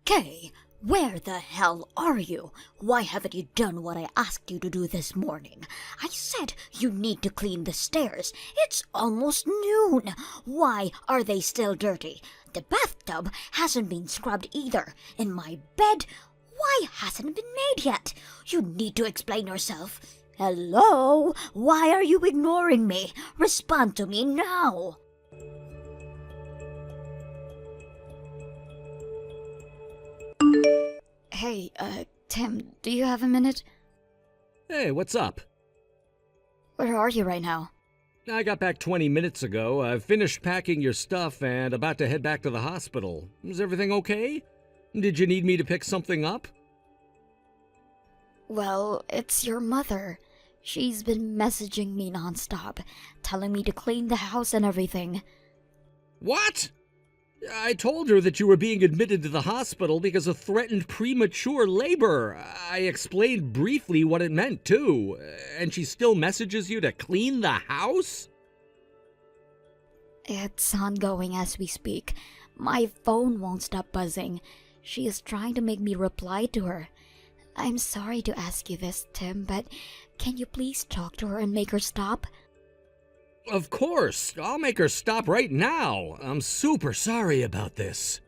Kay, where the hell are you? Why haven't you done what I asked you to do this morning? I said you need to clean the stairs. It's almost noon. Why are they still dirty? The bathtub hasn't been scrubbed either. And my bed, why hasn't it been made yet? You need to explain yourself. Hello? Why are you ignoring me? Respond to me now. Hey, Tim, do you have a minute? Hey, what's up? Where are you right now? I got back 20 minutes ago. I've finished packing your stuff and about to head back to the hospital. Is everything okay? Did you need me to pick something up? Well, it's your mother. She's been messaging me nonstop, telling me to clean the house and everything. What? I told her that you were being admitted to the hospital because of threatened premature labor. I explained briefly what it meant, too. And she still messages you to clean the house? It's ongoing as we speak. My phone won't stop buzzing. She is trying to make me reply to her. I'm sorry to ask you this, Tim, but can you please talk to her and make her stop? Of course. I'll make her stop right now. I'm super sorry about this.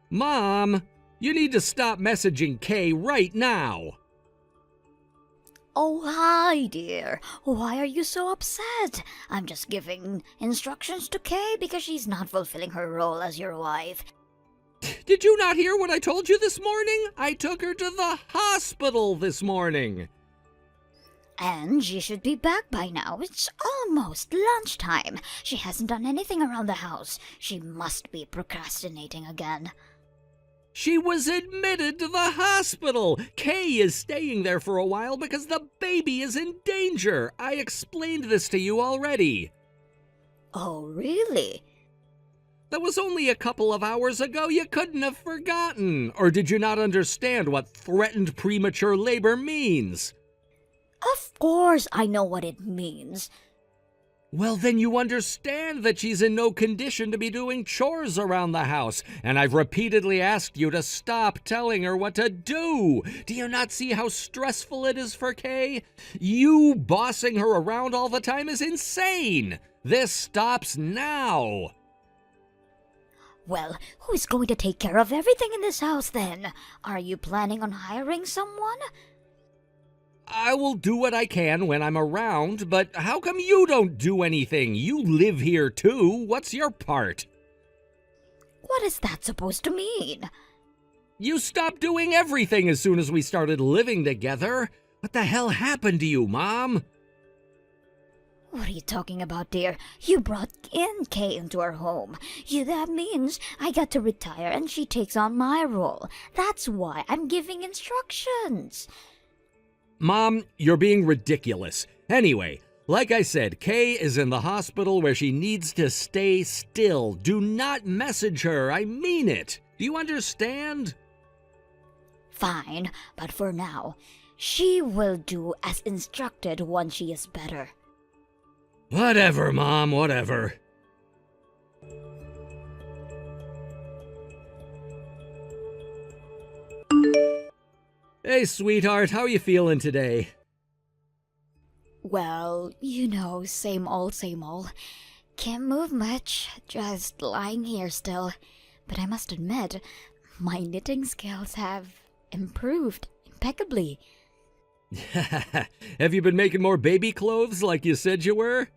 Mom, you need to stop messaging Kay right now. Oh, hi, dear. Why are you so upset? I'm just giving instructions to Kay because she's not fulfilling her role as your wife. Did you not hear what I told you this morning? I took her to the hospital this morning. And she should be back by now. It's almost lunchtime. She hasn't done anything around the house. She must be procrastinating again. She was admitted to the hospital. Kay is staying there for a while because the baby is in danger. I explained this to you already. Oh, really? That was only a couple of hours ago. You couldn't have forgotten. Or did you not understand what threatened premature labor means? Of course I know what it means. Well, then you understand that she's in no condition to be doing chores around the house, and I've repeatedly asked you to stop telling her what to do. Do you not see how stressful it is for Kay? You bossing her around all the time is insane. This stops now. Well, who's going to take care of everything in this house then? Are you planning on hiring someone? I will do what I can when I'm around, but how come you don't do anything? You live here too. What's your part? What is that supposed to mean? You stopped doing everything as soon as we started living together. What the hell happened to you, Mom? What are you talking about, dear? You brought in Kay into our home. That means I got to retire and she takes on my role. That's why I'm giving instructions. Mom, you're being ridiculous. Anyway, like I said, Kay is in the hospital where she needs to stay still. Do not message her. I mean it. Do you understand? Fine, but for now, she will do as instructed once she is better. Whatever, Mom, whatever. Hey, sweetheart, how are you feeling today? Well, same old, same old. Can't move much, just lying here still. But I must admit, my knitting skills have improved impeccably. Have you been making more baby clothes like you said you were?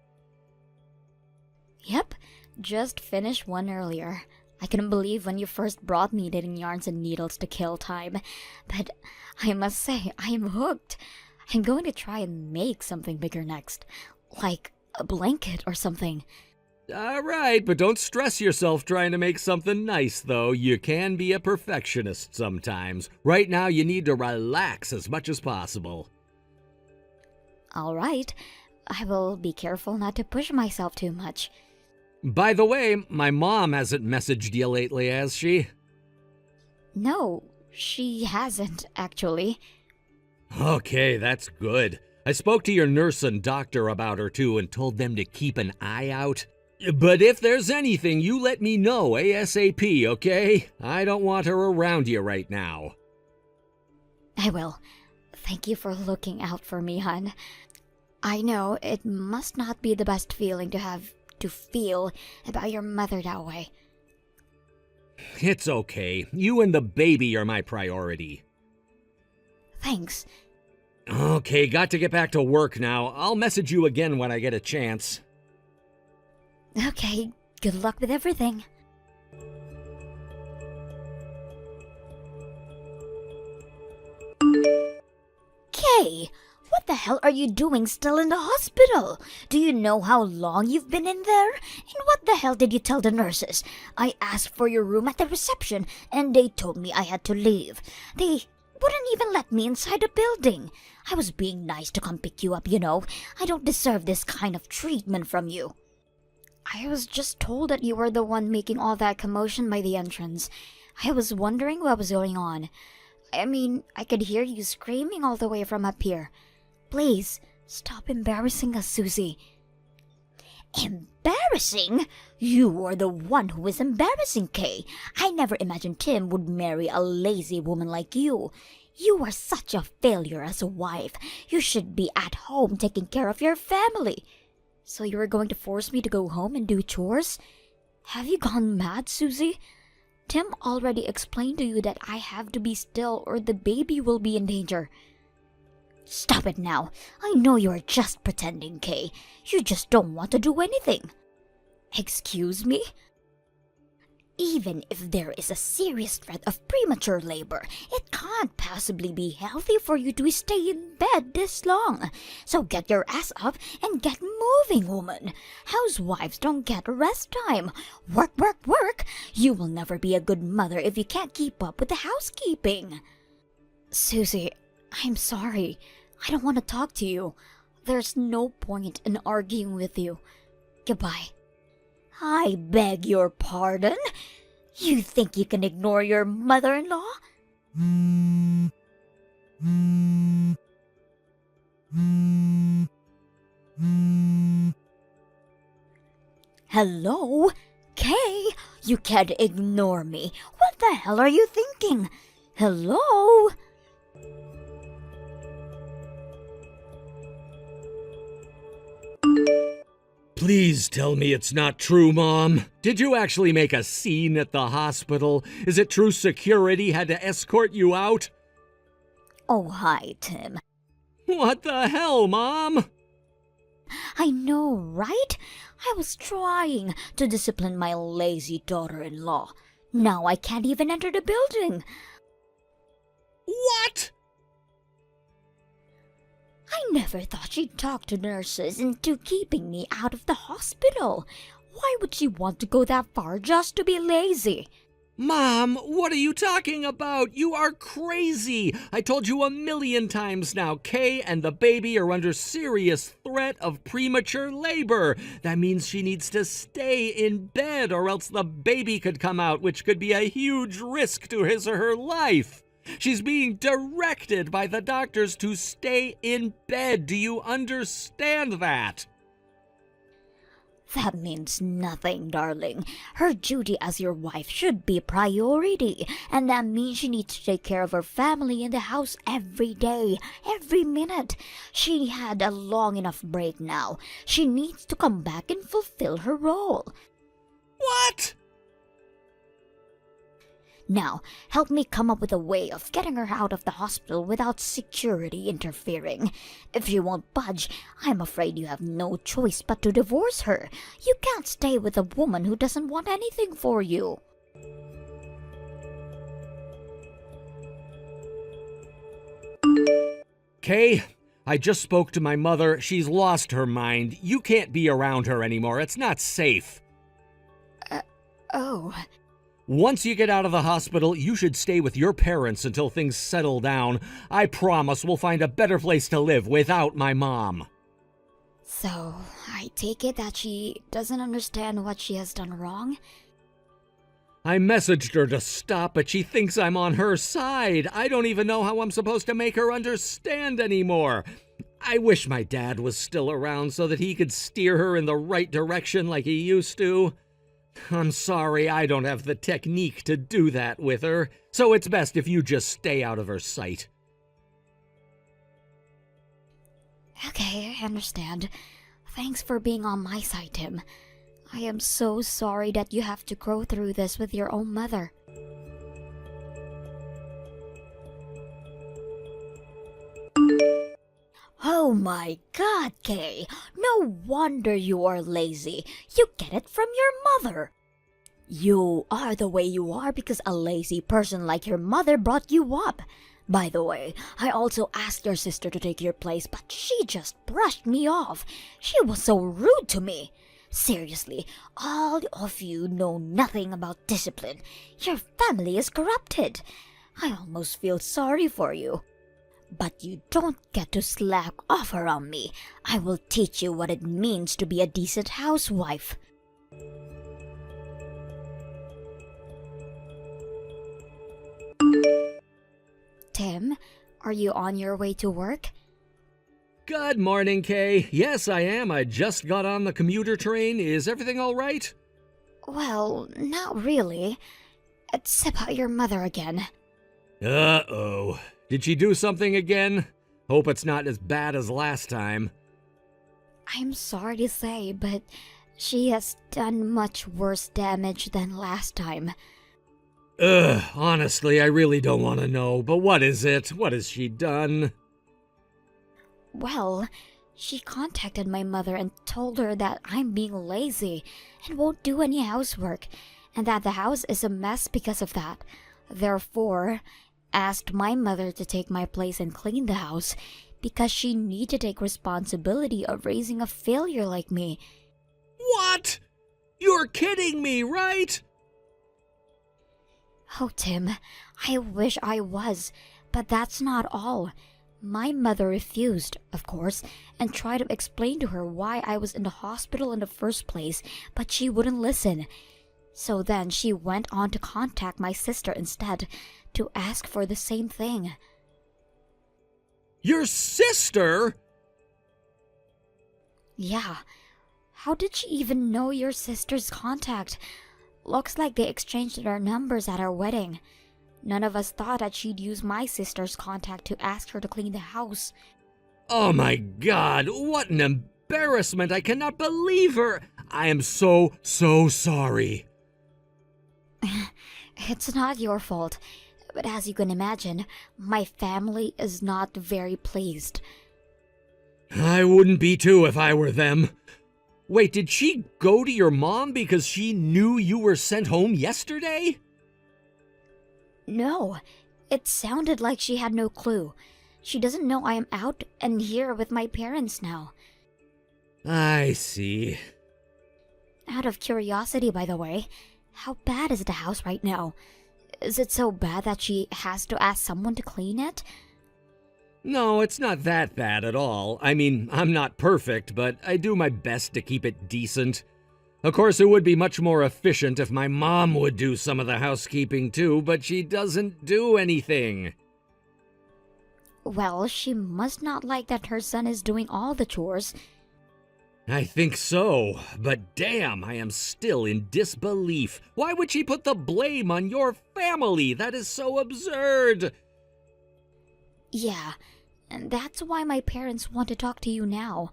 Yep, just finished one earlier. I couldn't believe when you first brought me knitting yarns and needles to kill time. But I must say, I am hooked. I'm going to try and make something bigger next. Like a blanket or something. All right, but don't stress yourself trying to make something nice, though. You can be a perfectionist sometimes. Right now, you need to relax as much as possible. All right, I will be careful not to push myself too much. By the way, my mom hasn't messaged you lately, has she? No, she hasn't, actually. Okay, that's good. I spoke to your nurse and doctor about her too and told them to keep an eye out. But if there's anything, you let me know ASAP, okay? I don't want her around you right now. I will. Thank you for looking out for me, hon. I know it must not be the best feeling to have to feel about your mother that way. It's okay. You and the baby are my priority. Thanks. Okay, got to get back to work now. I'll message you again when I get a chance. Okay, good luck with everything. Kay, what the hell are you doing still in the hospital? Do you know how long you've been in there? And what the hell did you tell the nurses? I asked for your room at the reception and they told me I had to leave. They wouldn't even let me inside the building. I was being nice to come pick you up, you know. I don't deserve this kind of treatment from you. I was just told that you were the one making all that commotion by the entrance. I was wondering what was going on. I mean, I could hear you screaming all the way from up here. Please, stop embarrassing us, Susie. Embarrassing? You are the one who is embarrassing, Kay. I never imagined Tim would marry a lazy woman like you. You are such a failure as a wife. You should be at home taking care of your family. So you were going to force me to go home and do chores? Have you gone mad, Susie? Tim already explained to you that I have to be still or the baby will be in danger. Stop it now. I know you are just pretending, Kay. You just don't want to do anything. Excuse me? Even if there is a serious threat of premature labor, it can't possibly be healthy for you to stay in bed this long. So get your ass up and get moving, woman. Housewives don't get rest time. Work, work, work. You will never be a good mother if you can't keep up with the housekeeping. Susie, I'm sorry. I don't want to talk to you. There's no point in arguing with you. Goodbye. I beg your pardon? You think you can ignore your mother-in-law? Hello? Kay, you can't ignore me. What the hell are you thinking? Hello? Please tell me it's not true, Mom. Did you actually make a scene at the hospital? Is it true security had to escort you out? Oh, hi, Tim. What the hell, Mom? I know, right? I was trying to discipline my lazy daughter-in-law. Now I can't even enter the building. What? I never thought she'd talk to nurses into keeping me out of the hospital. Why would she want to go that far just to be lazy? Mom, what are you talking about? You are crazy. I told you 1,000,000 times now. Kay and the baby are under serious threat of premature labor. That means she needs to stay in bed or else the baby could come out, which could be a huge risk to his or her life. She's being directed by the doctors to stay in bed. Do you understand that? That means nothing, darling. Her duty as your wife should be priority, and that means she needs to take care of her family in the house every day, every minute. She had a long enough break now. She needs to come back and fulfill her role. What? Now, help me come up with a way of getting her out of the hospital without security interfering. If she won't budge, I'm afraid you have no choice but to divorce her. You can't stay with a woman who doesn't want anything for you. Kay, I just spoke to my mother. She's lost her mind. You can't be around her anymore. It's not safe. Oh... Once you get out of the hospital, you should stay with your parents until things settle down. I promise we'll find a better place to live without my mom. So, I take it that she doesn't understand what she has done wrong? I messaged her to stop, but she thinks I'm on her side. I don't even know how I'm supposed to make her understand anymore. I wish my dad was still around so that he could steer her in the right direction like he used to. I'm sorry I don't have the technique to do that with her, so it's best if you just stay out of her sight. Okay, I understand. Thanks for being on my side, Tim. I am so sorry that you have to go through this with your own mother. Oh my god, Kay! No wonder you are lazy. You get it from your mother. You are the way you are because a lazy person like your mother brought you up. By the way, I also asked your sister to take your place, but she just brushed me off. She was so rude to me. Seriously, all of you know nothing about discipline. Your family is corrupted. I almost feel sorry for you. But you don't get to slack off around me. I will teach you what it means to be a decent housewife. Tim, are you on your way to work? Good morning, Kay. Yes, I am. I just got on the commuter train. Is everything all right? Well, not really. It's about your mother again. Uh-oh. Did she do something again? Hope it's not as bad as last time. I'm sorry to say, but she has done much worse damage than last time. Honestly, I really don't want to know, but what is it? What has she done? Well, she contacted my mother and told her that I'm being lazy and won't do any housework, and that the house is a mess because of that. Therefore, asked my mother to take my place and clean the house because she needed to take responsibility of raising a failure like me. What? You're kidding me, right? Oh, Tim, I wish I was, but that's not all. My mother refused, of course, and tried to explain to her why I was in the hospital in the first place, but she wouldn't listen. So then she went on to contact my sister instead to ask for the same thing. Your sister? Yeah. How did she even know your sister's contact? Looks like they exchanged their numbers at our wedding. None of us thought that she'd use my sister's contact to ask her to clean the house. Oh my God, what an embarrassment. I cannot believe her. I am so sorry. It's not your fault, but as you can imagine, my family is not very pleased. I wouldn't be too if I were them. Wait, did she go to your mom because she knew you were sent home yesterday? No, it sounded like she had no clue. She doesn't know I am out and here with my parents now. I see. Out of curiosity, by the way, how bad is the house right now? Is it so bad that she has to ask someone to clean it? No, it's not that bad at all. I mean, I'm not perfect, but I do my best to keep it decent. Of course, it would be much more efficient if my mom would do some of the housekeeping too, but she doesn't do anything. Well, she must not like that her son is doing all the chores. I think so, but damn, I am still in disbelief. Why would she put the blame on your family? That is so absurd. Yeah, and that's why my parents want to talk to you now.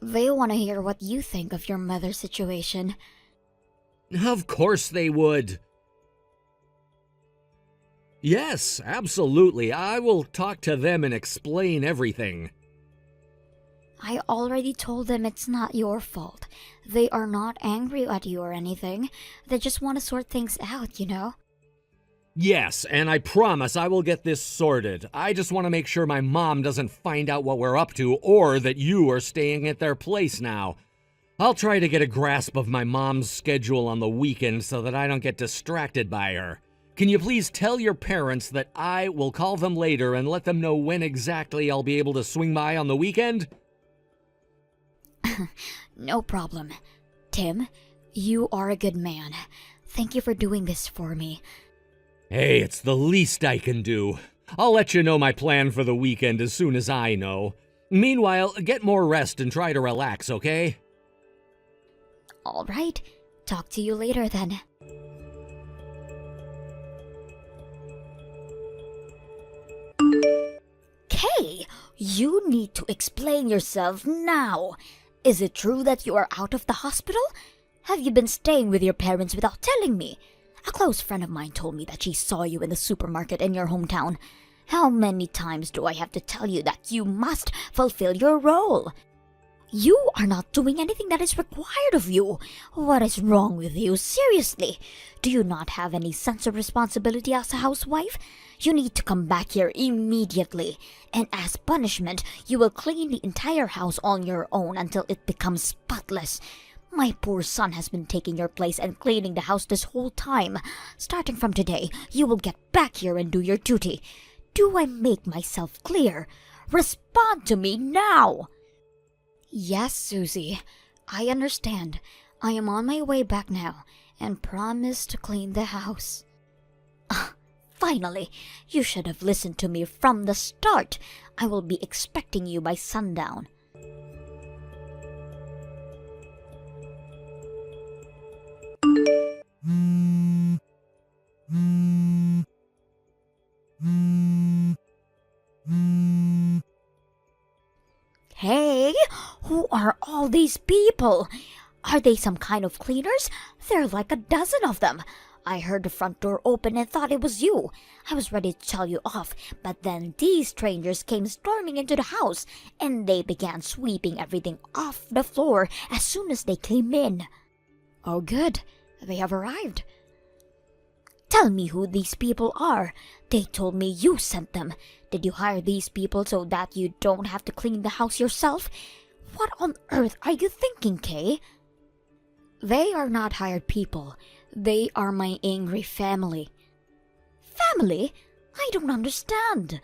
They want to hear what you think of your mother's situation. Of course they would. Yes, absolutely. I will talk to them and explain everything. I already told them it's not your fault. They are not angry at you or anything. They just want to sort things out, you know? Yes, and I promise I will get this sorted. I just want to make sure my mom doesn't find out what we're up to or that you are staying at their place now. I'll try to get a grasp of my mom's schedule on the weekend so that I don't get distracted by her. Can you please tell your parents that I will call them later and let them know when exactly I'll be able to swing by on the weekend? No problem. Tim, you are a good man. Thank you for doing this for me. Hey, it's the least I can do. I'll let you know my plan for the weekend as soon as I know. Meanwhile, get more rest and try to relax, okay? All right, talk to you later then. Kay, you need to explain yourself now. Is it true that you are out of the hospital? Have you been staying with your parents without telling me? A close friend of mine told me that she saw you in the supermarket in your hometown. How many times do I have to tell you that you must fulfill your role? You are not doing anything that is required of you. What is wrong with you? Seriously, do you not have any sense of responsibility as a housewife? You need to come back here immediately. And as punishment, you will clean the entire house on your own until it becomes spotless. My poor son has been taking your place and cleaning the house this whole time. Starting from today, you will get back here and do your duty. Do I make myself clear? Respond to me now! Yes, Susie, I understand. I am on my way back now and promise to clean the house. Finally, you should have listened to me from the start. I will be expecting you by sundown. Hey, who are all these people? Are they some kind of cleaners? There are like a dozen of them. I heard the front door open and thought it was you. I was ready to tell you off, but then these strangers came storming into the house, and they began sweeping everything off the floor as soon as they came in. Oh good, they have arrived. Tell me who these people are. They told me you sent them. Did you hire these people so that you don't have to clean the house yourself? What on earth are you thinking, Kay? They are not hired people. They are my angry family. Family? I don't understand.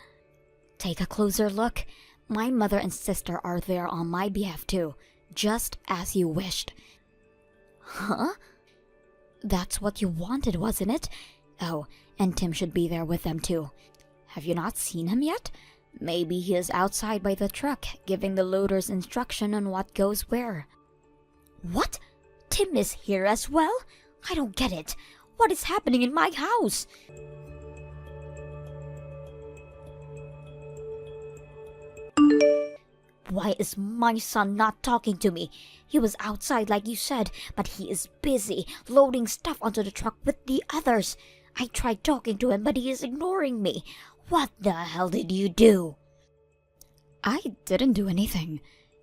Take a closer look. My mother and sister are there on my behalf too, just as you wished. Huh? That's what you wanted, wasn't it? Oh, and Tim should be there with them too. Have you not seen him yet? Maybe he is outside by the truck, giving the loaders instruction on what goes where. What? Tim is here as well? I don't get it. What is happening in my house? Why is my son not talking to me? He was outside like you said, but he is busy loading stuff onto the truck with the others. I tried talking to him, but he is ignoring me. What the hell did you do? I didn't do anything.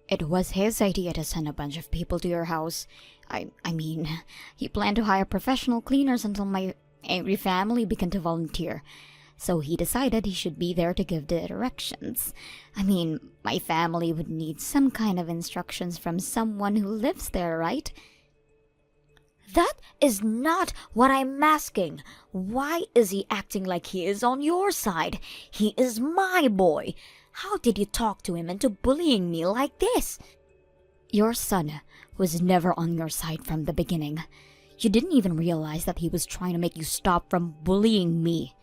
It was his idea to send a bunch of people to your house. I mean, he planned to hire professional cleaners until my angry family began to volunteer. So he decided he should be there to give the directions. I mean, my family would need some kind of instructions from someone who lives there, right? That is not what I'm asking. Why is he acting like he is on your side? He is my boy. How did you talk to him into bullying me like this? Your son was never on your side from the beginning. You didn't even realize that he was trying to make you stop from bullying me.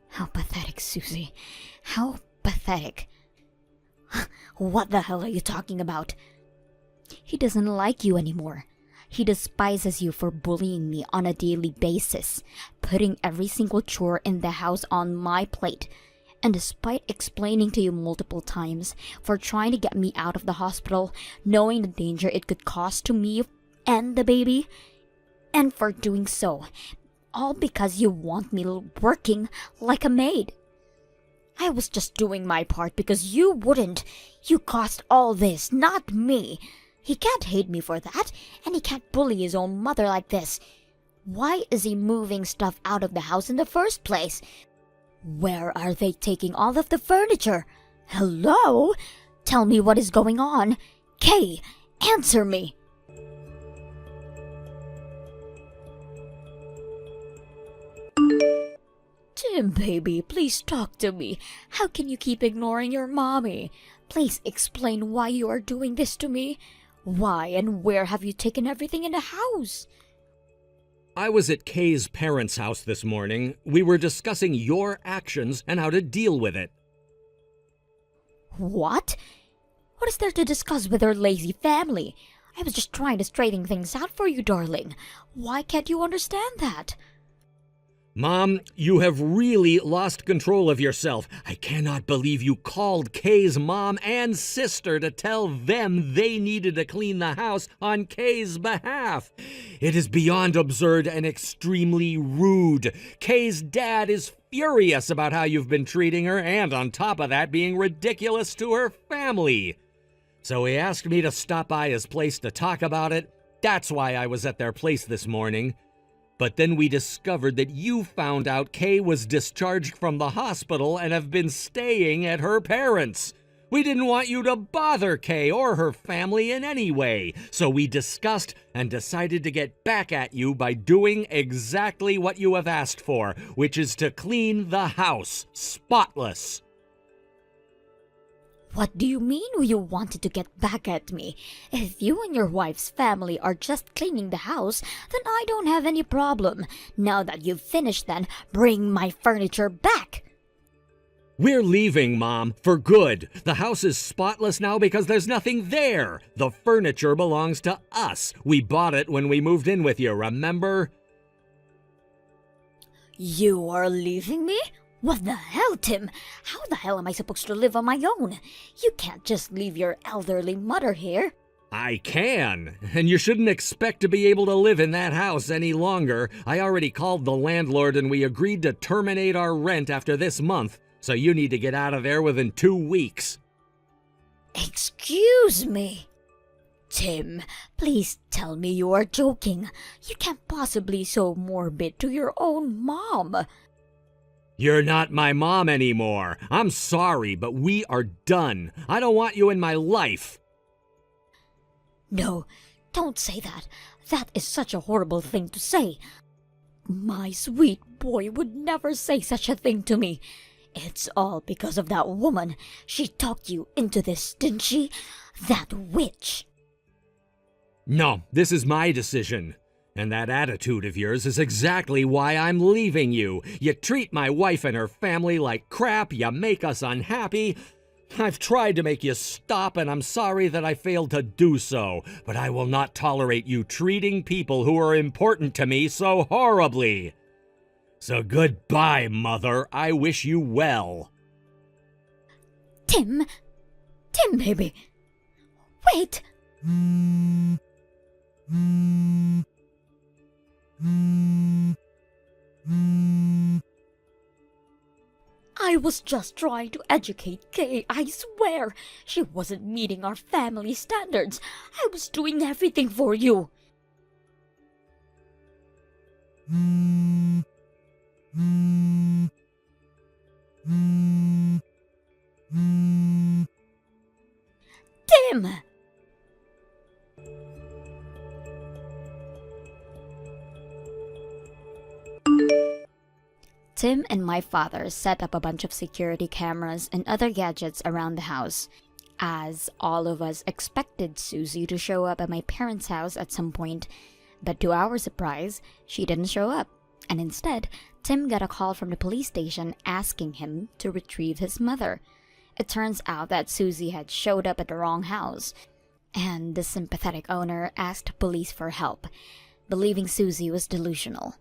How pathetic, Susie. How pathetic. What the hell are you talking about? He doesn't like you anymore. He despises you for bullying me on a daily basis, putting every single chore in the house on my plate. And despite explaining to you multiple times for trying to get me out of the hospital, knowing the danger it could cause to me and the baby, and for doing so, all because you want me working like a maid. I was just doing my part because you wouldn't. You caused all this, not me. He can't hate me for that, and he can't bully his own mother like this. Why is he moving stuff out of the house in the first place? Where are they taking all of the furniture? Hello? Tell me what is going on. Kay, answer me. Tim, baby, please talk to me. How can you keep ignoring your mommy? Please explain why you are doing this to me. Why and where have you taken everything in the house? I was at Kay's parents' house this morning. We were discussing your actions and how to deal with it. What? What is there to discuss with our lazy family? I was just trying to straighten things out for you, darling. Why can't you understand that? Mom, you have really lost control of yourself. I cannot believe you called Kay's mom and sister to tell them they needed to clean the house on Kay's behalf. It is beyond absurd and extremely rude. Kay's dad is furious about how you've been treating her, and on top of that, being ridiculous to her family. So he asked me to stop by his place to talk about it. That's why I was at their place this morning. But then we discovered that you found out Kay was discharged from the hospital and have been staying at her parents'. We didn't want you to bother Kay or her family in any way, so we discussed and decided to get back at you by doing exactly what you have asked for, which is to clean the house spotless. What do you mean you wanted to get back at me? If you and your wife's family are just cleaning the house, then I don't have any problem. Now that you've finished, then bring my furniture back. We're leaving, Mom, for good. The house is spotless now because there's nothing there. The furniture belongs to us. We bought it when we moved in with you, remember? You are leaving me? What the hell, Tim? How the hell am I supposed to live on my own? You can't just leave your elderly mother here. I can, and you shouldn't expect to be able to live in that house any longer. I already called the landlord and we agreed to terminate our rent after this month, so you need to get out of there within 2 weeks. Excuse me. Tim, please tell me you are joking. You can't possibly be so morbid to your own mom. You're not my mom anymore. I'm sorry, but we are done. I don't want you in my life. No, don't say that. That is such a horrible thing to say. My sweet boy would never say such a thing to me. It's all because of that woman. She talked you into this, didn't she? That witch. No, this is my decision. And that attitude of yours is exactly why I'm leaving you. You treat my wife and her family like crap, you make us unhappy. I've tried to make you stop, and I'm sorry that I failed to do so, but I will not tolerate you treating people who are important to me so horribly. So goodbye, Mother. I wish you well. Tim, baby. Wait. I was just trying to educate Kay, I swear. She wasn't meeting our family standards. I was doing everything for you. Tim! Tim and my father set up a bunch of security cameras and other gadgets around the house, as all of us expected Susie to show up at my parents' house at some point. But to our surprise, she didn't show up, and instead, Tim got a call from the police station asking him to retrieve his mother. It turns out that Susie had showed up at the wrong house, and the sympathetic owner asked police for help, believing Susie was delusional.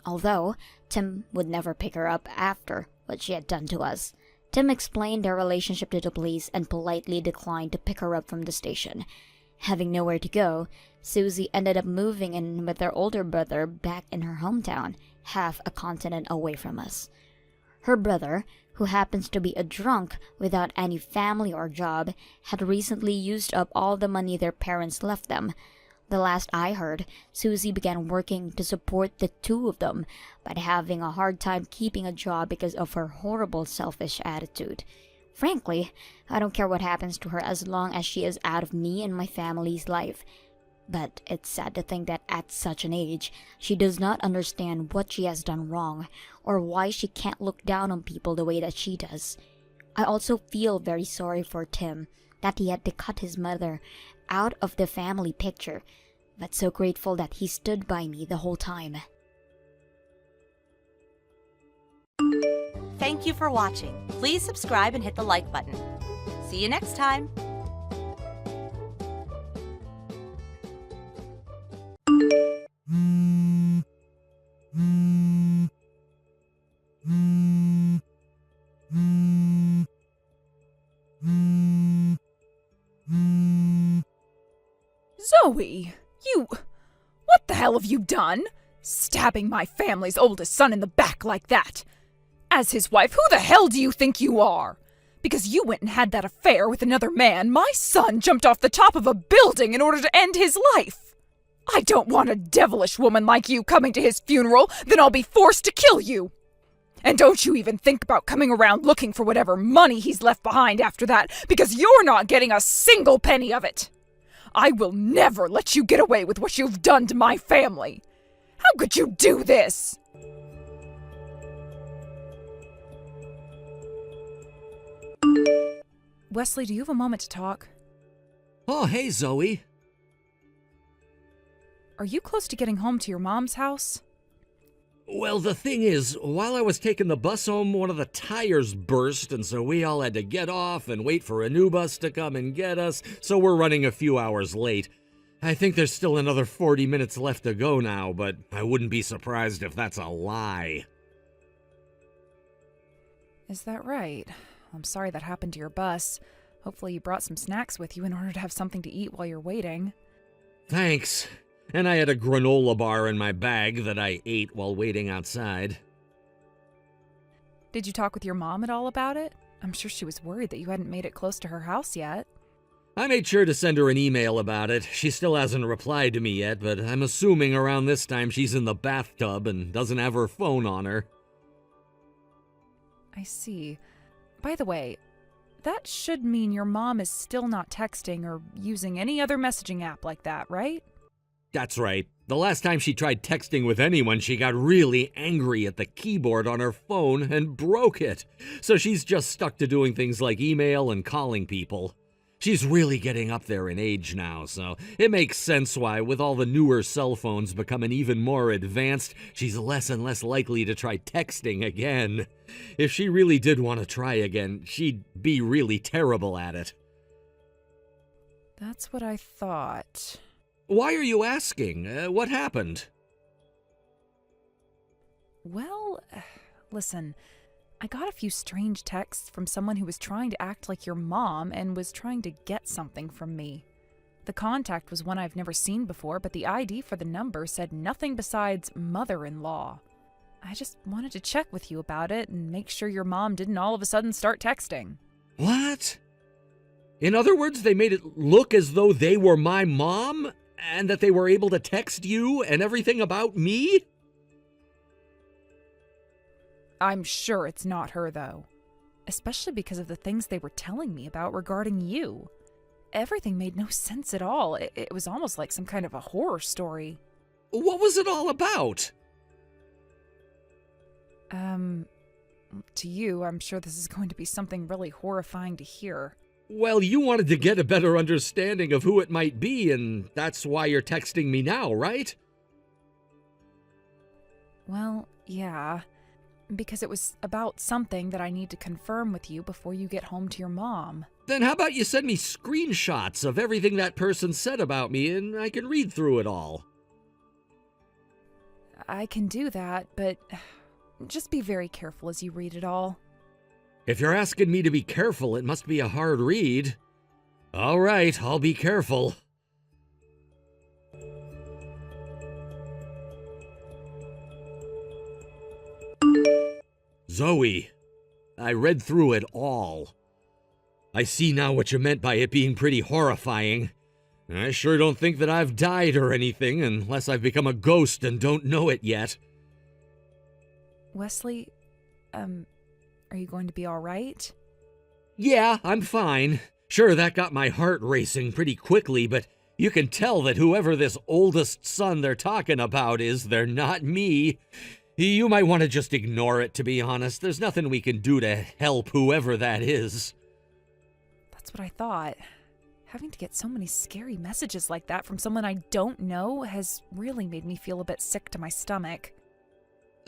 Although Tim would never pick her up after what she had done to us. Tim explained their relationship to the police and politely declined to pick her up from the station. Having nowhere to go, Susie ended up moving in with her older brother back in her hometown, half a continent away from us. Her brother, who happens to be a drunk without any family or job, had recently used up all the money their parents left them. The last I heard, Susie began working to support the two of them, but having a hard time keeping a job because of her horrible selfish attitude. Frankly, I don't care what happens to her as long as she is out of me and my family's life. But it's sad to think that at such an age, she does not understand what she has done wrong, or why she can't look down on people the way that she does. I also feel very sorry for Tim, that he had to cut his mother out of the family picture, but so grateful that he stood by me the whole time. Thank you for watching. Please subscribe and hit the like button. See you next time. Zoe, what the hell have you done? Stabbing my family's oldest son in the back like that. As his wife, who the hell do you think you are? Because you went and had that affair with another man, my son jumped off the top of a building in order to end his life. I don't want a devilish woman like you coming to his funeral, then I'll be forced to kill you. And don't you even think about coming around looking for whatever money he's left behind after that, because you're not getting a single penny of it. I will never let you get away with what you've done to my family. How could you do this? Wesley, do you have a moment to talk? Oh, hey, Zoe. Are you close to getting home to your mom's house? Well, the thing is, while I was taking the bus home, one of the tires burst, and so we all had to get off and wait for a new bus to come and get us, so we're running a few hours late. I think there's still another 40 minutes left to go now, but I wouldn't be surprised if that's a lie. Is that right? I'm sorry that happened to your bus. Hopefully you brought some snacks with you in order to have something to eat while you're waiting. Thanks. And I had a granola bar in my bag that I ate while waiting outside. Did you talk with your mom at all about it? I'm sure she was worried that you hadn't made it close to her house yet. I made sure to send her an email about it. She still hasn't replied to me yet, but I'm assuming around this time she's in the bathtub and doesn't have her phone on her. I see. By the way, that should mean your mom is still not texting or using any other messaging app like that, right? That's right. The last time she tried texting with anyone, she got really angry at the keyboard on her phone and broke it. So she's just stuck to doing things like email and calling people. She's really getting up there in age now, so it makes sense why, with all the newer cell phones becoming even more advanced, she's less and less likely to try texting again. If she really did want to try again, she'd be really terrible at it. That's what I thought. Why are you asking? What happened? Well, listen, I got a few strange texts from someone who was trying to act like your mom and was trying to get something from me. The contact was one I've never seen before, but the ID for the number said nothing besides mother-in-law. I just wanted to check with you about it and make sure your mom didn't all of a sudden start texting. What? In other words, they made it look as though they were my mom? And that they were able to text you and everything about me? I'm sure it's not her, though. Especially because of the things they were telling me about regarding you. Everything made no sense at all. It was almost like some kind of a horror story. What was it all about? To you, I'm sure this is going to be something really horrifying to hear. Well, you wanted to get a better understanding of who it might be, and that's why you're texting me now, right? Well, yeah. Because it was about something that I need to confirm with you before you get home to your mom. Then how about you send me screenshots of everything that person said about me, and I can read through it all. I can do that, but just be very careful as you read it all. If you're asking me to be careful, it must be a hard read. All right, I'll be careful. Zoe, I read through it all. I see now what you meant by it being pretty horrifying. I sure don't think that I've died or anything, unless I've become a ghost and don't know it yet. Wesley, are you going to be all right? Yeah, I'm fine. Sure, that got my heart racing pretty quickly, but you can tell that whoever this oldest son they're talking about is, they're not me. You might want to just ignore it, to be honest. There's nothing we can do to help whoever that is. That's what I thought. Having to get so many scary messages like that from someone I don't know has really made me feel a bit sick to my stomach.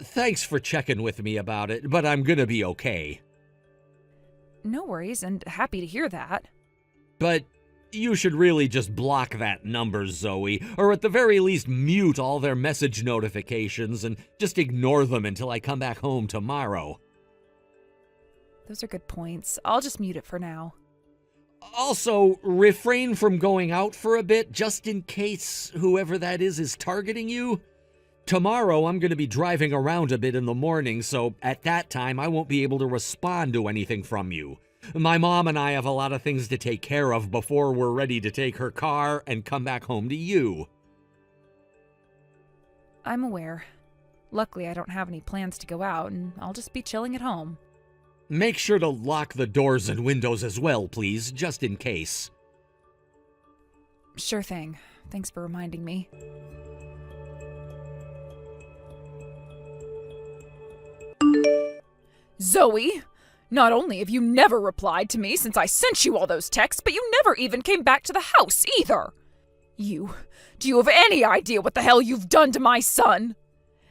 Thanks for checking with me about it, but I'm gonna be okay. No worries, and happy to hear that. But you should really just block that number, Zoe, or at the very least mute all their message notifications and just ignore them until I come back home tomorrow. Those are good points. I'll just mute it for now. Also, refrain from going out for a bit just in case whoever that is targeting you. Tomorrow, I'm going to be driving around a bit in the morning, so at that time, I won't be able to respond to anything from you. My mom and I have a lot of things to take care of before we're ready to take her car and come back home to you. I'm aware. Luckily, I don't have any plans to go out, and I'll just be chilling at home. Make sure to lock the doors and windows as well, please, just in case. Sure thing. Thanks for reminding me. Zoe! Not only have you never replied to me since I sent you all those texts, but you never even came back to the house either! Do you have any idea what the hell you've done to my son?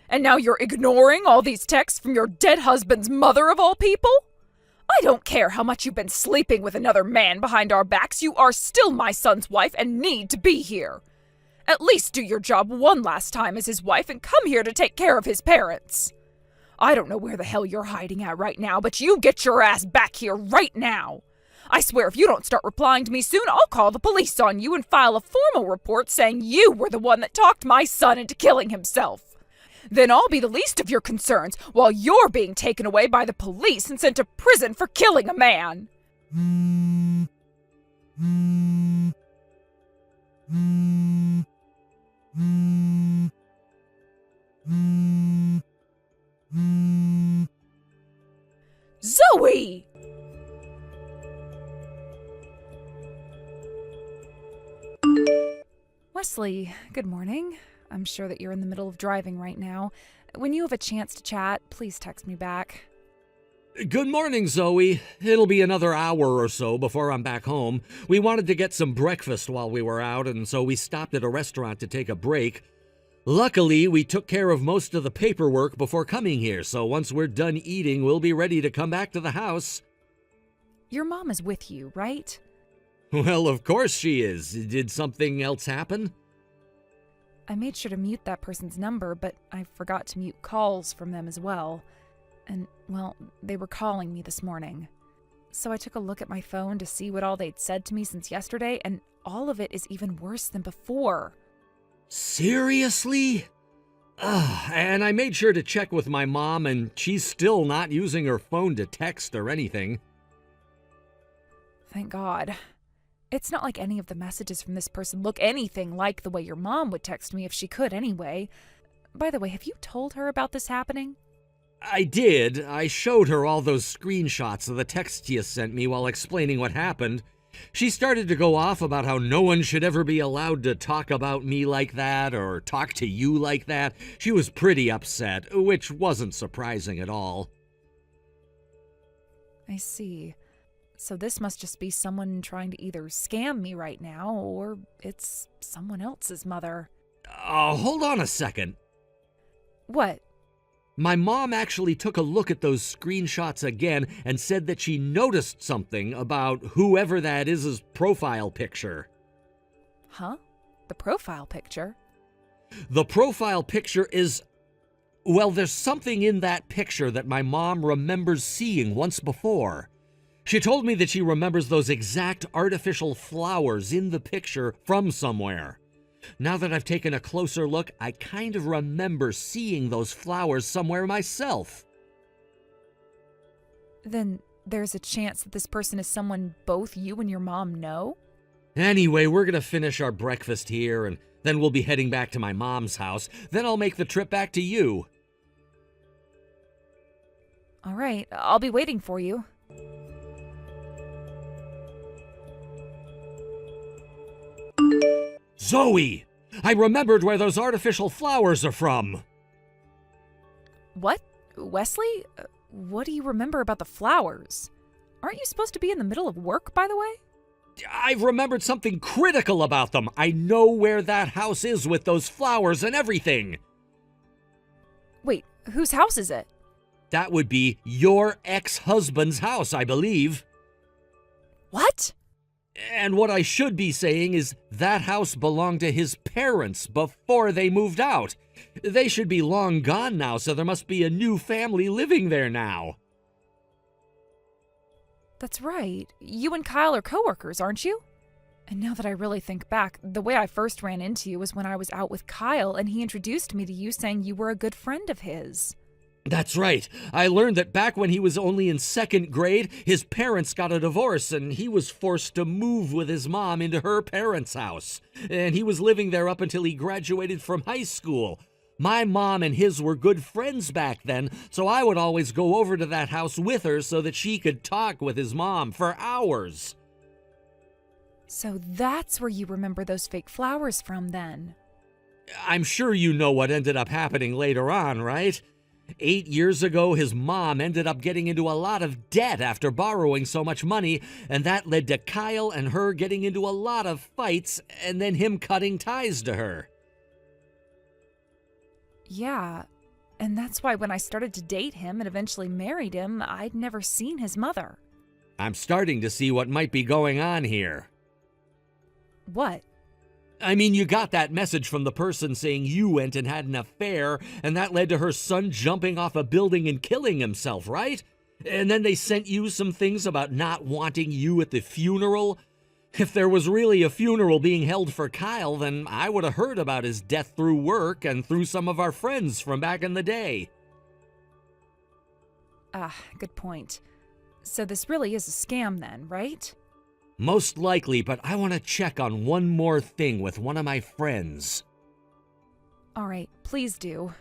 And now you're ignoring all these texts from your dead husband's mother of all people? I don't care how much you've been sleeping with another man behind our backs, you are still my son's wife and need to be here. At least do your job one last time as his wife and come here to take care of his parents. I don't know where the hell you're hiding at right now, but you get your ass back here right now. I swear if you don't start replying to me soon, I'll call the police on you and file a formal report saying you were the one that talked my son into killing himself. Then I'll be the least of your concerns while you're being taken away by the police and sent to prison for killing a man. Zoe! Wesley, good morning. I'm sure that you're in the middle of driving right now. When you have a chance to chat, please text me back. Good morning, Zoe. It'll be another hour or so before I'm back home. We wanted to get some breakfast while we were out, and so we stopped at a restaurant to take a break. Luckily, we took care of most of the paperwork before coming here, so once we're done eating, we'll be ready to come back to the house. Your mom is with you, right? Well, of course she is. Did something else happen? I made sure to mute that person's number, but I forgot to mute calls from them as well. And, well, they were calling me this morning. So I took a look at my phone to see what all they'd said to me since yesterday, and all of it is even worse than before. Seriously? And I made sure to check with my mom, and she's still not using her phone to text or anything. Thank God. It's not like any of the messages from this person look anything like the way your mom would text me if she could anyway. By the way, have you told her about this happening? I did. I showed her all those screenshots of the texts you sent me while explaining what happened. She started to go off about how no one should ever be allowed to talk about me like that or talk to you like that. She was pretty upset, which wasn't surprising at all. I see. So this must just be someone trying to either scam me right now, or it's someone else's mother. Hold on a second. What? My mom actually took a look at those screenshots again and said that she noticed something about whoever that is' profile picture. Huh? The profile picture? The profile picture is... Well, there's something in that picture that my mom remembers seeing once before. She told me that she remembers those exact artificial flowers in the picture from somewhere. Now that I've taken a closer look, I kind of remember seeing those flowers somewhere myself. Then there's a chance that this person is someone both you and your mom know? Anyway, we're gonna finish our breakfast here, and then we'll be heading back to my mom's house. Then I'll make the trip back to you. All right, I'll be waiting for you. Zoe! I remembered where those artificial flowers are from. What? Wesley? What do you remember about the flowers? Aren't you supposed to be in the middle of work, by the way? I've remembered something critical about them. I know where that house is with those flowers and everything. Wait, whose house is it? That would be your ex-husband's house, I believe. What? And what I should be saying is that house belonged to his parents before they moved out. They should be long gone now, so there must be a new family living there now. That's right. You and Kyle are coworkers, aren't you? And now that I really think back, the way I first ran into you was when I was out with Kyle and he introduced me to you saying you were a good friend of his. That's right. I learned that back when he was only in second grade, his parents got a divorce and he was forced to move with his mom into her parents' house. And he was living there up until he graduated from high school. My mom and his were good friends back then, so I would always go over to that house with her so that she could talk with his mom for hours. So that's where you remember those fake flowers from then. I'm sure you know what ended up happening later on, right? 8 years ago, his mom ended up getting into a lot of debt after borrowing so much money, and that led to Kyle and her getting into a lot of fights, and then him cutting ties to her. Yeah, and that's why when I started to date him and eventually married him, I'd never seen his mother. I'm starting to see what might be going on here. What? I mean, you got that message from the person saying you went and had an affair, and that led to her son jumping off a building and killing himself, right? And then they sent you some things about not wanting you at the funeral. If there was really a funeral being held for Kyle, then I would have heard about his death through work and through some of our friends from back in the day. Good point. So this really is a scam then, right? Most likely, but I want to check on one more thing with one of my friends. All right, please do.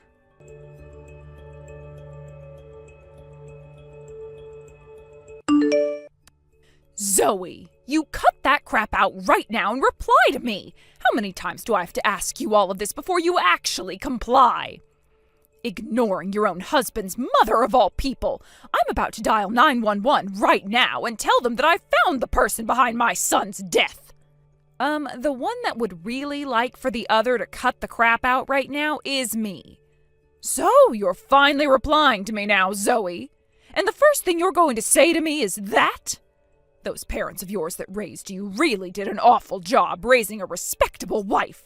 Zoe, you cut that crap out right now and reply to me. How many times do I have to ask you all of this before you actually comply? Ignoring your own husband's mother of all people. I'm about to dial 911 right now and tell them that I found the person behind my son's death. The one that would really like for the other to cut the crap out right now is me. So you're finally replying to me now, Zoe. And the first thing you're going to say to me is that? Those parents of yours that raised you really did an awful job raising a respectable wife.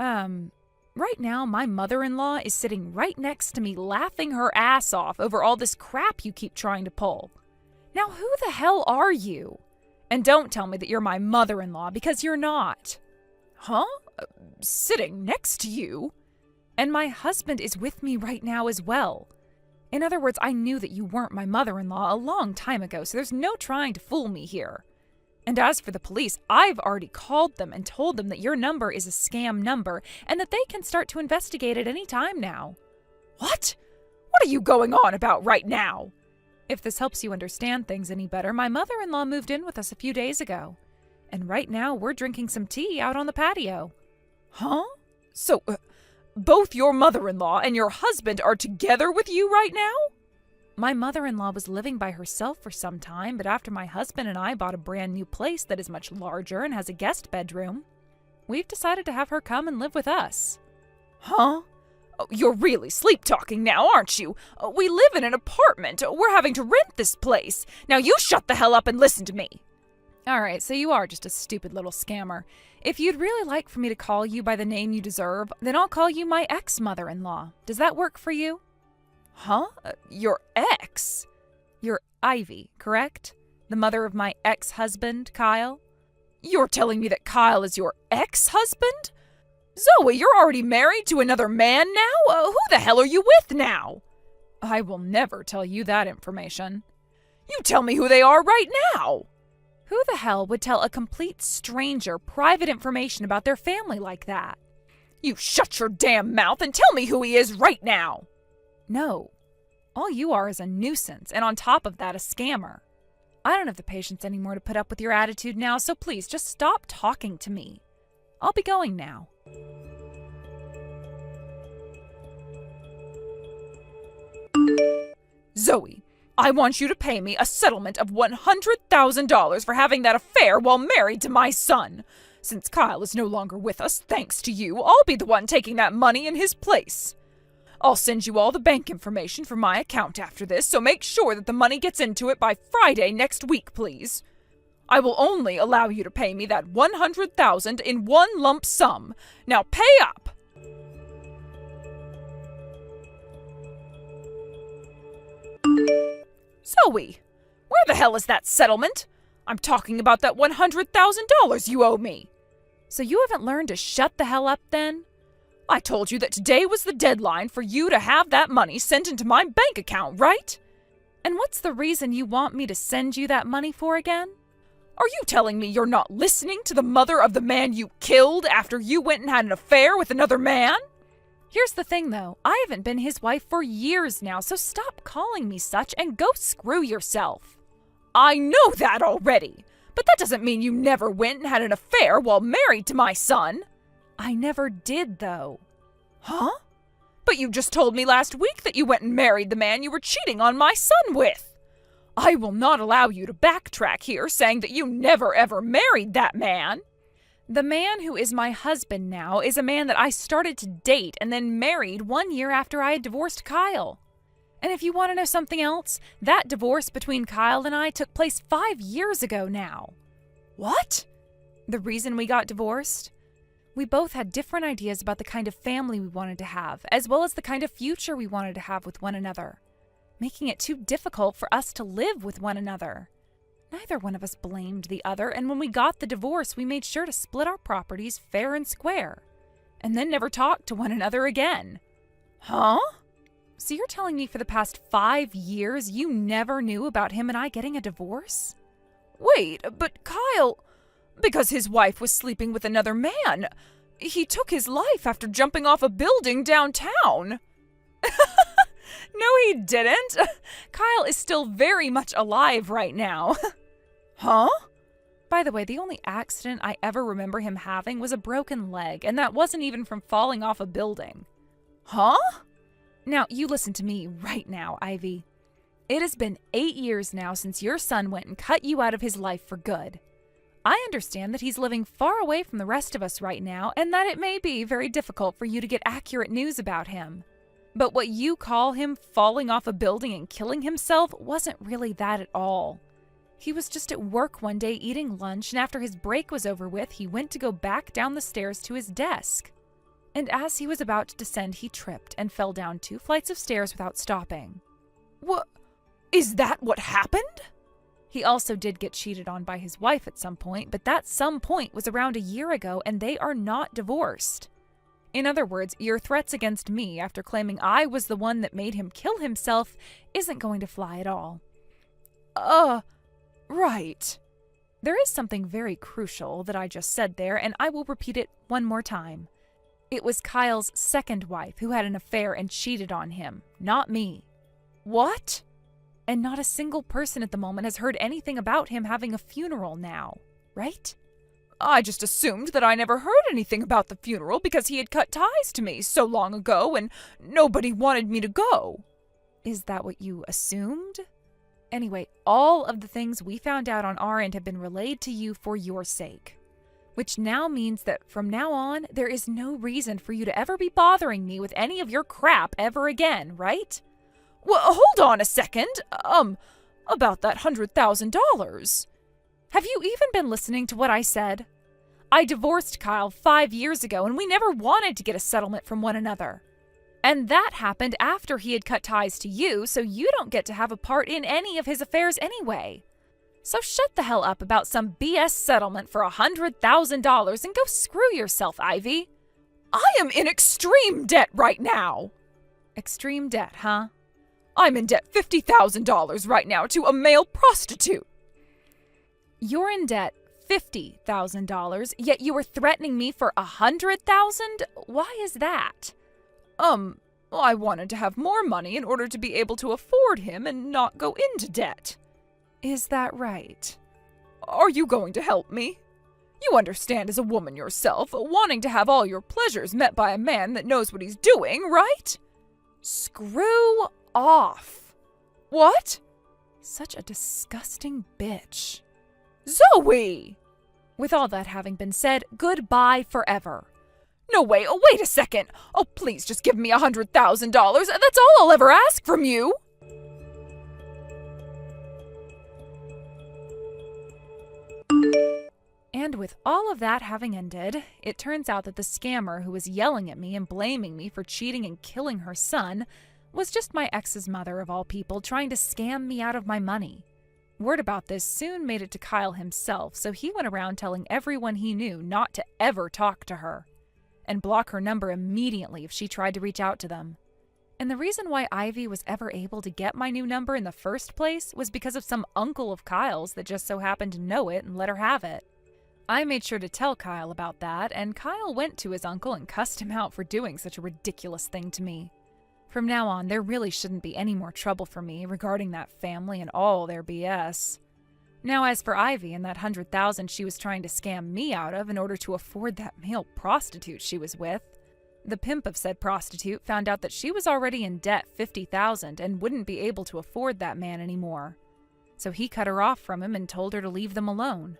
Right now, my mother-in-law is sitting right next to me laughing her ass off over all this crap you keep trying to pull. Now, who the hell are you? And don't tell me that you're my mother-in-law, because you're not. Huh? Sitting next to you? And my husband is with me right now as well. In other words, I knew that you weren't my mother-in-law a long time ago, so there's no trying to fool me here. And as for the police, I've already called them and told them that your number is a scam number and that they can start to investigate at any time now. What? What are you going on about right now? If this helps you understand things any better, my mother-in-law moved in with us a few days ago. And right now, we're drinking some tea out on the patio. Huh? So, both your mother-in-law and your husband are together with you right now? My mother-in-law was living by herself for some time, but after my husband and I bought a brand new place that is much larger and has a guest bedroom, we've decided to have her come and live with us. Huh? Oh, you're really sleep-talking now, aren't you? We live in an apartment. We're having to rent this place. Now you shut the hell up and listen to me. All right, so you are just a stupid little scammer. If you'd really like for me to call you by the name you deserve, then I'll call you my ex-mother-in-law. Does that work for you? Huh? Your ex? You're Ivy, correct? The mother of my ex-husband, Kyle? You're telling me that Kyle is your ex-husband? Zoe, you're already married to another man now? Who the hell are you with now? I will never tell you that information. You tell me who they are right now. Who the hell would tell a complete stranger private information about their family like that? You shut your damn mouth and tell me who he is right now. No. All you are is a nuisance, and on top of that, a scammer. I don't have the patience anymore to put up with your attitude now, so please just stop talking to me. I'll be going now. Zoe, I want you to pay me a settlement of $100,000 for having that affair while married to my son. Since Kyle is no longer with us, thanks to you, I'll be the one taking that money in his place. I'll send you all the bank information for my account after this, so make sure that the money gets into it by Friday next week, please. I will only allow you to pay me that $100,000 in one lump sum. Now pay up! Zoe, where the hell is that settlement? I'm talking about that $100,000 you owe me. So you haven't learned to shut the hell up then? I told you that today was the deadline for you to have that money sent into my bank account, right? And what's the reason you want me to send you that money for again? Are you telling me you're not listening to the mother of the man you killed after you went and had an affair with another man? Here's the thing, though. I haven't been his wife for years now, so stop calling me such and go screw yourself. I know that already, but that doesn't mean you never went and had an affair while married to my son. I never did, though. Huh? But you just told me last week that you went and married the man you were cheating on my son with. I will not allow you to backtrack here, saying that you never ever married that man. The man who is my husband now is a man that I started to date and then married 1 year after I had divorced Kyle. And if you want to know something else, that divorce between Kyle and I took place 5 years ago now. What? The reason we got divorced? We both had different ideas about the kind of family we wanted to have, as well as the kind of future we wanted to have with one another, making it too difficult for us to live with one another. Neither one of us blamed the other, and when we got the divorce, we made sure to split our properties fair and square, and then never talked to one another again. Huh? So you're telling me for the past 5 years you never knew about him and I getting a divorce? Wait, but Kyle... Because his wife was sleeping with another man. He took his life after jumping off a building downtown. No, he didn't. Kyle is still very much alive right now. Huh? By the way, the only accident I ever remember him having was a broken leg, and that wasn't even from falling off a building. Huh? Now, you listen to me right now, Ivy. It has been 8 years now since your son went and cut you out of his life for good. I understand that he's living far away from the rest of us right now, and that it may be very difficult for you to get accurate news about him. But what you call him falling off a building and killing himself wasn't really that at all. He was just at work one day eating lunch, and after his break was over with, he went to go back down the stairs to his desk. And as he was about to descend, he tripped and fell down 2 flights of stairs without stopping. What? Is that what happened? He also did get cheated on by his wife at some point, but that some point was around a year ago, and they are not divorced. In other words, your threats against me after claiming I was the one that made him kill himself isn't going to fly at all. Right. There is something very crucial that I just said there, and I will repeat it one more time. It was Kyle's second wife who had an affair and cheated on him, not me. What? And not a single person at the moment has heard anything about him having a funeral now, right? I just assumed that I never heard anything about the funeral because he had cut ties to me so long ago and nobody wanted me to go. Is that what you assumed? Anyway, all of the things we found out on our end have been relayed to you for your sake. Which now means that from now on, there is no reason for you to ever be bothering me with any of your crap ever again, right? Well, hold on a second. About that $100,000. Have you even been listening to what I said? I divorced Kyle 5 years ago, and we never wanted to get a settlement from one another. And that happened after he had cut ties to you, so you don't get to have a part in any of his affairs anyway. So shut the hell up about some BS settlement for $100,000 and go screw yourself, Ivy. I am in extreme debt right now. Extreme debt, huh? I'm in debt $50,000 right now to a male prostitute. You're in debt $50,000, yet you were threatening me for $100,000? Why is that? I wanted to have more money in order to be able to afford him and not go into debt. Is that right? Are you going to help me? You understand as a woman yourself, wanting to have all your pleasures met by a man that knows what he's doing, right? Screw off. What? Such a disgusting bitch. Zoe! With all that having been said, goodbye forever. No way, wait a second. Oh, please just give me $100,000. That's all I'll ever ask from you. And with all of that having ended, it turns out that the scammer who was yelling at me and blaming me for cheating and killing her son was just my ex's mother of all people trying to scam me out of my money. Word about this soon made it to Kyle himself, so he went around telling everyone he knew not to ever talk to her, and block her number immediately if she tried to reach out to them. And the reason why Ivy was ever able to get my new number in the first place was because of some uncle of Kyle's that just so happened to know it and let her have it. I made sure to tell Kyle about that, and Kyle went to his uncle and cussed him out for doing such a ridiculous thing to me. From now on, there really shouldn't be any more trouble for me regarding that family and all their BS. Now, as for Ivy and that $100,000 she was trying to scam me out of in order to afford that male prostitute she was with, the pimp of said prostitute found out that she was already in debt $50,000 and wouldn't be able to afford that man anymore. So he cut her off from him and told her to leave them alone.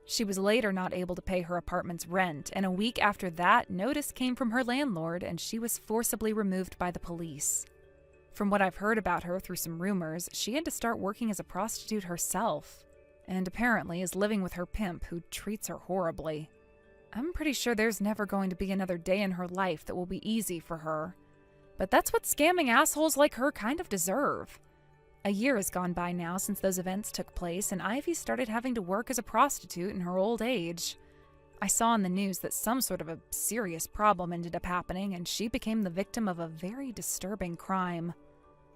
She was later not able to pay her apartment's rent, and a week after that, notice came from her landlord and she was forcibly removed by the police. From what I've heard about her through some rumors, she had to start working as a prostitute herself, and apparently is living with her pimp who treats her horribly. I'm pretty sure there's never going to be another day in her life that will be easy for her. But that's what scamming assholes like her kind of deserve. A year has gone by now since those events took place, and Ivy started having to work as a prostitute in her old age. I saw in the news that some sort of a serious problem ended up happening, and she became the victim of a very disturbing crime.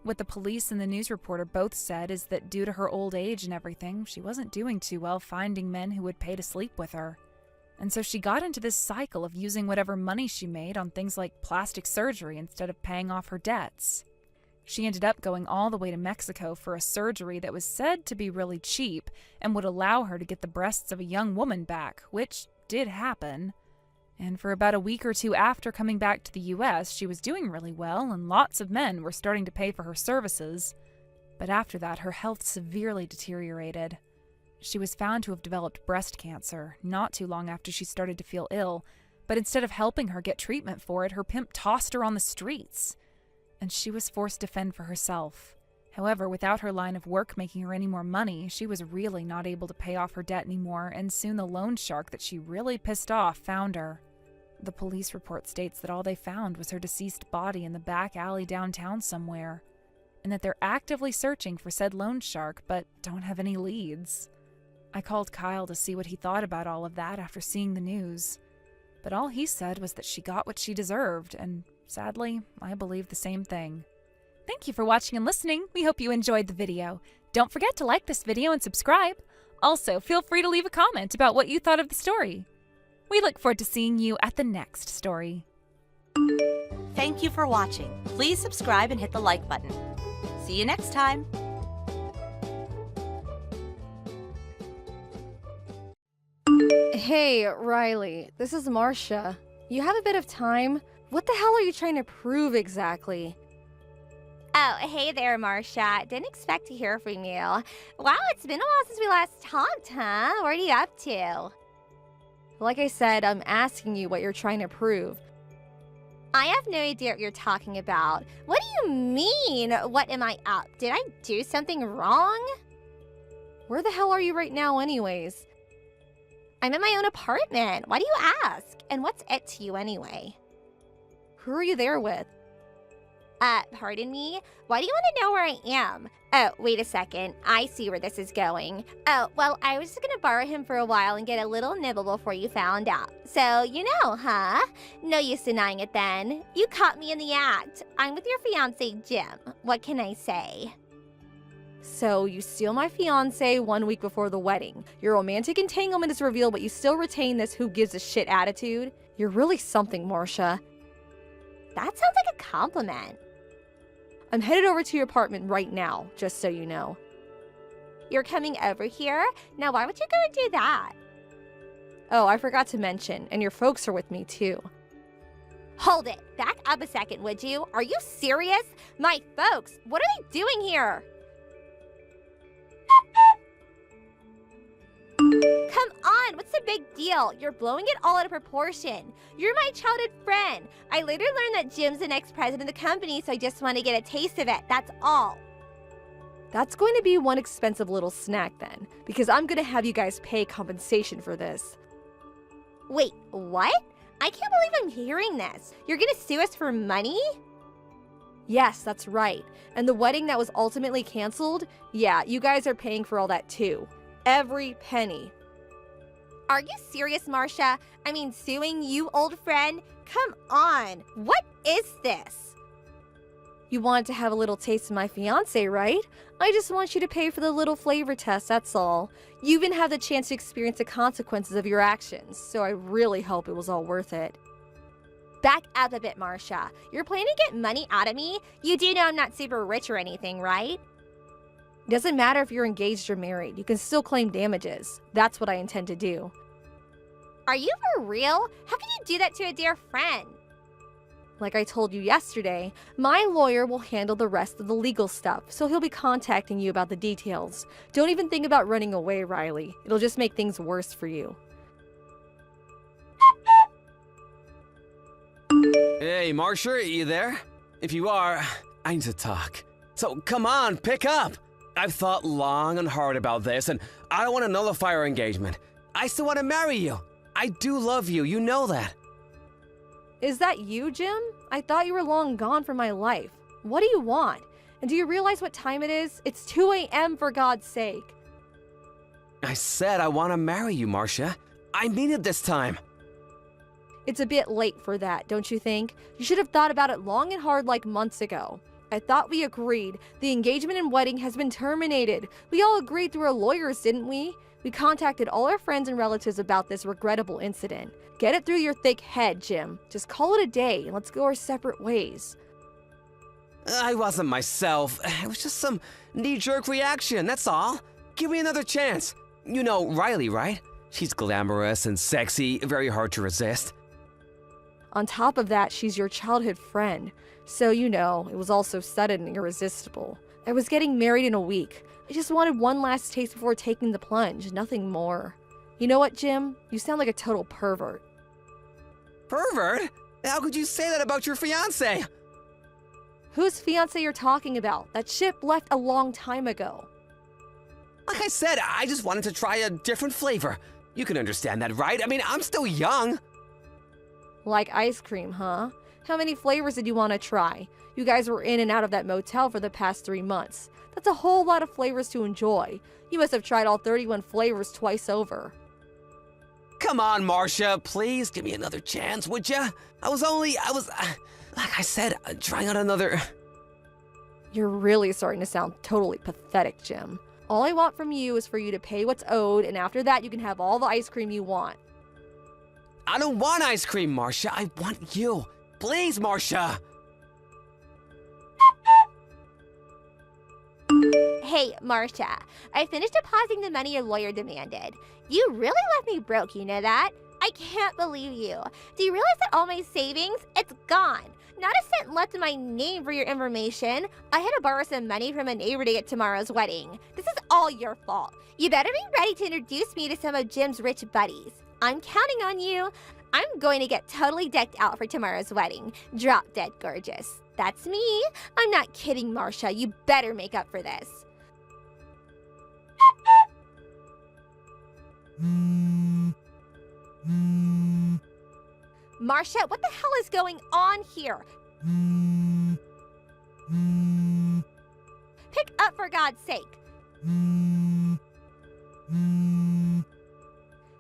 What the police and the news reporter both said is that due to her old age and everything, she wasn't doing too well finding men who would pay to sleep with her. And so she got into this cycle of using whatever money she made on things like plastic surgery instead of paying off her debts. She ended up going all the way to Mexico for a surgery that was said to be really cheap and would allow her to get the breasts of a young woman back, which did happen. And for about a week or two after coming back to the US, she was doing really well and lots of men were starting to pay for her services. But after that, her health severely deteriorated. She was found to have developed breast cancer not too long after she started to feel ill, but instead of helping her get treatment for it, her pimp tossed her on the streets. And she was forced to fend for herself. However, without her line of work making her any more money, she was really not able to pay off her debt anymore, and soon the loan shark that she really pissed off found her. The police report states that all they found was her deceased body in the back alley downtown somewhere, and that they're actively searching for said loan shark, but don't have any leads. I called Kyle to see what he thought about all of that after seeing the news, but all he said was that she got what she deserved, and sadly, I believe the same thing. Thank you for watching and listening. We hope you enjoyed the video. Don't forget to like this video and subscribe. Also, feel free to leave a comment about what you thought of the story. We look forward to seeing you at the next story. Thank you for watching. Please subscribe and hit the like button. See you next time. Hey, Riley, this is Marcia. You have a bit of time? What the hell are you trying to prove exactly? Oh, hey there, Marcia. Didn't expect to hear from you. Wow, it's been a while since we last talked, huh? What are you up to? Like I said, I'm asking you what you're trying to prove. I have no idea what you're talking about. What do you mean, what am I up? Did I do something wrong? Where the hell are you right now anyways? I'm in my own apartment. Why do you ask? And what's it to you anyway? Who are you there with? Pardon me? Why do you want to know where I am? Oh, wait a second. I see where this is going. Oh, well, I was just gonna borrow him for a while and get a little nibble before you found out. So, you know, huh? No use denying it then. You caught me in the act. I'm with your fiancé, Jim. What can I say? So, you steal my fiancé 1 week before the wedding. Your romantic entanglement is revealed, but you still retain this who gives a shit attitude? You're really something, Marcia. That sounds like a compliment. I'm headed over to your apartment right now, just so you know. You're coming over here? Now, why would you go and do that? Oh, I forgot to mention, and your folks are with me too. Hold it. Back up a second, would you? Are you serious? My folks, what are they doing here? Come on, what's the big deal? You're blowing it all out of proportion. You're my childhood friend. I later learned that Jim's the next president of the company, so I just want to get a taste of it. That's all. That's going to be one expensive little snack then, because I'm going to have you guys pay compensation for this. Wait, what? I can't believe I'm hearing this. You're going to sue us for money? Yes, that's right. And the wedding that was ultimately canceled? Yeah, you guys are paying for all that too. Every penny. Are you serious, Marcia? I mean, suing you, old friend? Come on. What is this? You wanted to have a little taste of my fiance, right? I just want you to pay for the little flavor test, that's all. You even have the chance to experience the consequences of your actions, so I really hope it was all worth it. Back up a bit, Marcia. You're planning to get money out of me? You do know I'm not super rich or anything, right? It doesn't matter if you're engaged or married, you can still claim damages. That's what I intend to do. Are you for real? How can you do that to a dear friend? Like I told you yesterday, my lawyer will handle the rest of the legal stuff, so he'll be contacting you about the details. Don't even think about running away, Riley. It'll just make things worse for you. Hey, Marcia, you there? If you are, I need to talk. So come on, pick up. I've thought long and hard about this, and I don't want to nullify our engagement. I still want to marry you. I do love you, you know that. Is that you, Jim? I thought you were long gone from my life. What do you want? And do you realize what time it is? It's 2 a.m. for God's sake. I said I want to marry you, Marcia. I mean it this time. It's a bit late for that, don't you think? You should have thought about it long and hard like months ago. I thought we agreed. The engagement and wedding has been terminated. We all agreed through our lawyers, didn't we? We contacted all our friends and relatives about this regrettable incident. Get it through your thick head, Jim. Just call it a day and let's go our separate ways. I wasn't myself. It was just some knee-jerk reaction, that's all. Give me another chance. You know Riley, right? She's glamorous and sexy, very hard to resist. On top of that, she's your childhood friend. So, you know, it was all so sudden and irresistible. I was getting married in a week. I just wanted one last taste before taking the plunge, nothing more. You know what, Jim? You sound like a total pervert. Pervert? How could you say that about your fiancé? Whose fiancé you're talking about? That ship left a long time ago. Like I said, I just wanted to try a different flavor. You can understand that, right? I mean, I'm still young. Like ice cream, huh? How many flavors did you want to try? You guys were in and out of that motel for the past 3 months. That's a whole lot of flavors to enjoy. You must have tried all 31 flavors twice over. Come on, Marcia, please give me another chance, would ya? I was, like I said, trying out another... You're really starting to sound totally pathetic, Jim. All I want from you is for you to pay what's owed, and after that you can have all the ice cream you want. I don't want ice cream, Marcia. I want you. Please, Marcia. Hey, Marcia. I finished depositing the money your lawyer demanded. You really left me broke, you know that? I can't believe you. Do you realize that all my savings, it's gone? Not a cent left in my name for your information. I had to borrow some money from a neighbor to get tomorrow's wedding. This is all your fault. You better be ready to introduce me to some of Jim's rich buddies. I'm counting on you. I'm going to get totally decked out for tomorrow's wedding. Drop dead gorgeous. That's me. I'm not kidding, Marcia. You better make up for this. Marcia, what the hell is going on here? Pick up for God's sake.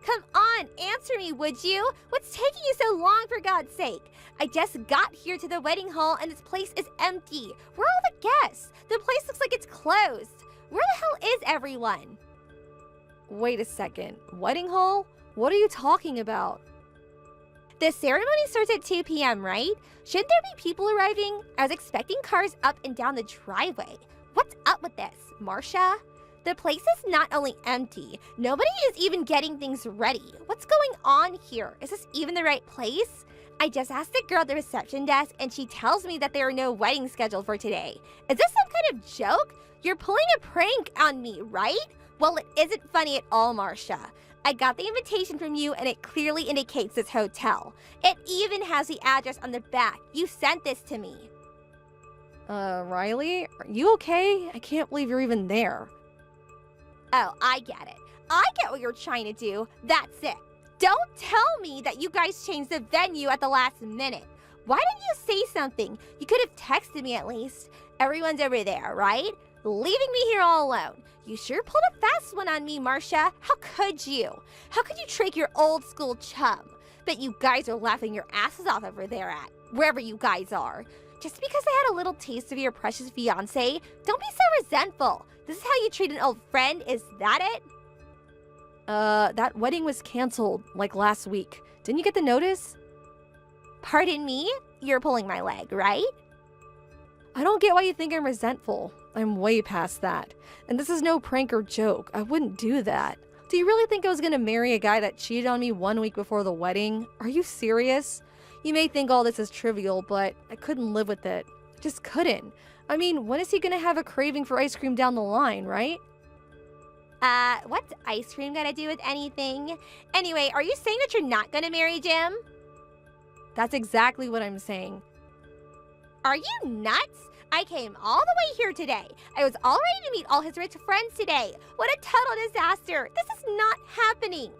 Come on, answer me, would you? What's taking you so long, for God's sake? I just got here to the wedding hall and this place is empty. Where are all the guests? The place looks like it's closed. Where the hell is everyone? Wait a second. Wedding hall? What are you talking about? The ceremony starts at 2 p.m., right? Shouldn't there be people arriving? I was expecting cars up and down the driveway. What's up with this, Marcia? The place is not only empty, nobody is even getting things ready. What's going on here? Is this even the right place? I just asked the girl at the reception desk and she tells me that there are no weddings scheduled for today. Is this some kind of joke? You're pulling a prank on me, right? Well, it isn't funny at all, Marcia. I got the invitation from you and it clearly indicates this hotel. It even has the address on the back. You sent this to me. Riley? Are you okay? I can't believe you're even there. Oh, I get it. I get what you're trying to do. That's it. Don't tell me that you guys changed the venue at the last minute. Why didn't you say something? You could have texted me at least. Everyone's over there, right? Leaving me here all alone. You sure pulled a fast one on me, Marcia. How could you? How could you trick your old school chum? Bet you guys are laughing your asses off over there at wherever you guys are. Just because I had a little taste of your precious fiancé, don't be so resentful. This is how you treat an old friend, is that it? That wedding was canceled, like last week. Didn't you get the notice? Pardon me? You're pulling my leg, right? I don't get why you think I'm resentful. I'm way past that. And this is no prank or joke. I wouldn't do that. Do you really think I was gonna marry a guy that cheated on me 1 week before the wedding? Are you serious? You may think all this is trivial, but I couldn't live with it. I just couldn't. I mean, when is he gonna have a craving for ice cream down the line, right? What's ice cream gonna do with anything? Anyway, are you saying that you're not gonna marry Jim? That's exactly what I'm saying. Are you nuts? I came all the way here today. I was all ready to meet all his rich friends today. What a total disaster. This is not happening.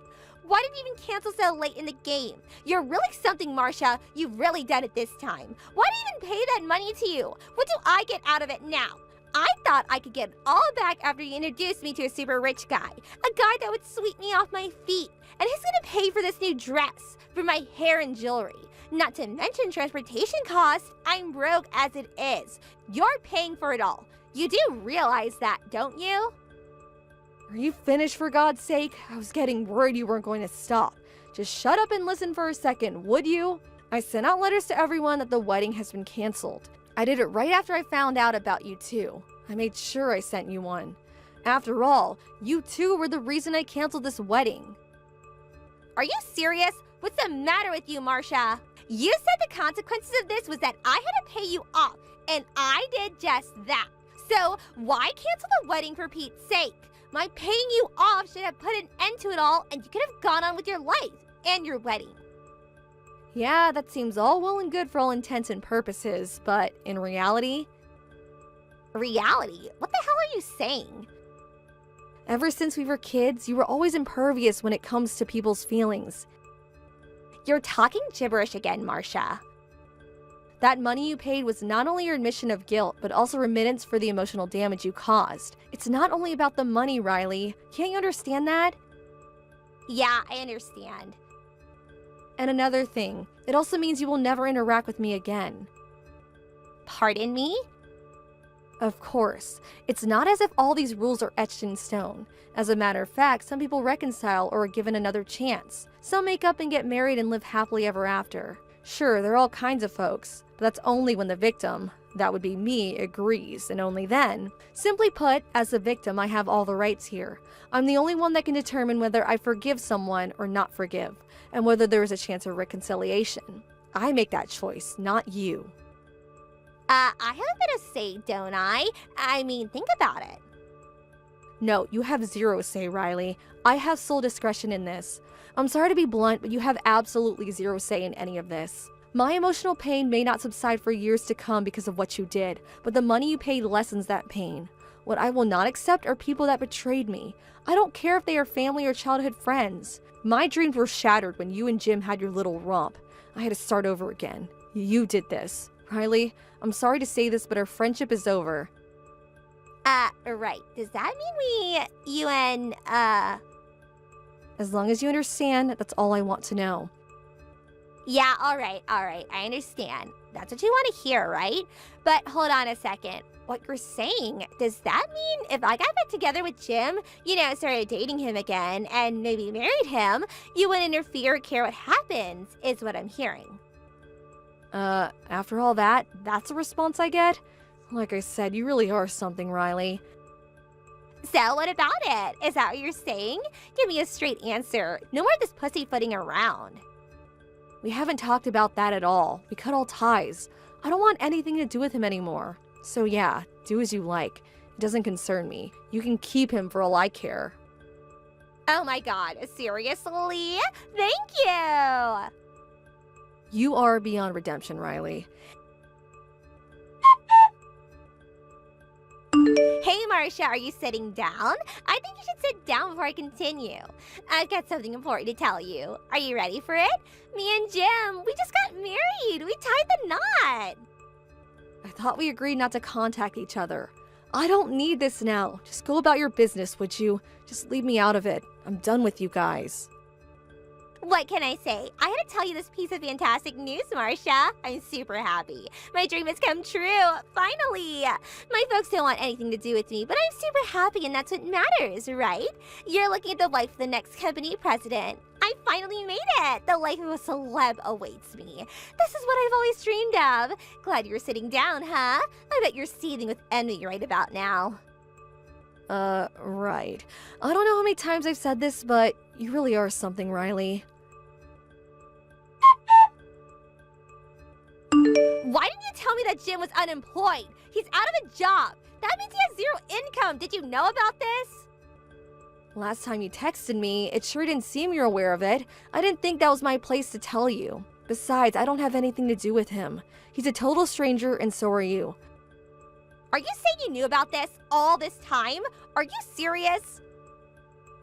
Why did you even cancel so late in the game? You're really something, Marcia. You've really done it this time. Why did I even pay that money to you? What do I get out of it now? I thought I could get it all back after you introduced me to a super rich guy. A guy that would sweep me off my feet. And who's gonna pay for this new dress? For my hair and jewelry? Not to mention transportation costs. I'm broke as it is. You're paying for it all. You do realize that, don't you? Are you finished, for God's sake? I was getting worried you weren't going to stop. Just shut up and listen for a second, would you? I sent out letters to everyone that the wedding has been canceled. I did it right after I found out about you too. I made sure I sent you one. After all, you too were the reason I canceled this wedding. Are you serious? What's the matter with you, Marcia? You said the consequences of this was that I had to pay you off, and I did just that. So why cancel the wedding for Pete's sake? My paying you off should have put an end to it all, and you could have gone on with your life and your wedding. Yeah, that seems all well and good for all intents and purposes, but in reality... Reality? What the hell are you saying? Ever since we were kids, you were always impervious when it comes to people's feelings. You're talking gibberish again, Marcia. That money you paid was not only your admission of guilt, but also remittance for the emotional damage you caused. It's not only about the money, Riley. Can't you understand that? Yeah, I understand. And another thing, it also means you will never interact with me again. Pardon me? Of course. It's not as if all these rules are etched in stone. As a matter of fact, some people reconcile or are given another chance. Some make up and get married and live happily ever after. Sure, there are all kinds of folks, but that's only when the victim, that would be me, agrees, and only then. Simply put, as the victim, I have all the rights here. I'm the only one that can determine whether I forgive someone or not forgive, and whether there is a chance of reconciliation. I make that choice, not you. I have a bit of say, don't I? I mean, think about it. No, you have zero say, Riley. I have sole discretion in this. I'm sorry to be blunt, but you have absolutely zero say in any of this. My emotional pain may not subside for years to come because of what you did, but the money you paid lessens that pain. What I will not accept are people that betrayed me. I don't care if they are family or childhood friends. My dreams were shattered when you and Jim had your little romp. I had to start over again. You did this. Riley, I'm sorry to say this, but our friendship is over. Right. Does that mean you and, As long as you understand, that's all I want to know. Yeah, all right, I understand. That's what you want to hear, right? But hold on a second. What you're saying, does that mean if I got back together with Jim, started dating him again, and maybe married him, you wouldn't interfere or care what happens, is what I'm hearing. After all that, that's the response I get? Like I said, you really are something, Riley. So what about it? Is that what you're saying? Give me a straight answer. No more of this pussyfooting around. We haven't talked about that at all. We cut all ties. I don't want anything to do with him anymore. So yeah, do as you like. It doesn't concern me. You can keep him for all I care. Oh my god, seriously? Thank you! You are beyond redemption, Riley. Hey, Marcia, are you sitting down? I think you should sit down before I continue. I've got something important to tell you. Are you ready for it? Me and Jim, we just got married. We tied the knot. thought we agreed not to contact each other. I don't need this now. Just go about your business, would you? Just leave me out of it. I'm done with you guys. What can I say? I had to tell you this piece of fantastic news, Marcia. I'm super happy. My dream has come true. Finally. My folks don't want anything to do with me, but I'm super happy and that's what matters, right? You're looking at the life of the next company president. I finally made it. The life of a celeb awaits me. This is what I've always dreamed of. Glad you're sitting down, huh? I bet you're seething with envy right about now. Right. I don't know how many times I've said this, but you really are something, Riley. Why didn't you tell me that Jim was unemployed? He's out of a job. That means he has zero income. Did you know about this? Last time you texted me, it sure didn't seem you're aware of it. I didn't think that was my place to tell you. Besides, I don't have anything to do with him. He's a total stranger, and so are you. Are you saying you knew about this all this time? Are you serious?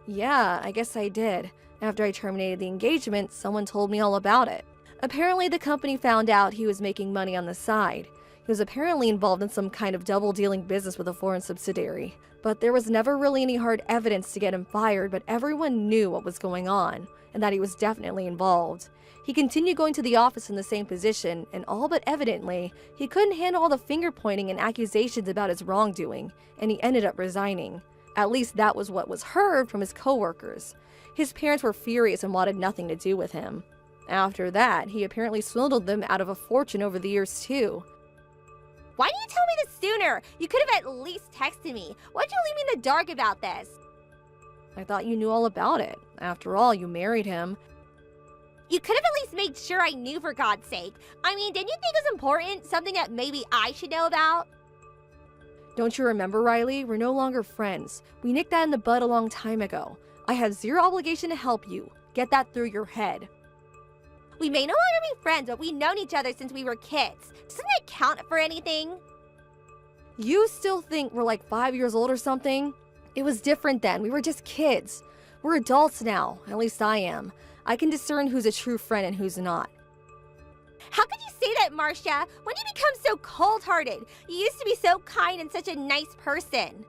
Yeah, I guess I did. After I terminated the engagement, someone told me all about it. Apparently, the company found out he was making money on the side. He was apparently involved in some kind of double-dealing business with a foreign subsidiary. But there was never really any hard evidence to get him fired, but everyone knew what was going on, and that he was definitely involved. He continued going to the office in the same position, and all but evidently, he couldn't handle all the finger-pointing and accusations about his wrongdoing, and he ended up resigning. At least that was what was heard from his coworkers. His parents were furious and wanted nothing to do with him. After that, he apparently swindled them out of a fortune over the years too. Why didn't you tell me this sooner? You could have at least texted me. Why'd you leave me in the dark about this? I thought you knew all about it. After all, you married him. You could have at least made sure I knew, for God's sake. I mean, didn't you think it was important? Something that maybe I should know about? Don't you remember, Riley? We're no longer friends. We nicked that in the bud a long time ago. I have zero obligation to help you. Get that through your head. We may no longer be friends, but we've known each other since we were kids. Doesn't that count for anything? You still think we're like 5 years old or something? It was different then. We were just kids. We're adults now. At least I am. I can discern who's a true friend and who's not. How could you say that, Marcia? When did you become so cold-hearted? You used to be so kind and such a nice person.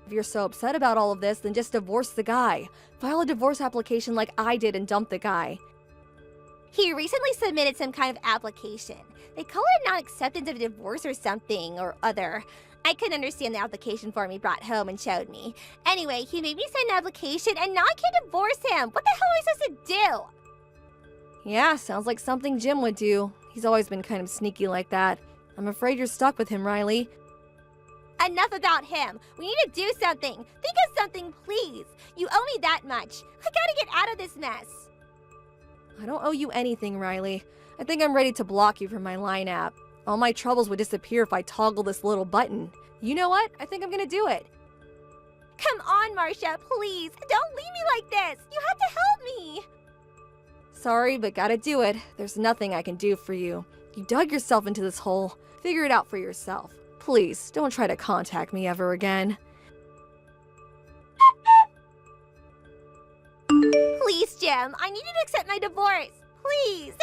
If you're so upset about all of this, then just divorce the guy. File a divorce application like I did and dump the guy. He recently submitted some kind of application. They call it non-acceptance of divorce or something or other. I couldn't understand the application form he brought home and showed me. Anyway, he made me sign an application and now I can't divorce him. What the hell am I supposed to do? Yeah, sounds like something Jim would do. He's always been kind of sneaky like that. I'm afraid you're stuck with him, Riley. Enough about him. We need to do something. Think of something, please. You owe me that much. I gotta get out of this mess. I don't owe you anything, Riley. I think I'm ready to block you from my Line app. All my troubles would disappear if I toggle this little button. You know what? I think I'm gonna do it. Come on, Marcia, please. Don't leave me like this. You have to help me. Sorry, but gotta do it. There's nothing I can do for you. You dug yourself into this hole. Figure it out for yourself. Please, don't try to contact me ever again. Please, Jim. I need you to accept my divorce. Please.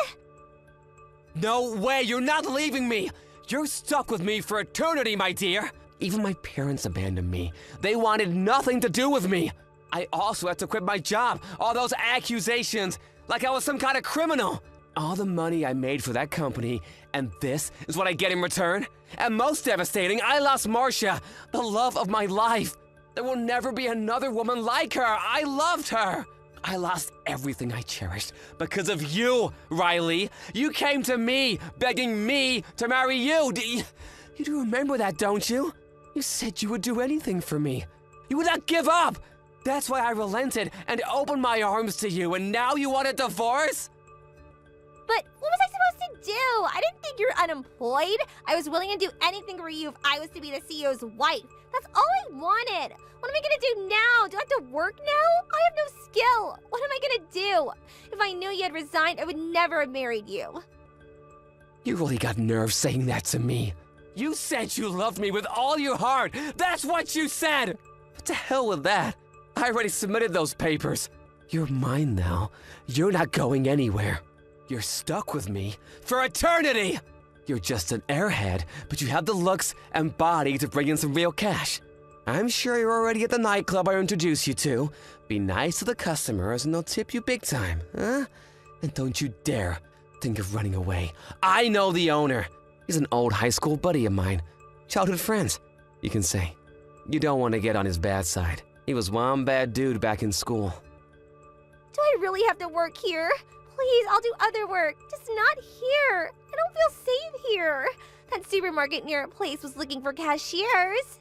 No way, you're not leaving me! You're stuck with me for eternity, my dear! Even my parents abandoned me. They wanted nothing to do with me. I also had to quit my job. All those accusations, like I was some kind of criminal. All the money I made for that company, and this is what I get in return? And most devastating, I lost Marcia, the love of my life. There will never be another woman like her. I loved her. I lost everything I cherished because of you, Riley. You came to me, begging me to marry you. You do remember that, don't you? You said you would do anything for me. You would not give up. That's why I relented and opened my arms to you, and now you want a divorce? But what was I supposed to do? I didn't think you're unemployed. I was willing to do anything for you if I was to be the CEO's wife. That's all I wanted. What am I gonna do now? Do I have to work now? I have no skill. What am I gonna do? If I knew you had resigned, I would never have married you. You really got nerve saying that to me. You said you loved me with all your heart. That's what you said. What the hell with that? I already submitted those papers. You're mine now. You're not going anywhere. You're stuck with me for eternity. You're just an airhead, but you have the looks and body to bring in some real cash. I'm sure you're already at the nightclub I introduced you to. Be nice to the customers and they'll tip you big time, huh? And don't you dare think of running away. I know the owner. He's an old high school buddy of mine. Childhood friends, you can say. You don't want to get on his bad side. He was one bad dude back in school. Do I really have to work here? Please, I'll do other work, just not here. I don't feel safe here. That supermarket near our place was looking for cashiers.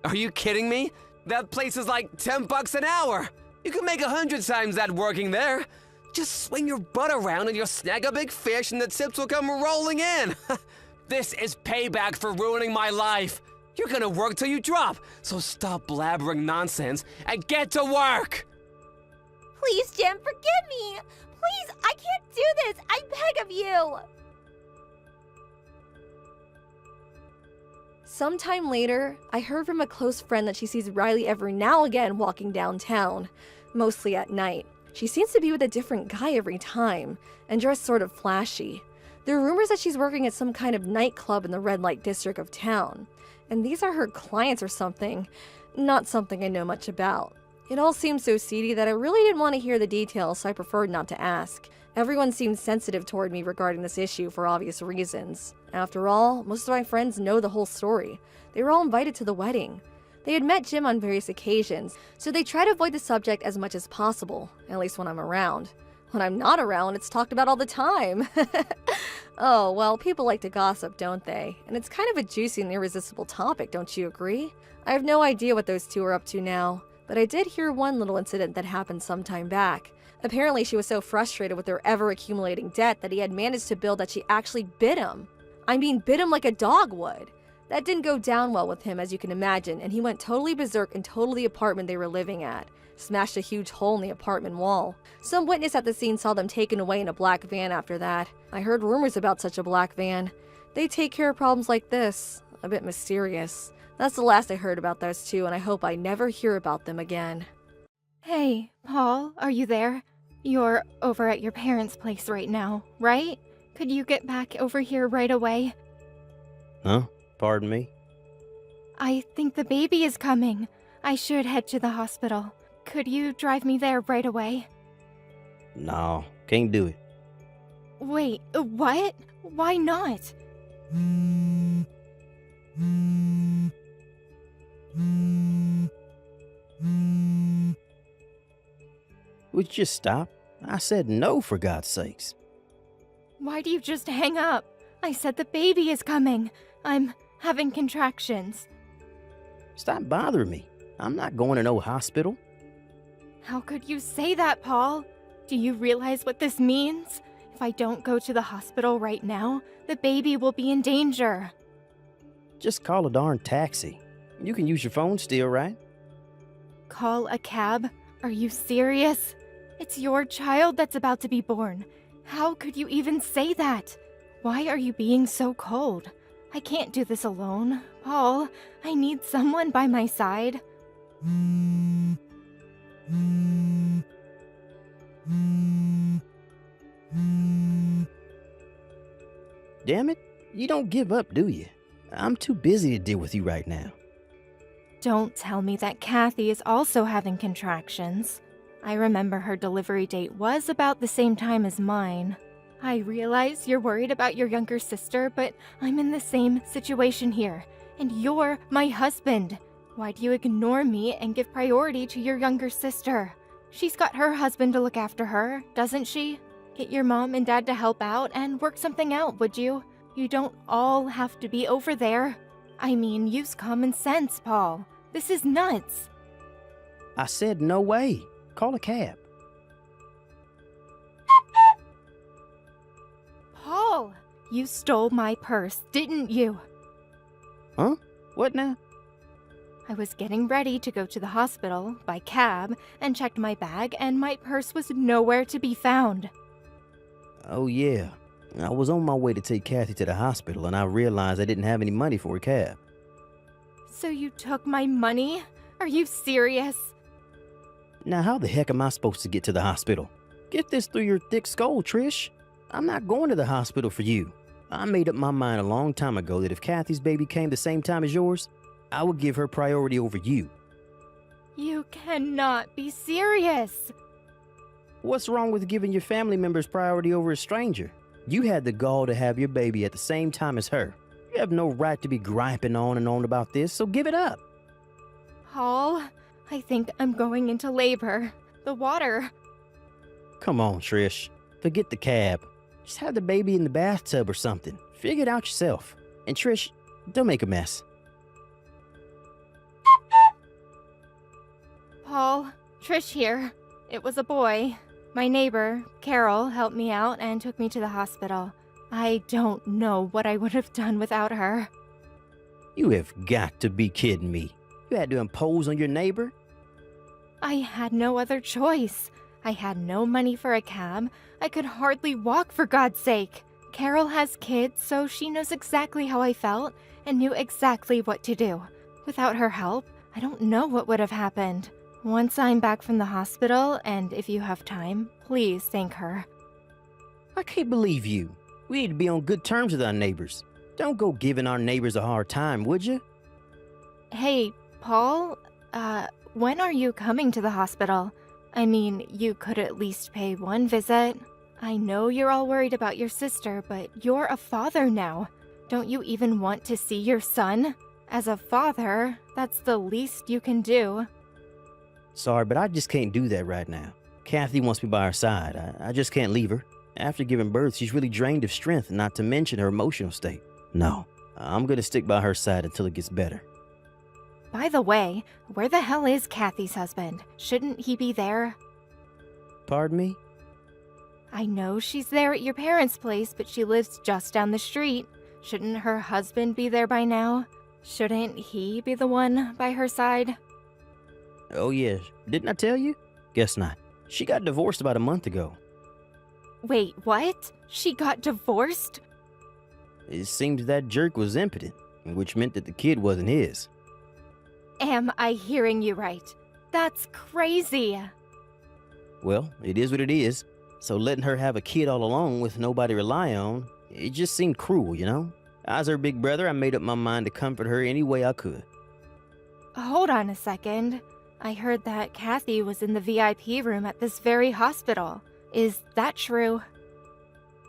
Are you kidding me? That place is like $10 an hour. You can make 100 times that working there. Just swing your butt around and you'll snag a big fish and the tips will come rolling in. This is payback for ruining my life. You're gonna work till you drop, so stop blabbering nonsense and get to work! Please, Jim, forgive me. Please, I can't do this. I beg of you. Sometime later, I heard from a close friend that she sees Riley every now and again walking downtown, mostly at night. She seems to be with a different guy every time, and dressed sort of flashy. There are rumors that she's working at some kind of nightclub in the red light district of town, and these are her clients or something, not something I know much about. It all seems so seedy that I really didn't want to hear the details, so I preferred not to ask. Everyone seemed sensitive toward me regarding this issue for obvious reasons. After all, most of my friends know the whole story. They were all invited to the wedding. They had met Jim on various occasions, so they try to avoid the subject as much as possible, at least when I'm around. When I'm not around, it's talked about all the time. Oh, well, people like to gossip, don't they? And it's kind of a juicy and irresistible topic, don't you agree? I have no idea what those two are up to now, but I did hear one little incident that happened some time back. Apparently, she was so frustrated with their ever-accumulating debt that he had managed to build that she actually bit him. I mean, bit him like a dog would. That didn't go down well with him, as you can imagine, and he went totally berserk and totaled the apartment they were living at. Smashed a huge hole in the apartment wall. Some witness at the scene saw them taken away in a black van after that. I heard rumors about such a black van. They take care of problems like this. A bit mysterious. That's the last I heard about those two, and I hope I never hear about them again. Hey, Paul, are you there? You're over at your parents' place right now, right? Could you get back over here right away? Huh? Pardon me? I think the baby is coming. I should head to the hospital. Could you drive me there right away? No, can't do it. Wait, what? Why not? Would you just stop? I said no, for God's sakes. Why do you just hang up? I said the baby is coming. I'm having contractions. Stop bothering me. I'm not going to no hospital. How could you say that, Paul? Do you realize what this means? If I don't go to the hospital right now, the baby will be in danger. Just call a darn taxi. You can use your phone still, right? Call a cab? Are you serious? It's your child that's about to be born. How could you even say that? Why are you being so cold? I can't do this alone. Paul, I need someone by my side. Damn it, you don't give up, do you? I'm too busy to deal with you right now. Don't tell me that Kathy is also having contractions. I remember her delivery date was about the same time as mine. I realize you're worried about your younger sister, but I'm in the same situation here, and you're my husband. Why do you ignore me and give priority to your younger sister? She's got her husband to look after her, doesn't she? Get your mom and dad to help out and work something out, would you? You don't all have to be over there. I mean, use common sense, Paul. This is nuts. I said no way. Call a cab. Paul, you stole my purse, didn't you? Huh? What now? I was getting ready to go to the hospital by cab and checked my bag, and my purse was nowhere to be found. Oh, yeah. I was on my way to take Kathy to the hospital, and I realized I didn't have any money for a cab. So you took my money? Are you serious? Now, how the heck am I supposed to get to the hospital? Get this through your thick skull, Trish. I'm not going to the hospital for you. I made up my mind a long time ago that if Kathy's baby came the same time as yours, I would give her priority over you. You cannot be serious. What's wrong with giving your family members priority over a stranger? You had the gall to have your baby at the same time as her. You have no right to be griping on and on about this, so give it up. Paul, I think I'm going into labor. The water. Come on, Trish. Forget the cab. Just have the baby in the bathtub or something. Figure it out yourself. And Trish, don't make a mess. Paul, Trish here. It was a boy. My neighbor, Carol, helped me out and took me to the hospital. I don't know what I would have done without her. You have got to be kidding me. You had to impose on your neighbor? I had no other choice. I had no money for a cab. I could hardly walk, for God's sake. Carol has kids, so she knows exactly how I felt and knew exactly what to do. Without her help, I don't know what would have happened. Once I'm back from the hospital, and if you have time, please thank her. I can't believe you. We need to be on good terms with our neighbors. Don't go giving our neighbors a hard time, would you? Hey, Paul, when are you coming to the hospital? I mean, you could at least pay one visit. I know you're all worried about your sister, but you're a father now. Don't you even want to see your son? As a father, that's the least you can do. Sorry, but I just can't do that right now. Kathy wants me by her side. I just can't leave her. After giving birth, she's really drained of strength, not to mention her emotional state. No, I'm gonna stick by her side until it gets better. By the way, where the hell is Kathy's husband? Shouldn't he be there? Pardon me? I know she's there at your parents' place, but she lives just down the street. Shouldn't her husband be there by now? Shouldn't he be the one by her side? Oh yeah, didn't I tell you? Guess not. She got divorced about a month ago. Wait, what? She got divorced? It seems that jerk was impotent, which meant that the kid wasn't his. Am I hearing you right? That's crazy. Well, it is what it is. So letting her have a kid all alone with nobody to rely on, it just seemed cruel, you know? As her big brother, I made up my mind to comfort her any way I could. Hold on a second. I heard that Kathy was in the VIP room at this very hospital. Is that true?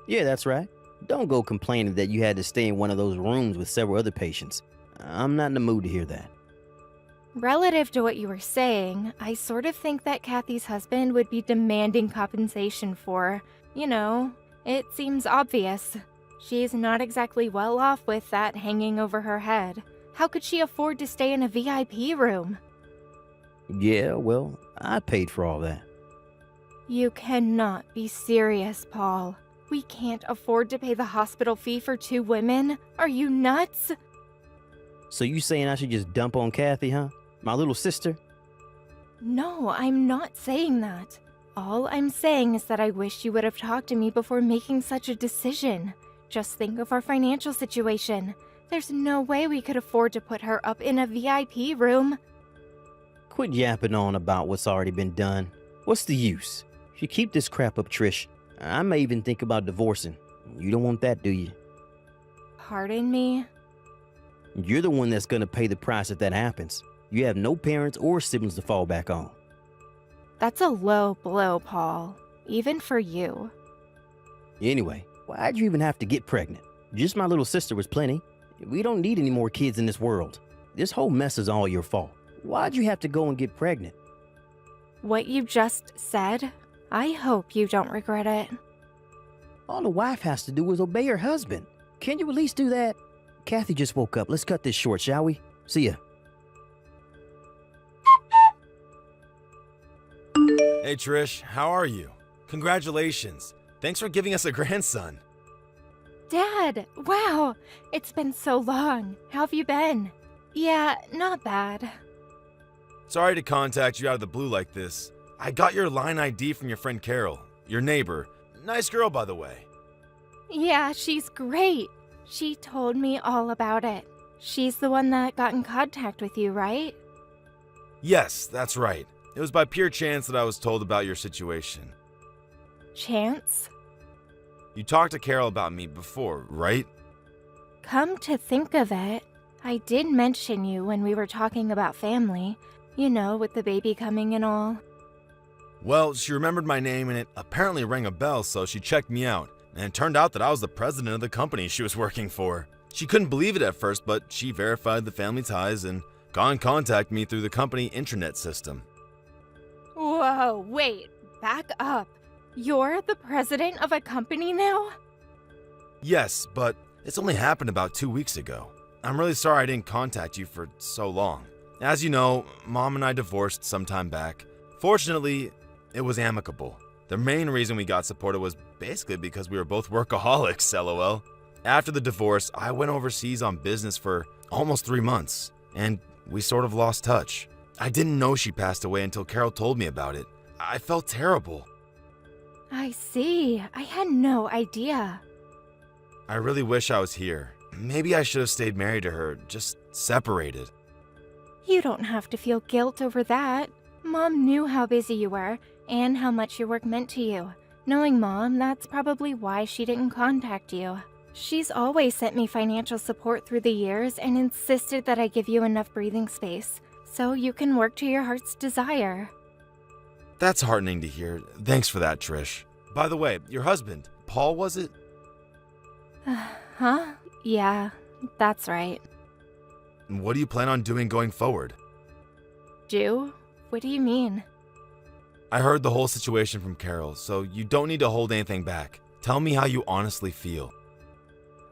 Yeah, that's right. Don't go complaining that you had to stay in one of those rooms with several other patients. I'm not in the mood to hear that. Relative to what you were saying, I sort of think that Kathy's husband would be demanding compensation for, it seems obvious. She's not exactly well off with that hanging over her head. How could she afford to stay in a VIP room? Yeah, well, I paid for all that. You cannot be serious, Paul. We can't afford to pay the hospital fee for 2 women. Are you nuts? So you saying I should just dump on Kathy, huh? My little sister? No, I'm not saying that. All I'm saying is that I wish you would have talked to me before making such a decision. Just think of our financial situation. There's no way we could afford to put her up in a VIP room. Quit yapping on about what's already been done. What's the use? If you keep this crap up, Trish, I may even think about divorcing. You don't want that, do you? Pardon me? You're the one that's gonna pay the price if that happens. You have no parents or siblings to fall back on. That's a low blow, Paul. Even for you. Anyway, why'd you even have to get pregnant? Just my little sister was plenty. We don't need any more kids in this world. This whole mess is all your fault. Why'd you have to go and get pregnant? What you just said, I hope you don't regret it. All a wife has to do is obey her husband. Can you at least do that? Kathy just woke up. Let's cut this short, shall we? See ya. Hey Trish, how are you? Congratulations. Thanks for giving us a grandson. Dad, wow, it's been so long. How have you been? Yeah, not bad. Sorry to contact you out of the blue like this. I got your line ID from your friend Carol, your neighbor. Nice girl, by the way. Yeah, she's great. She told me all about it. She's the one that got in contact with you, right? Yes, that's right. It was by pure chance that I was told about your situation. Chance? You talked to Carol about me before, right? Come to think of it, I did mention you when we were talking about family. You know, with the baby coming and all. Well, she remembered my name and it apparently rang a bell, so she checked me out. And it turned out that I was the president of the company she was working for. She couldn't believe it at first, but she verified the family ties and got in contact with me through the company intranet system. Whoa, wait, back up. You're the president of a company now? Yes, but it's only happened about 2 weeks ago. I'm really sorry I didn't contact you for so long. As you know, Mom and I divorced some time back. Fortunately, it was amicable. The main reason we got supported was basically because we were both workaholics, lol. After the divorce, I went overseas on business for almost 3 months, and we sort of lost touch. I didn't know she passed away until Carol told me about it. I felt terrible. I see. I had no idea. I really wish I was here. Maybe I should have stayed married to her, just separated. You don't have to feel guilt over that. Mom knew how busy you were and how much your work meant to you. Knowing Mom, that's probably why she didn't contact you. She's always sent me financial support through the years and insisted that I give you enough breathing space so you can work to your heart's desire. That's heartening to hear. Thanks for that, Trish. By the way, your husband, Paul, was it? Huh? Yeah, that's right. What do you plan on doing going forward? Do? What do you mean? I heard the whole situation from Carol, so you don't need to hold anything back. Tell me how you honestly feel.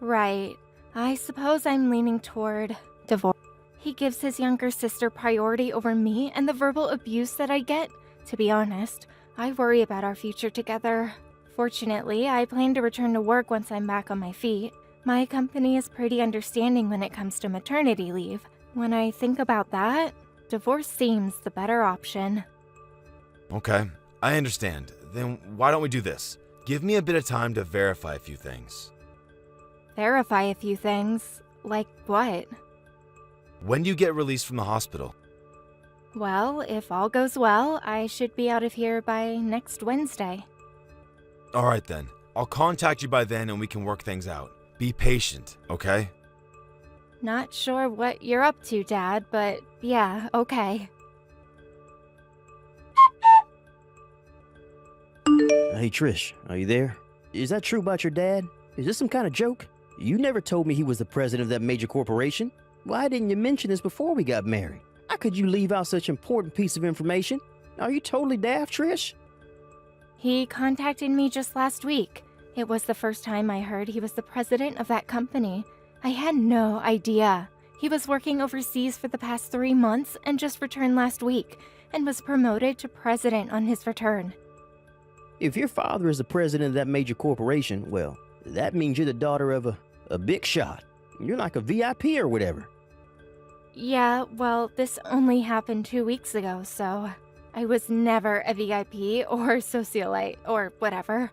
Right. I suppose I'm leaning toward divorce. He gives his younger sister priority over me and the verbal abuse that I get. To be honest, I worry about our future together. Fortunately, I plan to return to work once I'm back on my feet. My company is pretty understanding when it comes to maternity leave. When I think about that, divorce seems the better option. Okay, I understand. Then why don't we do this? Give me a bit of time to verify a few things. Verify a few things? Like what? When do you get released from the hospital? Well, if all goes well, I should be out of here by next Wednesday. All right then. I'll contact you by then and we can work things out. Be patient, okay? Not sure what you're up to, Dad, but yeah, okay. Hey, Trish, are you there? Is that true about your dad? Is this some kind of joke? You never told me he was the president of that major corporation. Why didn't you mention this before we got married? How could you leave out such an important piece of information? Are you totally daft, Trish? He contacted me just last week. It was the first time I heard he was the president of that company. I had no idea. He was working overseas for the past 3 months and just returned last week, and was promoted to president on his return. If your father is the president of that major corporation, well, that means you're the daughter of a big shot. You're like a VIP or whatever. Yeah, well, this only happened 2 weeks ago, so I was never a VIP or socialite or whatever.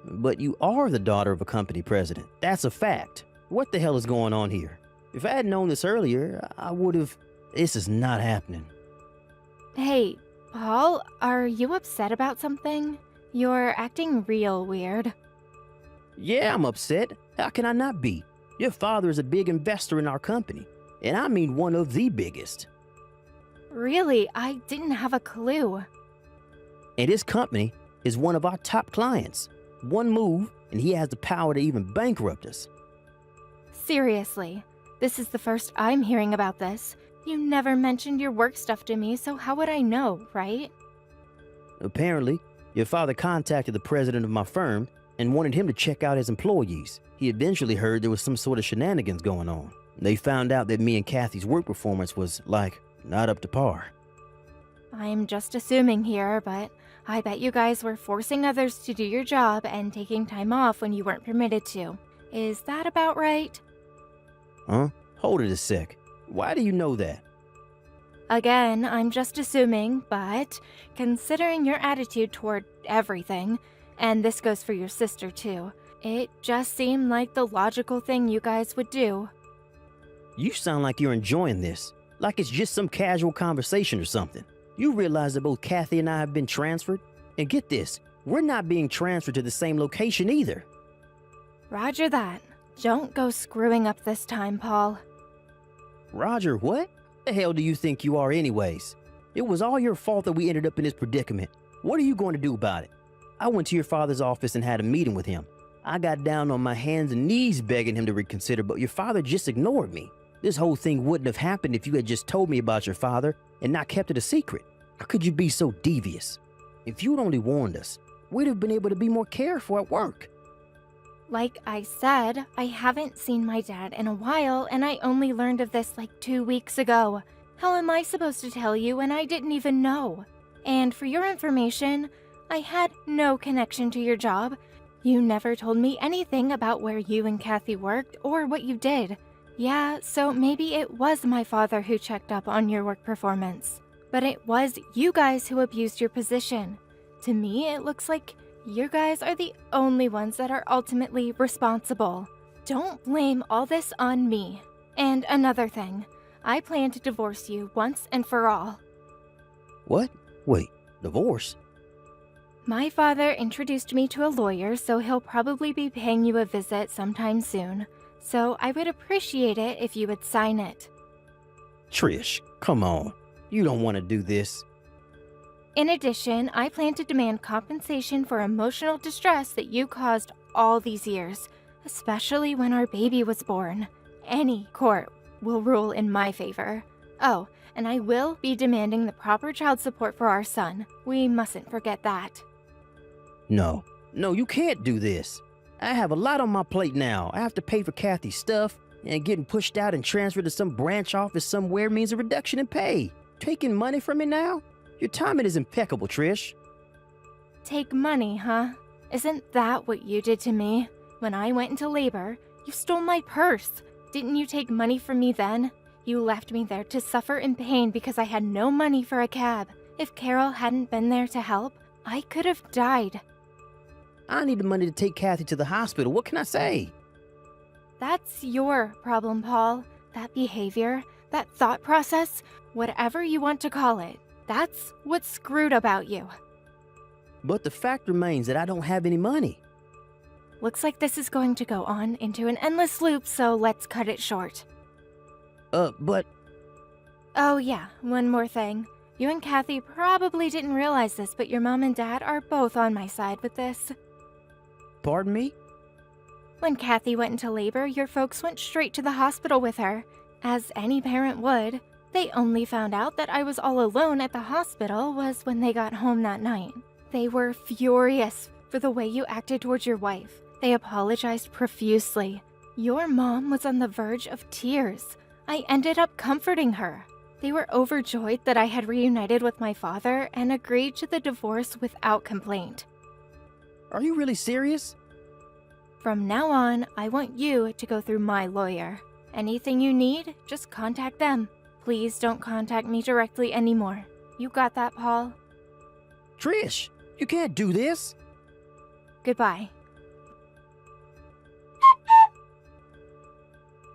But you are the daughter of a company president. That's a fact. What the hell is going on here? If I had known this earlier, I would have... This is not happening. Hey, Paul, are you upset about something? You're acting real weird. Yeah, I'm upset. How can I not be? Your father is a big investor in our company, and I mean one of the biggest. Really, I didn't have a clue. And his company is one of our top clients. One move, and he has the power to even bankrupt us. Seriously, this is the first I'm hearing about this. You never mentioned your work stuff to me, so how would I know, right? Apparently, your father contacted the president of my firm and wanted him to check out his employees. He eventually heard there was some sort of shenanigans going on. They found out that me and Kathy's work performance was, not up to par. I'm just assuming here, but I bet you guys were forcing others to do your job and taking time off when you weren't permitted to. Is that about right? Huh? Hold it a sec. Why do you know that? Again, I'm just assuming, but considering your attitude toward everything, and this goes for your sister too, it just seemed like the logical thing you guys would do. You sound like you're enjoying this, like it's just some casual conversation or something. You realize that both Kathy and I have been transferred? And get this, We're not being transferred to the same location either. Roger that. Don't go screwing up this time, Paul. Roger, what? The hell do you think you are anyways? It was all your fault that we ended up in this predicament. What are you going to do about it? I went to your father's office and had a meeting with him. I got down on my hands and knees begging him to reconsider, but your father just ignored me. This whole thing wouldn't have happened if you had just told me about your father and not kept it a secret. How could you be so devious? If you'd only warned us, we'd have been able to be more careful at work. Like I said, I haven't seen my dad in a while, and I only learned of this like 2 weeks ago. How am I supposed to tell you when I didn't even know? And for your information, I had no connection to your job. You never told me anything about where you and Kathy worked or what you did. Yeah, so maybe it was my father who checked up on your work performance. But it was you guys who abused your position. To me, it looks like you guys are the only ones that are ultimately responsible. Don't blame all this on me. And another thing, I plan to divorce you once and for all. What? Wait, divorce? My father introduced me to a lawyer, so he'll probably be paying you a visit sometime soon. So I would appreciate it if you would sign it. Trish, come on. You don't want to do this. In addition, I plan to demand compensation for emotional distress that you caused all these years, especially when our baby was born. Any court will rule in my favor. Oh, and I will be demanding the proper child support for our son. We mustn't forget that. No, you can't do this. I have a lot on my plate now. I have to pay for Kathy's stuff, and getting pushed out and transferred to some branch office somewhere means a reduction in pay. Taking money from me now? Your timing is impeccable, Trish. Take money, huh? Isn't that what you did to me? When I went into labor, you stole my purse. Didn't you take money from me then? You left me there to suffer in pain because I had no money for a cab. If Carol hadn't been there to help, I could have died. I need the money to take Kathy to the hospital. What can I say? That's your problem, Paul. That behavior, that thought process, whatever you want to call it, that's what's screwed about you. But the fact remains that I don't have any money. Looks like this is going to go on into an endless loop, so let's cut it short. But... Oh yeah, one more thing. You and Kathy probably didn't realize this, but your mom and dad are both on my side with this. Pardon me? When Kathy went into labor, your folks went straight to the hospital with her, as any parent would. They only found out that I was all alone at the hospital was when they got home that night. They were furious for the way you acted towards your wife. They apologized profusely. Your mom was on the verge of tears. I ended up comforting her. They were overjoyed that I had reunited with my father and agreed to the divorce without complaint. Are you really serious? From now on, I want you to go through my lawyer. Anything you need, just contact them. Please don't contact me directly anymore. You got that, Paul? Trish, you can't do this. Goodbye.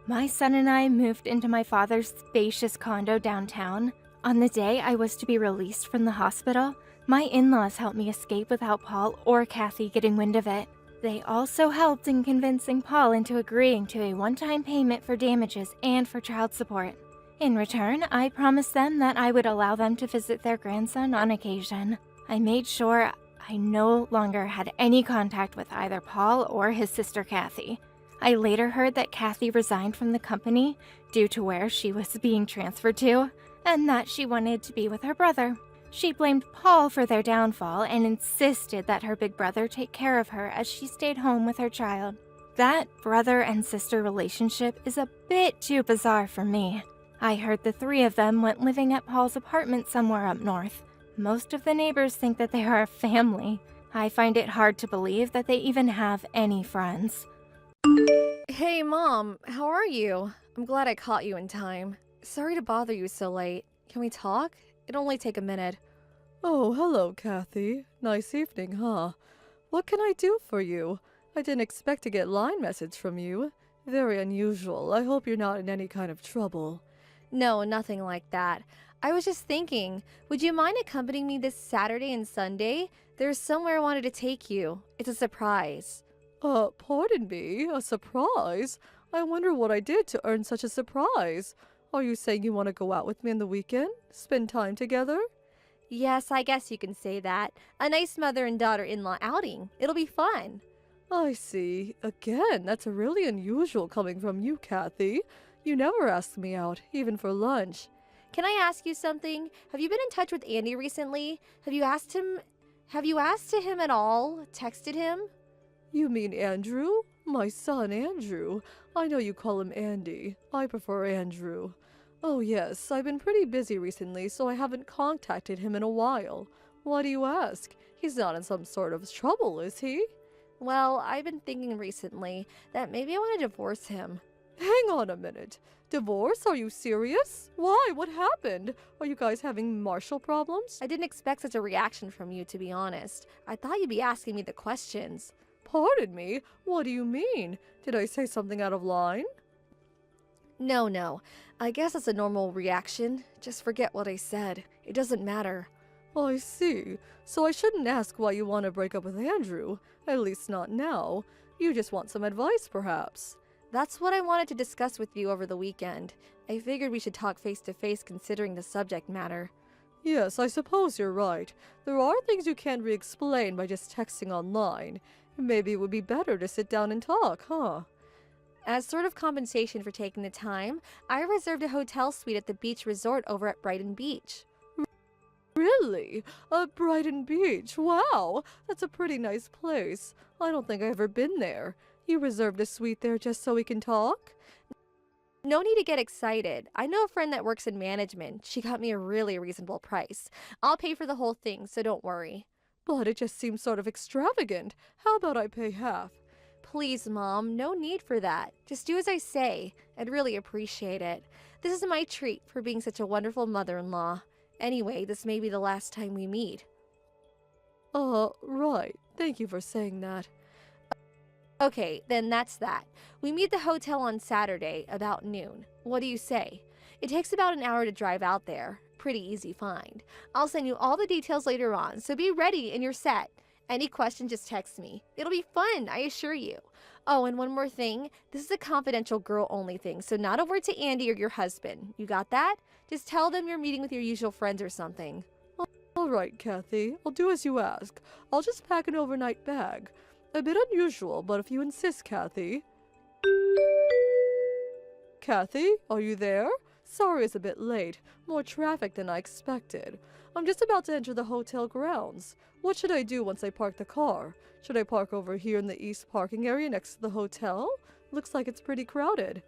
My son and I moved into my father's spacious condo downtown. On the day I was to be released from the hospital, my in-laws helped me escape without Paul or Kathy getting wind of it. They also helped in convincing Paul into agreeing to a one-time payment for damages and for child support. In return, I promised them that I would allow them to visit their grandson on occasion. I made sure I no longer had any contact with either Paul or his sister Kathy. I later heard that Kathy resigned from the company due to where she was being transferred to, and that she wanted to be with her brother. She blamed Paul for their downfall and insisted that her big brother take care of her as she stayed home with her child. That brother and sister relationship is a bit too bizarre for me. I heard the three of them went living at Paul's apartment somewhere up north. Most of the neighbors think that they are a family. I find it hard to believe that they even have any friends. Hey, Mom, how are you? I'm glad I caught you in time. Sorry to bother you so late. Can we talk? It'll only take a minute. Oh, hello, Kathy. Nice evening, huh? What can I do for you? I didn't expect to get line message from you. Very unusual. I hope you're not in any kind of trouble. No, nothing like that. I was just thinking, would you mind accompanying me this Saturday and Sunday? There's somewhere I wanted to take you. It's a surprise. Pardon me, a surprise? I wonder what I did to earn such a surprise. Are you saying you want to go out with me on the weekend? Spend time together? Yes, I guess you can say that. A nice mother and daughter-in-law outing. It'll be fun. I see. Again, that's really unusual coming from you, Kathy. You never ask me out, even for lunch. Can I ask you something? Have you been in touch with Andy recently? Have you asked to him at all? Texted him? You mean Andrew? My son, Andrew. I know you call him Andy. I prefer Andrew. Oh yes, I've been pretty busy recently, so I haven't contacted him in a while. Why do you ask? He's not in some sort of trouble, is he? Well, I've been thinking recently that maybe I want to divorce him. Hang on a minute. Divorce? Are you serious? Why? What happened? Are you guys having marital problems? I didn't expect such a reaction from you, to be honest. I thought you'd be asking me the questions. Pardon me? What do you mean? Did I say something out of line? No. I guess that's a normal reaction. Just forget what I said. It doesn't matter. I see. So I shouldn't ask why you want to break up with Andrew. At least not now. You just want some advice, perhaps. That's what I wanted to discuss with you over the weekend. I figured we should talk face to face considering the subject matter. Yes, I suppose you're right. There are things you can't re-explain by just texting online. Maybe it would be better to sit down and talk, huh? As sort of compensation for taking the time, I reserved a hotel suite at the beach resort over at Brighton Beach. Really? Brighton Beach? Wow! That's a pretty nice place. I don't think I've ever been there. You reserved a suite there just so we can talk? No need to get excited. I know a friend that works in management. She got me a really reasonable price. I'll pay for the whole thing, so don't worry. But it just seems sort of extravagant. How about I pay half? Please, Mom, no need for that. Just do as I say. I'd really appreciate it. This is my treat for being such a wonderful mother-in-law. Anyway, this may be the last time we meet. Right. Thank you for saying that. Okay, then that's that. We meet at the hotel on Saturday, about noon. What do you say? It takes about an hour to drive out there. Pretty easy find. I'll send you all the details later on, so be ready and you're set. Any question, just text me. It'll be fun, I assure you. Oh, and one more thing. This is a confidential girl-only thing, so not a word to Andy or your husband. You got that? Just tell them you're meeting with your usual friends or something. All right, Kathy. I'll do as you ask. I'll just pack an overnight bag. A bit unusual, but if you insist, Kathy. Kathy, are you there? Sorry it's a bit late. More traffic than I expected. I'm just about to enter the hotel grounds. What should I do once I park the car? Should I park over here in the east parking area next to the hotel? Looks like it's pretty crowded.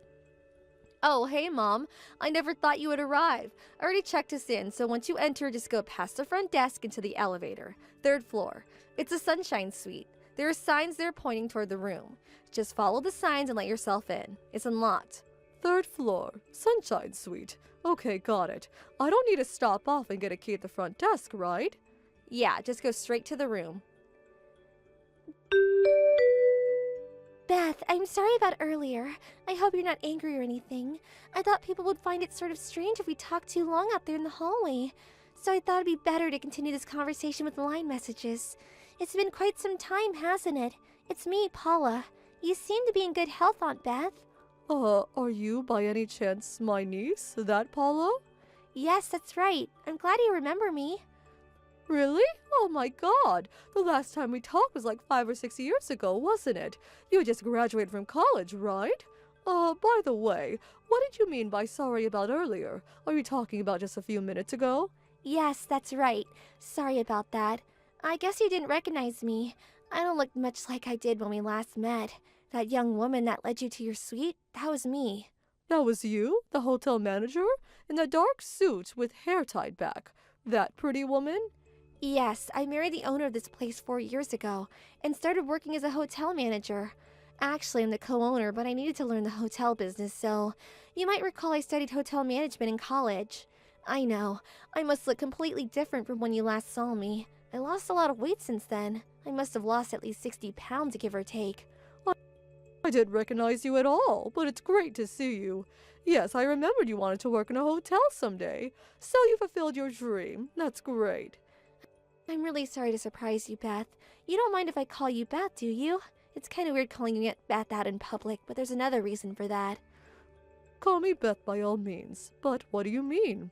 Oh, hey, Mom. I never thought you would arrive. I already checked us in, so once you enter, just go past the front desk into the elevator. 3rd floor. It's a sunshine suite. There are signs there pointing toward the room. Just follow the signs and let yourself in. It's unlocked. 3rd floor. Sunshine suite. Okay, got it. I don't need to stop off and get a key at the front desk, right? Yeah, just go straight to the room. Beth, I'm sorry about earlier. I hope you're not angry or anything. I thought people would find it sort of strange if we talked too long out there in the hallway. So I thought it'd be better to continue this conversation with line messages. It's been quite some time, hasn't it? It's me, Paula. You seem to be in good health, Aunt Beth. Are you by any chance my niece, that Paula? Yes, that's right. I'm glad you remember me. Really? Oh my god! The last time we talked was like 5 or 6 years ago, wasn't it? You had just graduated from college, right? By the way, what did you mean by sorry about earlier? Are you talking about just a few minutes ago? Yes, that's right. Sorry about that. I guess you didn't recognize me. I don't look much like I did when we last met. That young woman that led you to your suite, that was me. That was you, the hotel manager? In the dark suit with hair tied back. That pretty woman? Yes, I married the owner of this place 4 years ago and started working as a hotel manager. Actually, I'm the co-owner, but I needed to learn the hotel business, so you might recall I studied hotel management in college. I know, I must look completely different from when you last saw me. I lost a lot of weight since then. I must have lost at least 60 pounds, give or take. I didn't recognize you at all, but it's great to see you. Yes, I remembered you wanted to work in a hotel someday, so you fulfilled your dream. That's great. I'm really sorry to surprise you, Beth. You don't mind if I call you Beth, do you? It's kind of weird calling you Beth out in public, but there's another reason for that. Call me Beth by all means, but what do you mean?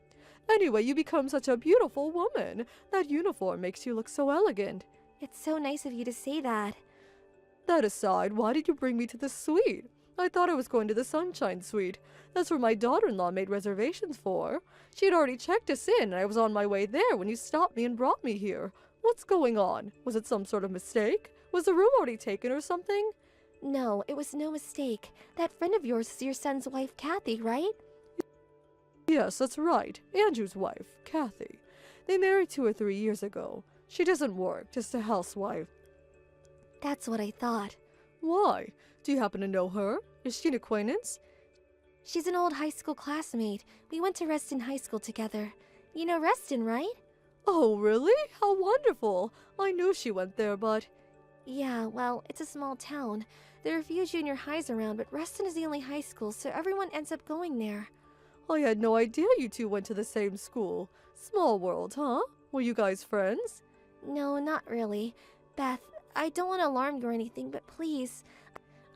Anyway, you become such a beautiful woman. That uniform makes you look so elegant. It's so nice of you to say that. That aside, why did you bring me to the suite? I thought I was going to the Sunshine Suite. That's where my daughter-in-law made reservations for. She had already checked us in, and I was on my way there when you stopped me and brought me here. What's going on? Was it some sort of mistake? Was the room already taken or something? No, it was no mistake. That friend of yours is your son's wife, Kathy, right? Yes, that's right. Andrew's wife, Kathy. They married 2 or 3 years ago. She doesn't work, just a housewife. That's what I thought. Why? Do you happen to know her? Is she an acquaintance? She's an old high school classmate. We went to Reston High School together. You know Reston, right? Oh, really? How wonderful. I knew she went there, but... Yeah, well, it's a small town. There are a few junior highs around, but Reston is the only high school, so everyone ends up going there. I had no idea you two went to the same school. Small world, huh? Were you guys friends? No, not really. Beth, I don't want to alarm you or anything, but please,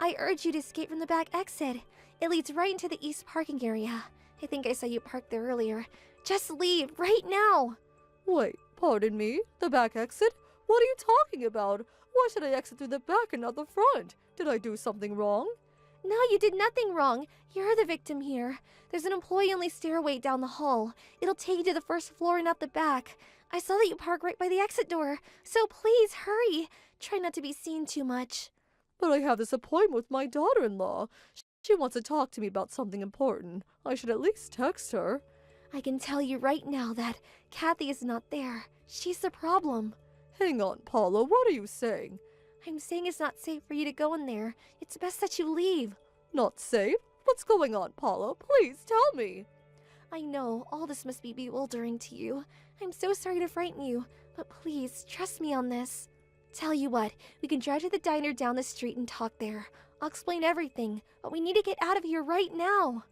I urge you to escape from the back exit. It leads right into the east parking area. I think I saw you parked there earlier. Just leave, right now! Wait, pardon me? The back exit? What are you talking about? Why should I exit through the back and not the front? Did I do something wrong? No, you did nothing wrong. You're the victim here. There's an employee-only stairway down the hall. It'll take you to the first floor and out the back. I saw that you park right by the exit door, so please hurry. Try not to be seen too much. But I have this appointment with my daughter-in-law. She wants to talk to me about something important. I should at least text her. I can tell you right now that Kathy is not there. She's the problem. Hang on, Paula, what are you saying? I'm saying it's not safe for you to go in there. It's best that you leave. Not safe? What's going on, Paula? Please tell me. I know, all this must be bewildering to you. I'm so sorry to frighten you, but please, trust me on this. Tell you what, we can drive to the diner down the street and talk there. I'll explain everything, but we need to get out of here right now.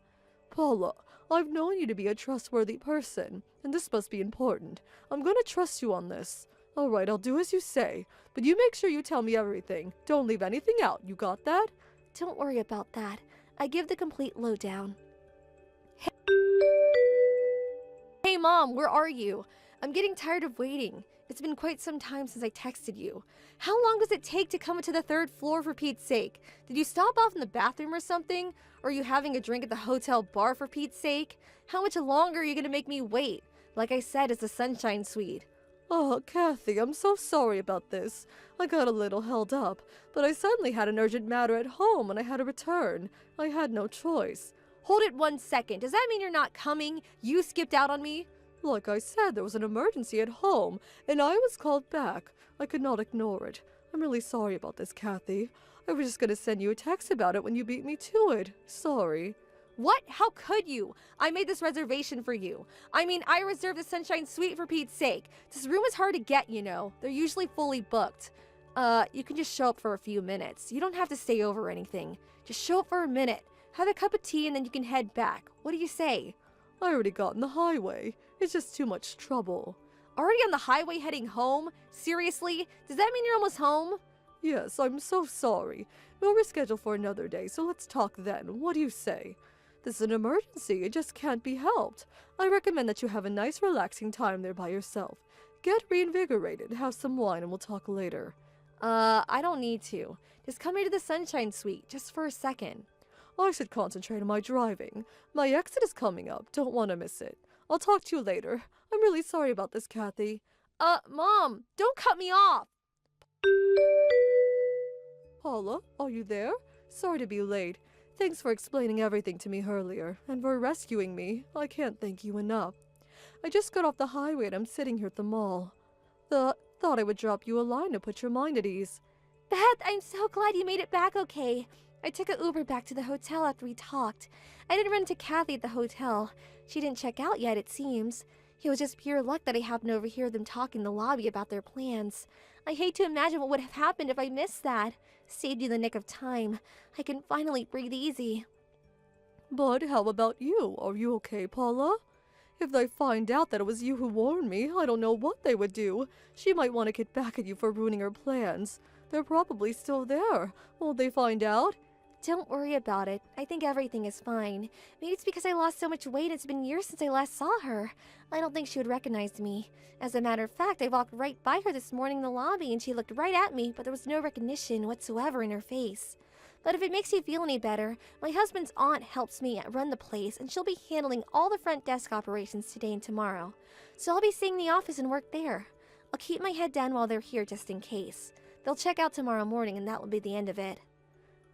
Paula, I've known you to be a trustworthy person, and this must be important. I'm going to trust you on this. All right, I'll do as you say, but you make sure you tell me everything. Don't leave anything out. You got that? Don't worry about that. I give the complete lowdown. Hey, Mom, where are you? I'm getting tired of waiting. It's been quite some time since I texted you. How long does it take to come to the 3rd floor, for Pete's sake? Did you stop off in the bathroom or something? Or are you having a drink at the hotel bar, for Pete's sake? How much longer are you going to make me wait? Like I said, it's the Sunshine Suite. Oh, Kathy, I'm so sorry about this. I got a little held up, but I suddenly had an urgent matter at home and I had to return. I had no choice. Hold it 1 second. Does that mean you're not coming? You skipped out on me? Like I said, there was an emergency at home, and I was called back. I could not ignore it. I'm really sorry about this, Kathy. I was just going to send you a text about it when you beat me to it. Sorry. What? How could you? I made this reservation for you. I mean, I reserved the Sunshine Suite, for Pete's sake. This room is hard to get, you know. They're usually fully booked. You can just show up for a few minutes. You don't have to stay over or anything. Just show up for a minute. Have a cup of tea and then you can head back. What do you say? I already got in the highway. It's just too much trouble. Already on the highway heading home? Seriously? Does that mean you're almost home? Yes, I'm so sorry. We'll reschedule for another day, so let's talk then. What do you say? This is an emergency. It just can't be helped. I recommend that you have a nice relaxing time there by yourself. Get reinvigorated, have some wine, and we'll talk later. I don't need to. Just come here to the Sunshine Suite, just for a second. I should concentrate on my driving. My exit is coming up. Don't want to miss it. I'll talk to you later. I'm really sorry about this, Kathy. Mom, don't cut me off! Paula, are you there? Sorry to be late. Thanks for explaining everything to me earlier, and for rescuing me. I can't thank you enough. I just got off the highway and I'm sitting here at the mall. Thought I would drop you a line to put your mind at ease. Beth, I'm so glad you made it back okay. I took an Uber back to the hotel after we talked. I didn't run into Kathy at the hotel. She didn't check out yet, it seems. It was just pure luck that I happened to overhear them talking in the lobby about their plans. I hate to imagine what would have happened if I missed that. Saved you the nick of time. I can finally breathe easy. But how about you? Are you okay, Paula? If they find out that it was you who warned me, I don't know what they would do. She might want to get back at you for ruining her plans. They're probably still there. Won't they find out? Don't worry about it. I think everything is fine. Maybe it's because I lost so much weight. It's been years since I last saw her. I don't think she would recognize me. As a matter of fact, I walked right by her this morning in the lobby and she looked right at me, but there was no recognition whatsoever in her face. But if it makes you feel any better, my husband's aunt helps me run the place and she'll be handling all the front desk operations today and tomorrow. So I'll be seeing the office and work there. I'll keep my head down while they're here just in case. They'll check out tomorrow morning and that will be the end of it.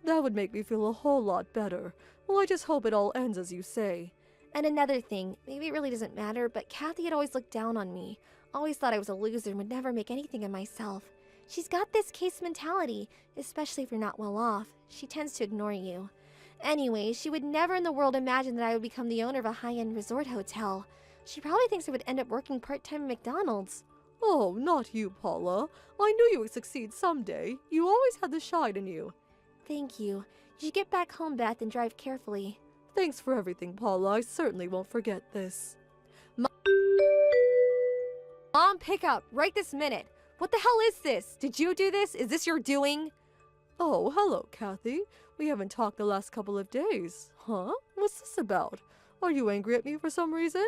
That would make me feel a whole lot better. Well, I just hope it all ends as you say. And another thing, maybe it really doesn't matter, but Kathy had always looked down on me. Always thought I was a loser and would never make anything of myself. She's got this case mentality, especially if you're not well off. She tends to ignore you. Anyway, she would never in the world imagine that I would become the owner of a high-end resort hotel. She probably thinks I would end up working part-time at McDonald's. Oh, not you, Paula. I knew you would succeed someday. You always had the shine in you. Thank you. You should get back home, Beth, and drive carefully. Thanks for everything, Paula. I certainly won't forget this. Mom, pick up right this minute. What the hell is this? Did you do this? Is this your doing? Oh, hello, Kathy. We haven't talked the last couple of days. Huh? What's this about? Are you angry at me for some reason?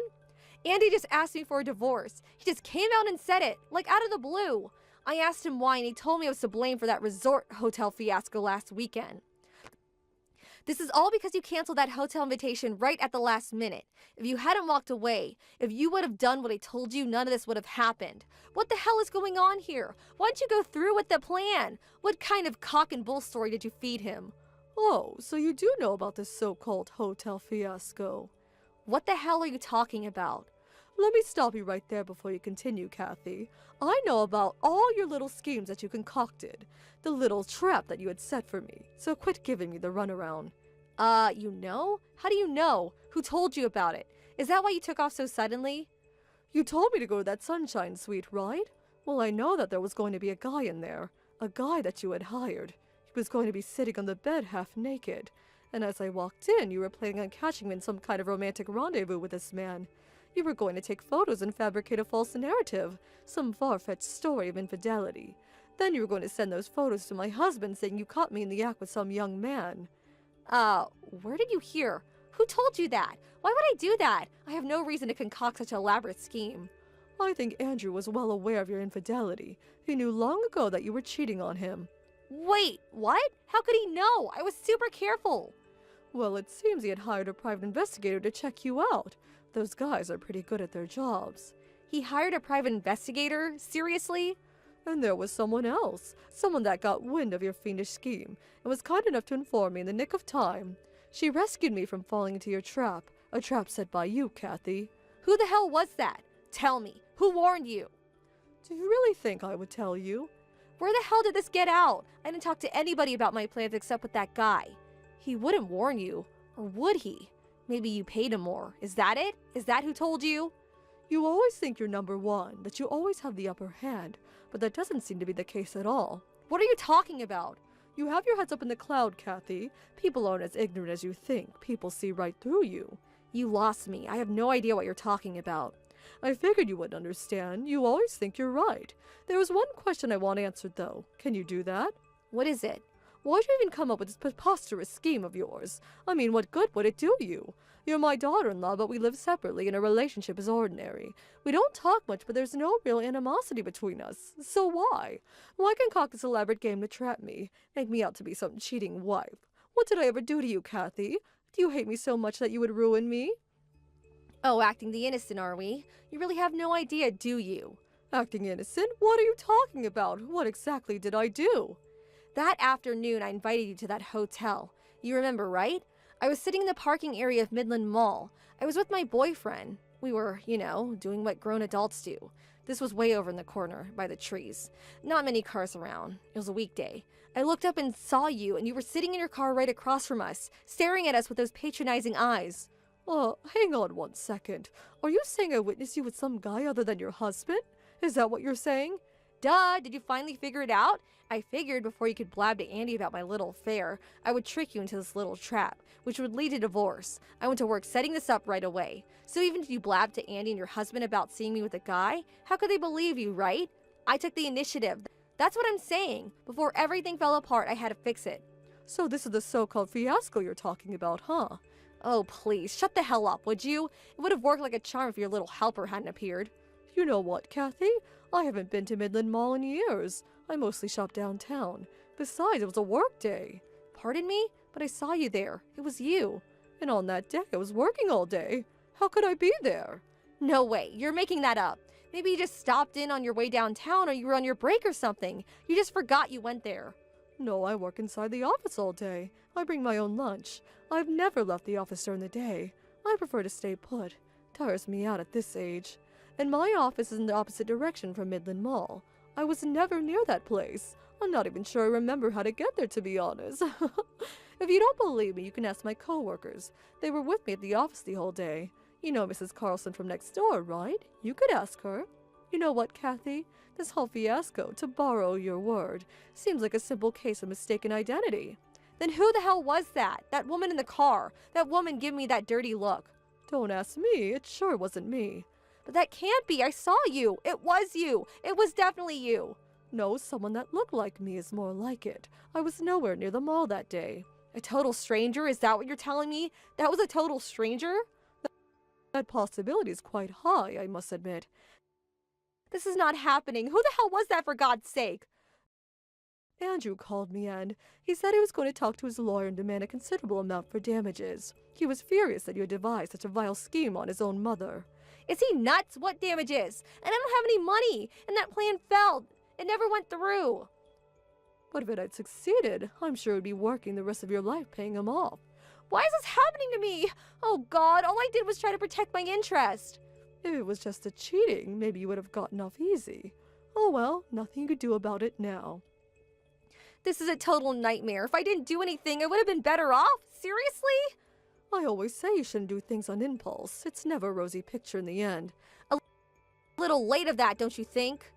Andy just asked me for a divorce. He just came out and said it, like out of the blue. I asked him why, and he told me I was to blame for that resort hotel fiasco last weekend. This is all because you canceled that hotel invitation right at the last minute. If you hadn't walked away, if you would have done what I told you, none of this would have happened. What the hell is going on here? Why didn't you go through with the plan? What kind of cock and bull story did you feed him? Oh, so you do know about this so-called hotel fiasco. What the hell are you talking about? Let me stop you right there before you continue, Kathy. I know about all your little schemes that you concocted. The little trap that you had set for me. So quit giving me the runaround. You know? How do you know? Who told you about it? Is that why you took off so suddenly? You told me to go to that sunshine suite, right? Well, I know that there was going to be a guy in there. A guy that you had hired. He was going to be sitting on the bed half naked. And as I walked in, you were planning on catching me in some kind of romantic rendezvous with this man. You were going to take photos and fabricate a false narrative, some far-fetched story of infidelity. Then you were going to send those photos to my husband saying you caught me in the act with some young man. Where did you hear? Who told you that? Why would I do that? I have no reason to concoct such an elaborate scheme. I think Andrew was well aware of your infidelity. He knew long ago that you were cheating on him. Wait, what? How could he know? I was super careful. Well, it seems he had hired a private investigator to check you out. Those guys are pretty good at their jobs. He hired a private investigator? Seriously? And there was someone else. Someone that got wind of your fiendish scheme and was kind enough to inform me in the nick of time. She rescued me from falling into your trap. A trap set by you, Kathy. Who the hell was that? Tell me. Who warned you? Do you really think I would tell you? Where the hell did this get out? I didn't talk to anybody about my plans except with that guy. He wouldn't warn you. Or would he? Maybe you paid him more. Is that it? Is that who told you? You always think you're number one, that you always have the upper hand, but that doesn't seem to be the case at all. What are you talking about? You have your heads up in the cloud, Kathy. People aren't as ignorant as you think. People see right through you. You lost me. I have no idea what you're talking about. I figured you wouldn't understand. You always think you're right. There was one question I want answered, though. Can you do that? What is it? Why'd you even come up with this preposterous scheme of yours? I mean, what good would it do you? You're my daughter-in-law, but we live separately and our relationship is ordinary. We don't talk much, but there's no real animosity between us. So why? Why concoct this elaborate game to trap me? Make me out to be some cheating wife? What did I ever do to you, Kathy? Do you hate me so much that you would ruin me? Oh, acting the innocent, are we? You really have no idea, do you? Acting innocent? What are you talking about? What exactly did I do? That afternoon, I invited you to that hotel. You remember, right? I was sitting in the parking area of Midland Mall. I was with my boyfriend. We were, doing what grown adults do. This was way over in the corner, by the trees. Not many cars around. It was a weekday. I looked up and saw you, and you were sitting in your car right across from us, staring at us with those patronizing eyes. Hang on 1 second. Are you saying I witnessed you with some guy other than your husband? Is that what you're saying? Duh, did you finally figure it out? I figured before you could blab to Andy about my little affair, I would trick you into this little trap, which would lead to divorce. I went to work setting this up right away. So even if you blabbed to Andy and your husband about seeing me with a guy, how could they believe you, right? I took the initiative. That's what I'm saying. Before everything fell apart, I had to fix it. So this is the so-called fiasco you're talking about, huh? Oh, please, shut the hell up, would you? It would have worked like a charm if your little helper hadn't appeared. You know what, Kathy? I haven't been to Midland Mall in years. I mostly shop downtown. Besides, it was a work day. Pardon me? But I saw you there. It was you. And on that day, I was working all day. How could I be there? No way, you're making that up. Maybe you just stopped in on your way downtown or you were on your break or something. You just forgot you went there. No, I work inside the office all day. I bring my own lunch. I've never left the office during the day. I prefer to stay put. Tires me out at this age. And my office is in the opposite direction from Midland Mall. I was never near that place. I'm not even sure I remember how to get there, to be honest. If you don't believe me, you can ask my coworkers. They were with me at the office the whole day. You know Mrs. Carlson from next door, right? You could ask her. You know what, Kathy? This whole fiasco, to borrow your word, seems like a simple case of mistaken identity. Then who the hell was that? That woman in the car. That woman giving me that dirty look. Don't ask me. It sure wasn't me. But that can't be. I saw you. It was you. It was definitely you. No, someone that looked like me is more like it. I was nowhere near the mall that day. A total stranger? Is that what you're telling me? That was a total stranger? That possibility is quite high, I must admit. This is not happening. Who the hell was that, for God's sake? Andrew called me and he said he was going to talk to his lawyer and demand a considerable amount for damages. He was furious that you had devised such a vile scheme on his own mother. Is he nuts? What damages? And I don't have any money. And that plan failed. It never went through. But if it had succeeded, I'm sure you'd be working the rest of your life paying him off. Why is this happening to me? Oh God, all I did was try to protect my interest. If it was just a cheating, maybe you would have gotten off easy. Oh well, nothing you could do about it now. This is a total nightmare. If I didn't do anything, I would have been better off. Seriously? I always say you shouldn't do things on impulse. It's never a rosy picture in the end. A little late of that, don't you think?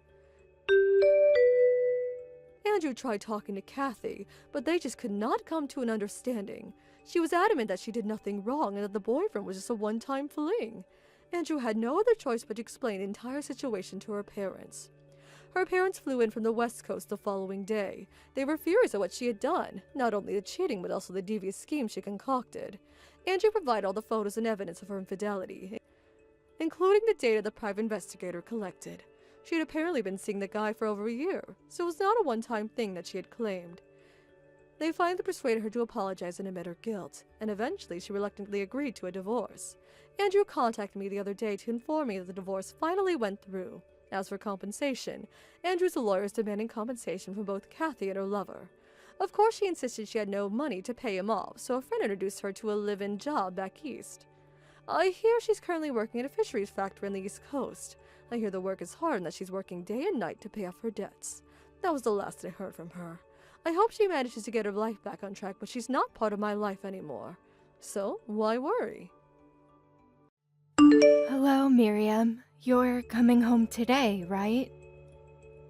Andrew tried talking to Kathy, but they just could not come to an understanding. She was adamant that she did nothing wrong and that the boyfriend was just a one-time fling. Andrew had no other choice but to explain the entire situation to her parents. Her parents flew in from the West Coast the following day. They were furious at what she had done, not only the cheating but also the devious scheme she concocted. Andrew provided all the photos and evidence of her infidelity, including the data the private investigator collected. She had apparently been seeing the guy for over a year, so it was not a one-time thing that she had claimed. They finally persuaded her to apologize and admit her guilt, and eventually she reluctantly agreed to a divorce. Andrew contacted me the other day to inform me that the divorce finally went through. As for compensation, Andrew's lawyer is demanding compensation from both Kathy and her lover. Of course, she insisted she had no money to pay him off, so a friend introduced her to a live-in job back east. I hear she's currently working at a fisheries factory on the East Coast. I hear the work is hard and that she's working day and night to pay off her debts. That was the last I heard from her. I hope she manages to get her life back on track, but she's not part of my life anymore. So, why worry? Hello, Miriam. You're coming home today, right?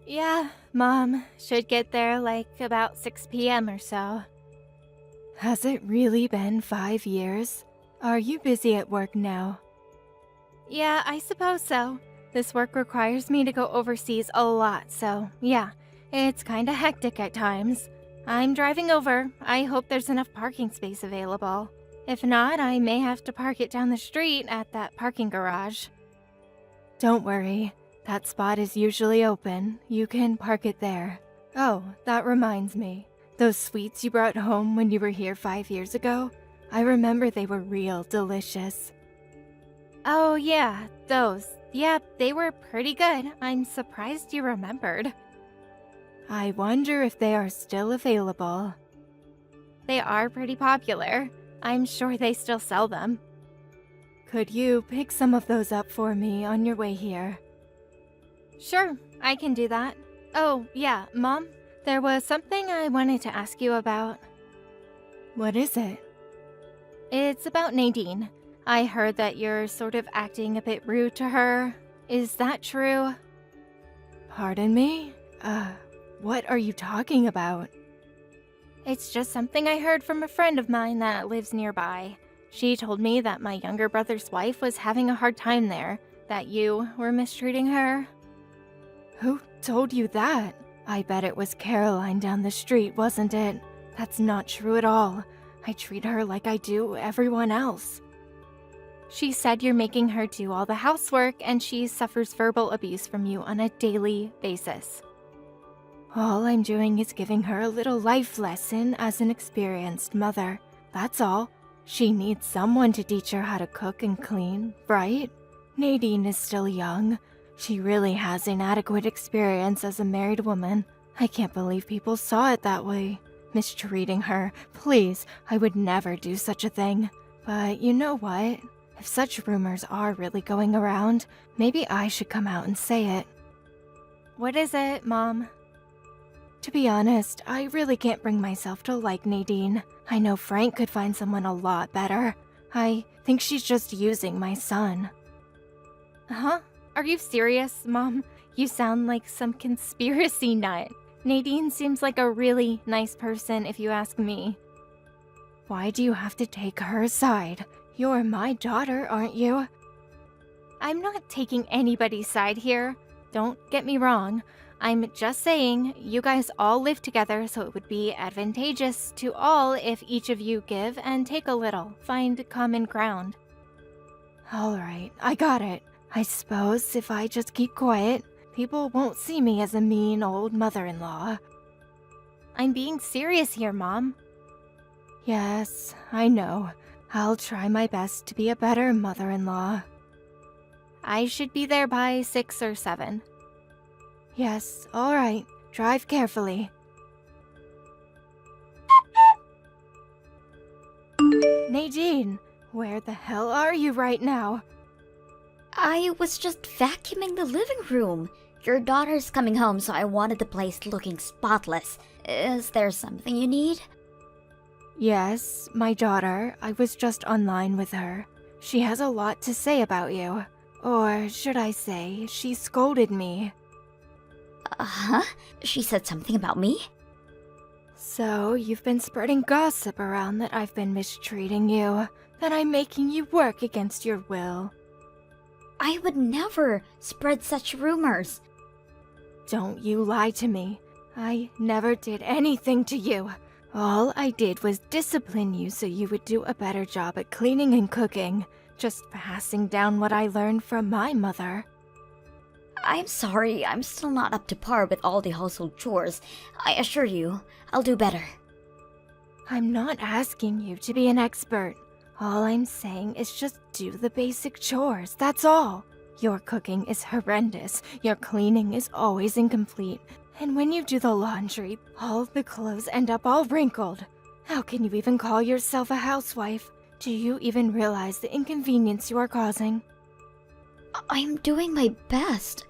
Yeah, Mom. Should get there like about 6 p.m. or so. Has it really been 5 years? Are you busy at work now? Yeah, I suppose so. This work requires me to go overseas a lot, so yeah, it's kinda hectic at times. I'm driving over. I hope there's enough parking space available. If not, I may have to park it down the street at that parking garage. Don't worry, that spot is usually open. You can park it there. Oh, that reminds me. Those sweets you brought home when you were here 5 years ago? I remember they were real delicious. Oh yeah, those. Yep, they were pretty good. I'm surprised you remembered. I wonder if they are still available. They are pretty popular. I'm sure they still sell them. Could you pick some of those up for me on your way here? Sure, I can do that. Oh, yeah, Mom, there was something I wanted to ask you about. What is it? It's about Nadine. I heard that you're sort of acting a bit rude to her. Is that true? Pardon me? What are you talking about? It's just something I heard from a friend of mine that lives nearby. She told me that my younger brother's wife was having a hard time there, that you were mistreating her. Who told you that? I bet it was Caroline down the street, wasn't it? That's not true at all. I treat her like I do everyone else. She said you're making her do all the housework and she suffers verbal abuse from you on a daily basis. All I'm doing is giving her a little life lesson as an experienced mother. That's all. She needs someone to teach her how to cook and clean, right? Nadine is still young. She really has inadequate experience as a married woman. I can't believe people saw it that way. Mistreating her. Please, I would never do such a thing. But you know what? If such rumors are really going around, maybe I should come out and say it. What is it, Mom? To be honest, I really can't bring myself to like Nadine. I know Frank could find someone a lot better. I think she's just using my son. Huh? Are you serious, Mom? You sound like some conspiracy nut. Nadine seems like a really nice person if you ask me. Why do you have to take her side? You're my daughter, aren't you? I'm not taking anybody's side here. Don't get me wrong. I'm just saying you guys all live together, so it would be advantageous to all if each of you give and take a little, find common ground. Alright, I got it. I suppose if I just keep quiet, people won't see me as a mean old mother-in-law. I'm being serious here, Mom. Yes, I know. I'll try my best to be a better mother-in-law. I should be there by 6 or 7. Yes, all right. Drive carefully. Nadine, where the hell are you right now? I was just vacuuming the living room. Your daughter's coming home, so I wanted the place looking spotless. Is there something you need? Yes, my daughter. I was just online with her. She has a lot to say about you. Or should I say, she scolded me. Uh-huh. She said something about me? So, you've been spreading gossip around that I've been mistreating you, that I'm making you work against your will. I would never spread such rumors. Don't you lie to me. I never did anything to you. All I did was discipline you so you would do a better job at cleaning and cooking, just passing down what I learned from my mother. I'm sorry, I'm still not up to par with all the household chores. I assure you, I'll do better. I'm not asking you to be an expert. All I'm saying is just do the basic chores, that's all. Your cooking is horrendous, your cleaning is always incomplete, and when you do the laundry, all the clothes end up all wrinkled. How can you even call yourself a housewife? Do you even realize the inconvenience you are causing? I'm doing my best.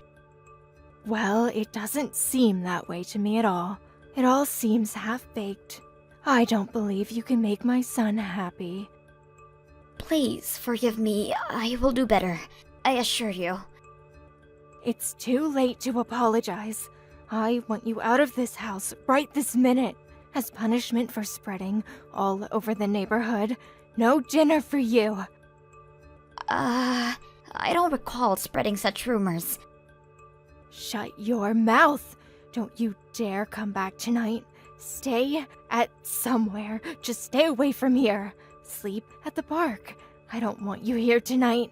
Well, it doesn't seem that way to me at all. It all seems half-baked. I don't believe you can make my son happy. Please forgive me. I will do better. I assure you. It's too late to apologize. I want you out of this house right this minute. As punishment for spreading all over the neighborhood, no dinner for you. I don't recall spreading such rumors. Shut your mouth. Don't you dare come back tonight. Stay at somewhere. Just stay away from here. Sleep at the park. I don't want you here tonight.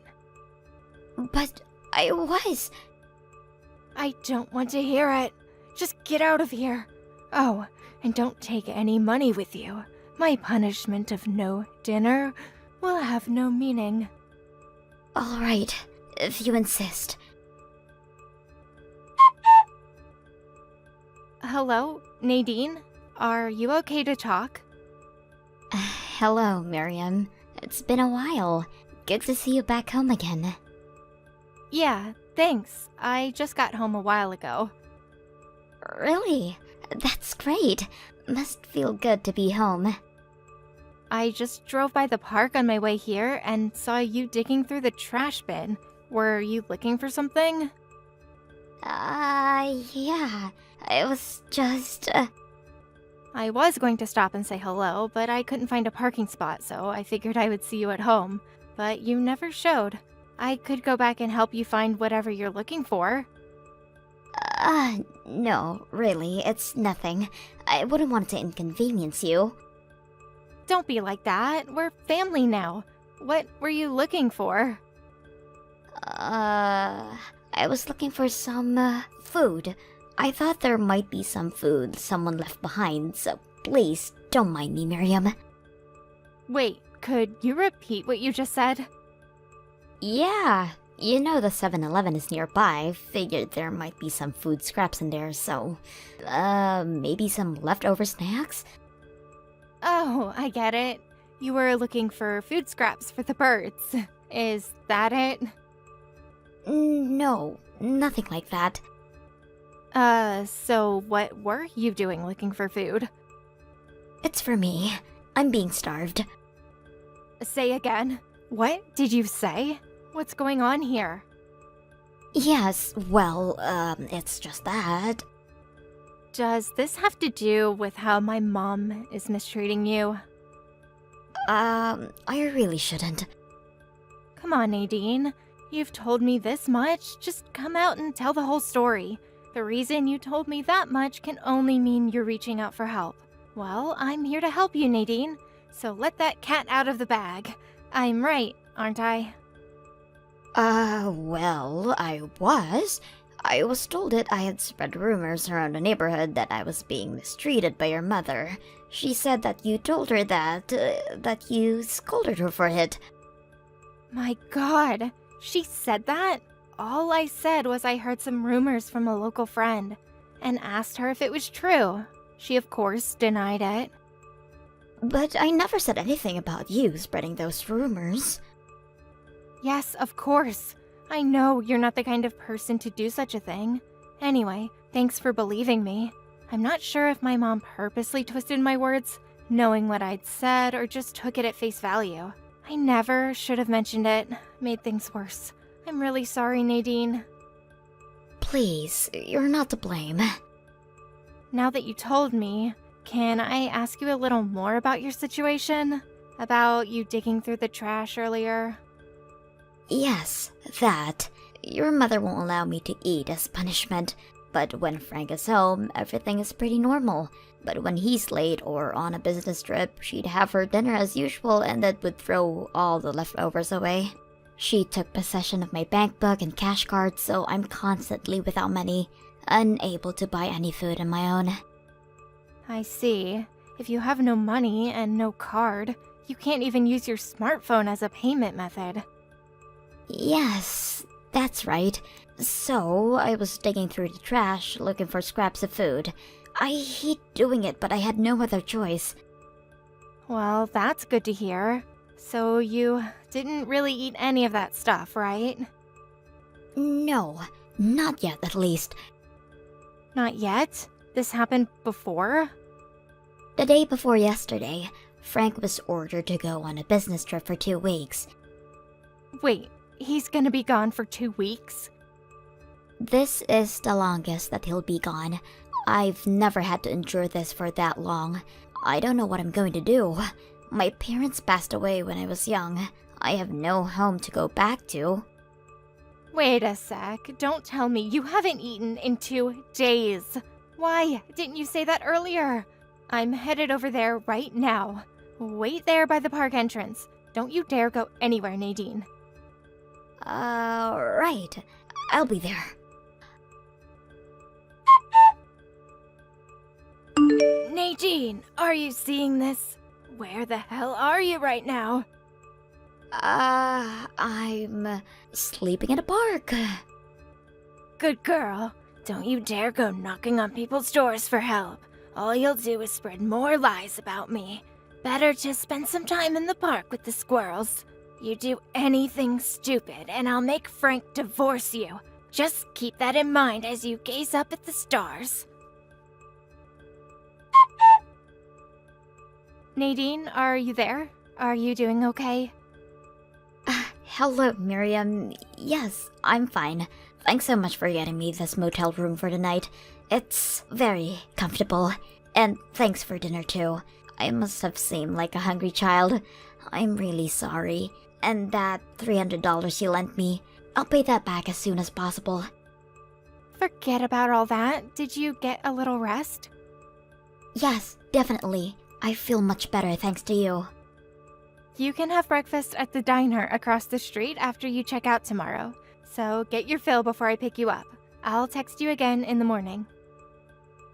But I was. I don't want to hear it. Just get out of here. Oh, and don't take any money with you. My punishment of no dinner will have no meaning. All right, if you insist. Hello, Nadine? Are you okay to talk? Hello, Miriam. It's been a while. Good to see you back home again. Yeah, thanks. I just got home a while ago. Really? That's great. Must feel good to be home. I just drove by the park on my way here and saw you digging through the trash bin. Were you looking for something? Yeah. It was just, I was going to stop and say hello, but I couldn't find a parking spot, so I figured I would see you at home. But you never showed. I could go back and help you find whatever you're looking for. No, really, it's nothing. I wouldn't want to inconvenience you. Don't be like that. We're family now. What were you looking for? I was looking for some, food. I thought there might be some food someone left behind, so please, don't mind me, Miriam. Wait, could you repeat what you just said? Yeah, you know the 7-Eleven is nearby. Figured there might be some food scraps in there, so... maybe some leftover snacks? Oh, I get it. You were looking for food scraps for the birds. Is that it? No, nothing like that. So what were you doing looking for food? It's for me. I'm being starved. Say again. What did you say? What's going on here? Yes, well, it's just that. Does this have to do with how my mom is mistreating you? I really shouldn't. Come on, Nadine. You've told me this much. Just come out and tell the whole story. The reason you told me that much can only mean you're reaching out for help. Well, I'm here to help you, Nadine. So let that cat out of the bag. I'm right, aren't I? Well, I was. I was told that I had spread rumors around the neighborhood that I was being mistreated by your mother. She said that you told her that you scolded her for it. My God, she said that? All I said was I heard some rumors from a local friend and asked her if it was true. She, of course, denied it. But I never said anything about you spreading those rumors. Yes, of course. I know you're not the kind of person to do such a thing. Anyway, thanks for believing me. I'm not sure if my mom purposely twisted my words, knowing what I'd said, or just took it at face value. I never should have mentioned it. Made things worse. I'm really sorry, Nadine. Please, you're not to blame. Now that you told me, can I ask you a little more about your situation? About you digging through the trash earlier? Yes, that. Your mother won't allow me to eat as punishment, but when Frank is home, everything is pretty normal. But when he's late or on a business trip, she'd have her dinner as usual and then would throw all the leftovers away. She took possession of my bank book and cash cards, so I'm constantly without money, unable to buy any food on my own. I see. If you have no money and no card, you can't even use your smartphone as a payment method. Yes, that's right. So, I was digging through the trash, looking for scraps of food. I hate doing it, but I had no other choice. Well, that's good to hear. So you didn't really eat any of that stuff, right? No, not yet at least. Not yet? This happened before? The day before yesterday, Frank was ordered to go on a business trip for 2 weeks. Wait, he's gonna be gone for 2 weeks? This is the longest that he'll be gone. I've never had to endure this for that long. I don't know what I'm going to do. My parents passed away when I was young. I have no home to go back to. Wait a sec. Don't tell me you haven't eaten in 2 days. Why didn't you say that earlier? I'm headed over there right now. Wait there by the park entrance. Don't you dare go anywhere, Nadine. Right. I'll be there. Nadine, are you seeing this? Where the hell are you right now? I'm sleeping in a park. Good girl. Don't you dare go knocking on people's doors for help. All you'll do is spread more lies about me. Better just spend some time in the park with the squirrels. You do anything stupid and I'll make Frank divorce you. Just keep that in mind as you gaze up at the stars. Nadine, are you there? Are you doing okay? Hello, Miriam. Yes, I'm fine. Thanks so much for getting me this motel room for the night. It's very comfortable. And thanks for dinner, too. I must have seemed like a hungry child. I'm really sorry. And that $300 you lent me, I'll pay that back as soon as possible. Forget about all that. Did you get a little rest? Yes, definitely. I feel much better thanks to you. You can have breakfast at the diner across the street after you check out tomorrow. So get your fill before I pick you up. I'll text you again in the morning.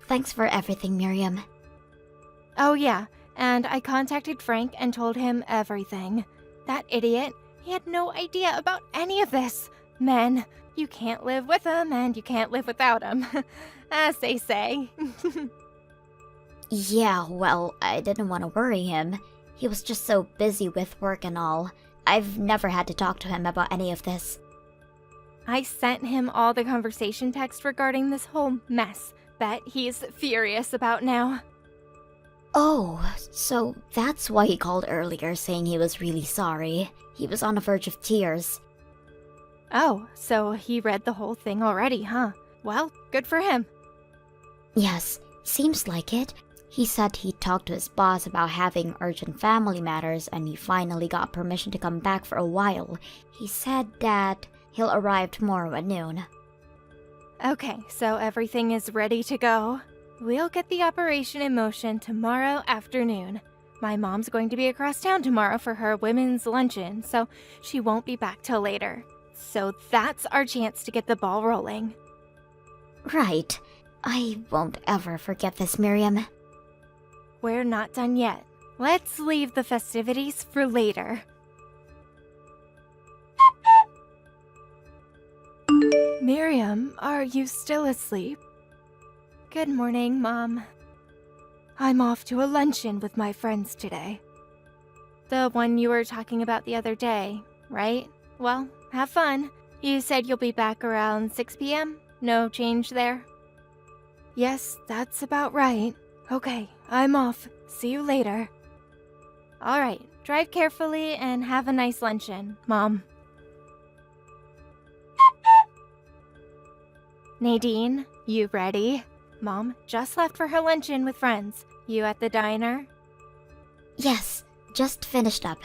Thanks for everything, Miriam. Oh yeah, and I contacted Frank and told him everything. That idiot, he had no idea about any of this. Men, you can't live with them and you can't live without them, as they say. Yeah, well, I didn't want to worry him. He was just so busy with work and all. I've never had to talk to him about any of this. I sent him all the conversation text regarding this whole mess that he's furious about now. Oh, so that's why he called earlier saying he was really sorry. He was on the verge of tears. Oh, so he read the whole thing already, huh? Well, good for him. Yes, seems like it. He said he talked to his boss about having urgent family matters and he finally got permission to come back for a while. He said that he'll arrive tomorrow at noon. Okay, so everything is ready to go. We'll get the operation in motion tomorrow afternoon. My mom's going to be across town tomorrow for her women's luncheon, so she won't be back till later. So that's our chance to get the ball rolling. Right. I won't ever forget this, Miriam. We're not done yet. Let's leave the festivities for later. Miriam, are you still asleep? Good morning, Mom. I'm off to a luncheon with my friends today. The one you were talking about the other day, right? Well, have fun. You said you'll be back around 6 p.m.? No change there? Yes, that's about right. Okay, I'm off. See you later. Alright, drive carefully and have a nice luncheon, Mom. Nadine, you ready? Mom just left for her luncheon with friends. You at the diner? Yes, just finished up.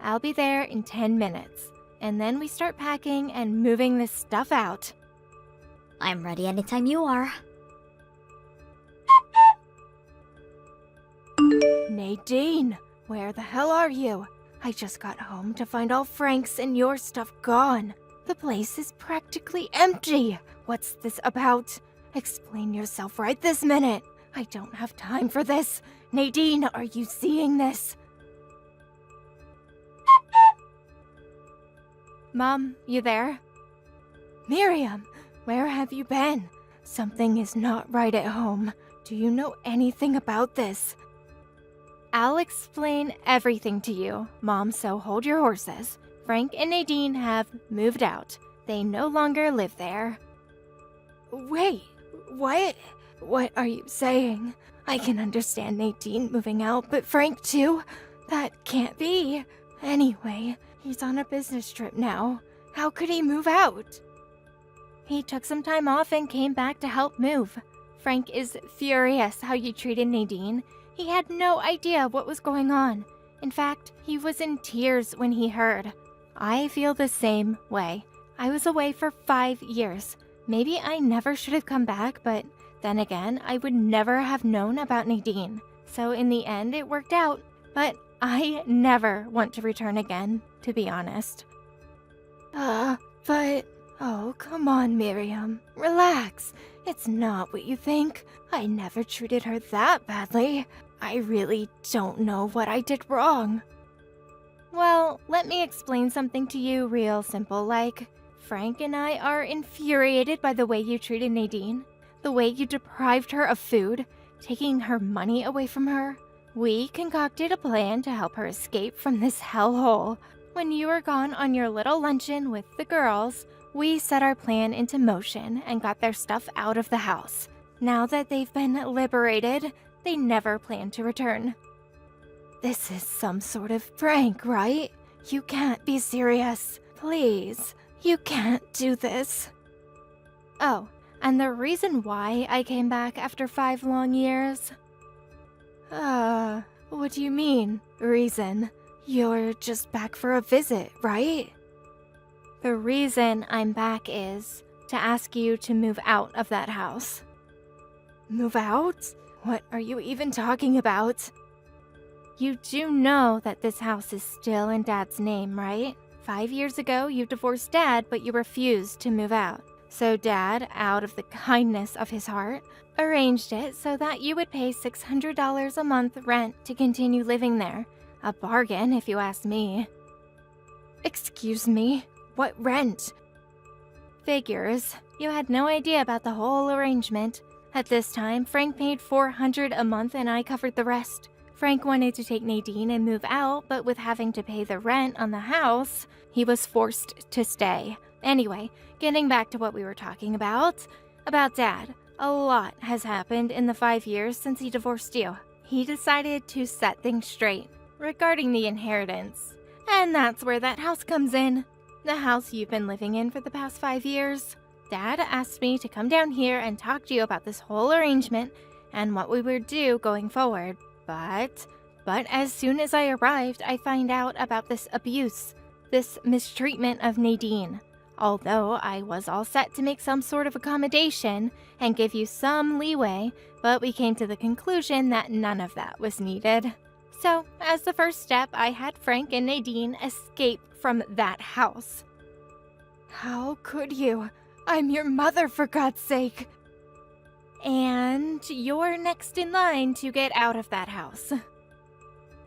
I'll be there in 10 minutes. And then we start packing and moving this stuff out. I'm ready anytime you are. Nadine, where the hell are you? I just got home to find all Frank's and your stuff gone. The place is practically empty. What's this about? Explain yourself right this minute. I don't have time for this. Nadine, are you seeing this? Mom, you there? Miriam, where have you been? Something is not right at home. Do you know anything about this? I'll explain everything to you, Mom, so hold your horses. Frank and Nadine have moved out. They no longer live there. Wait, what? What are you saying? I can understand Nadine moving out, but Frank too? That can't be. Anyway, he's on a business trip now. How could he move out? He took some time off and came back to help move. Frank is furious how you treated Nadine. He had no idea what was going on. In fact, he was in tears when he heard. I feel the same way. I was away for 5 years. Maybe I never should have come back, but then again, I would never have known about Nadine. So in the end, it worked out. But I never want to return again, to be honest. Oh, come on, Miriam. Relax. It's not what you think. I never treated her that badly. I really don't know what I did wrong. Well, let me explain something to you real simple like. Frank and I are infuriated by the way you treated Nadine, the way you deprived her of food, taking her money away from her. We concocted a plan to help her escape from this hellhole. When you were gone on your little luncheon with the girls, we set our plan into motion and got their stuff out of the house. Now that they've been liberated, they never plan to return. This is some sort of prank, right? You can't be serious. Please, you can't do this. Oh, and the reason why I came back after 5 long years? What do you mean, reason? You're just back for a visit, right? The reason I'm back is to ask you to move out of that house. Move out? What are you even talking about? You do know that this house is still in Dad's name, right? 5 years ago, you divorced Dad, but you refused to move out. So Dad, out of the kindness of his heart, arranged it so that you would pay $600 a month rent to continue living there. A bargain, if you ask me. Excuse me? What rent? Figures. You had no idea about the whole arrangement. At this time, Frank paid $400 a month and I covered the rest. Frank wanted to take Nadine and move out, but with having to pay the rent on the house, he was forced to stay. Anyway, getting back to what we were talking about Dad. A lot has happened in the 5 years since he divorced you. He decided to set things straight regarding the inheritance. And that's where that house comes in. The house you've been living in for the past 5 years. Dad asked me to come down here and talk to you about this whole arrangement and what we would do going forward. But as soon as I arrived, I find out about this abuse, this mistreatment of Nadine. Although I was all set to make some sort of accommodation and give you some leeway, but we came to the conclusion that none of that was needed. So, as the first step, I had Frank and Nadine escape from that house. How could you? I'm your mother, for God's sake. And you're next in line to get out of that house.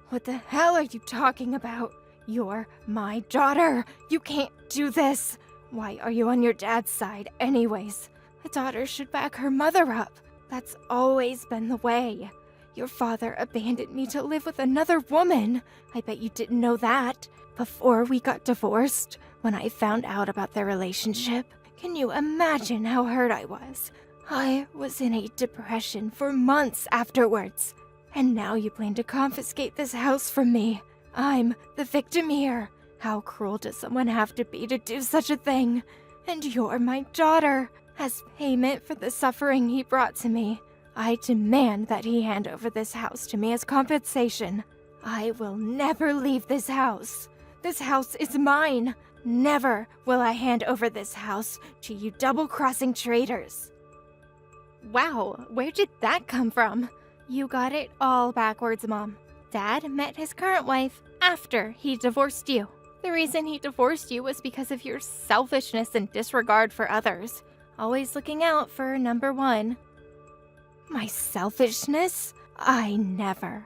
What the hell are you talking about? You're my daughter. You can't do this. Why are you on your dad's side anyways? A daughter should back her mother up. That's always been the way. Your father abandoned me to live with another woman. I bet you didn't know that. Before we got divorced, when I found out about their relationship, can you imagine how hurt I was? I was in a depression for months afterwards. And now you plan to confiscate this house from me. I'm the victim here. How cruel does someone have to be to do such a thing? And you're my daughter. As payment for the suffering he brought to me, I demand that he hand over this house to me as compensation. I will never leave this house. This house is mine. Never will I hand over this house to you double-crossing traitors. Wow, where did that come from? You got it all backwards, Mom. Dad met his current wife after he divorced you. The reason he divorced you was because of your selfishness and disregard for others. Always looking out for number one. My selfishness? I never.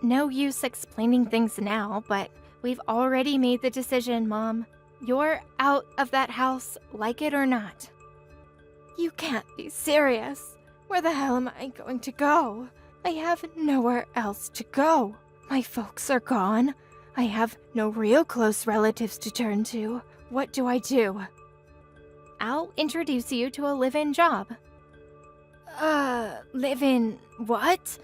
No use explaining things now, but we've already made the decision, Mom. You're out of that house, like it or not. You can't be serious. Where the hell am I going to go? I have nowhere else to go. My folks are gone. I have no real close relatives to turn to. What do I do? I'll introduce you to a live-in job. Live-in what?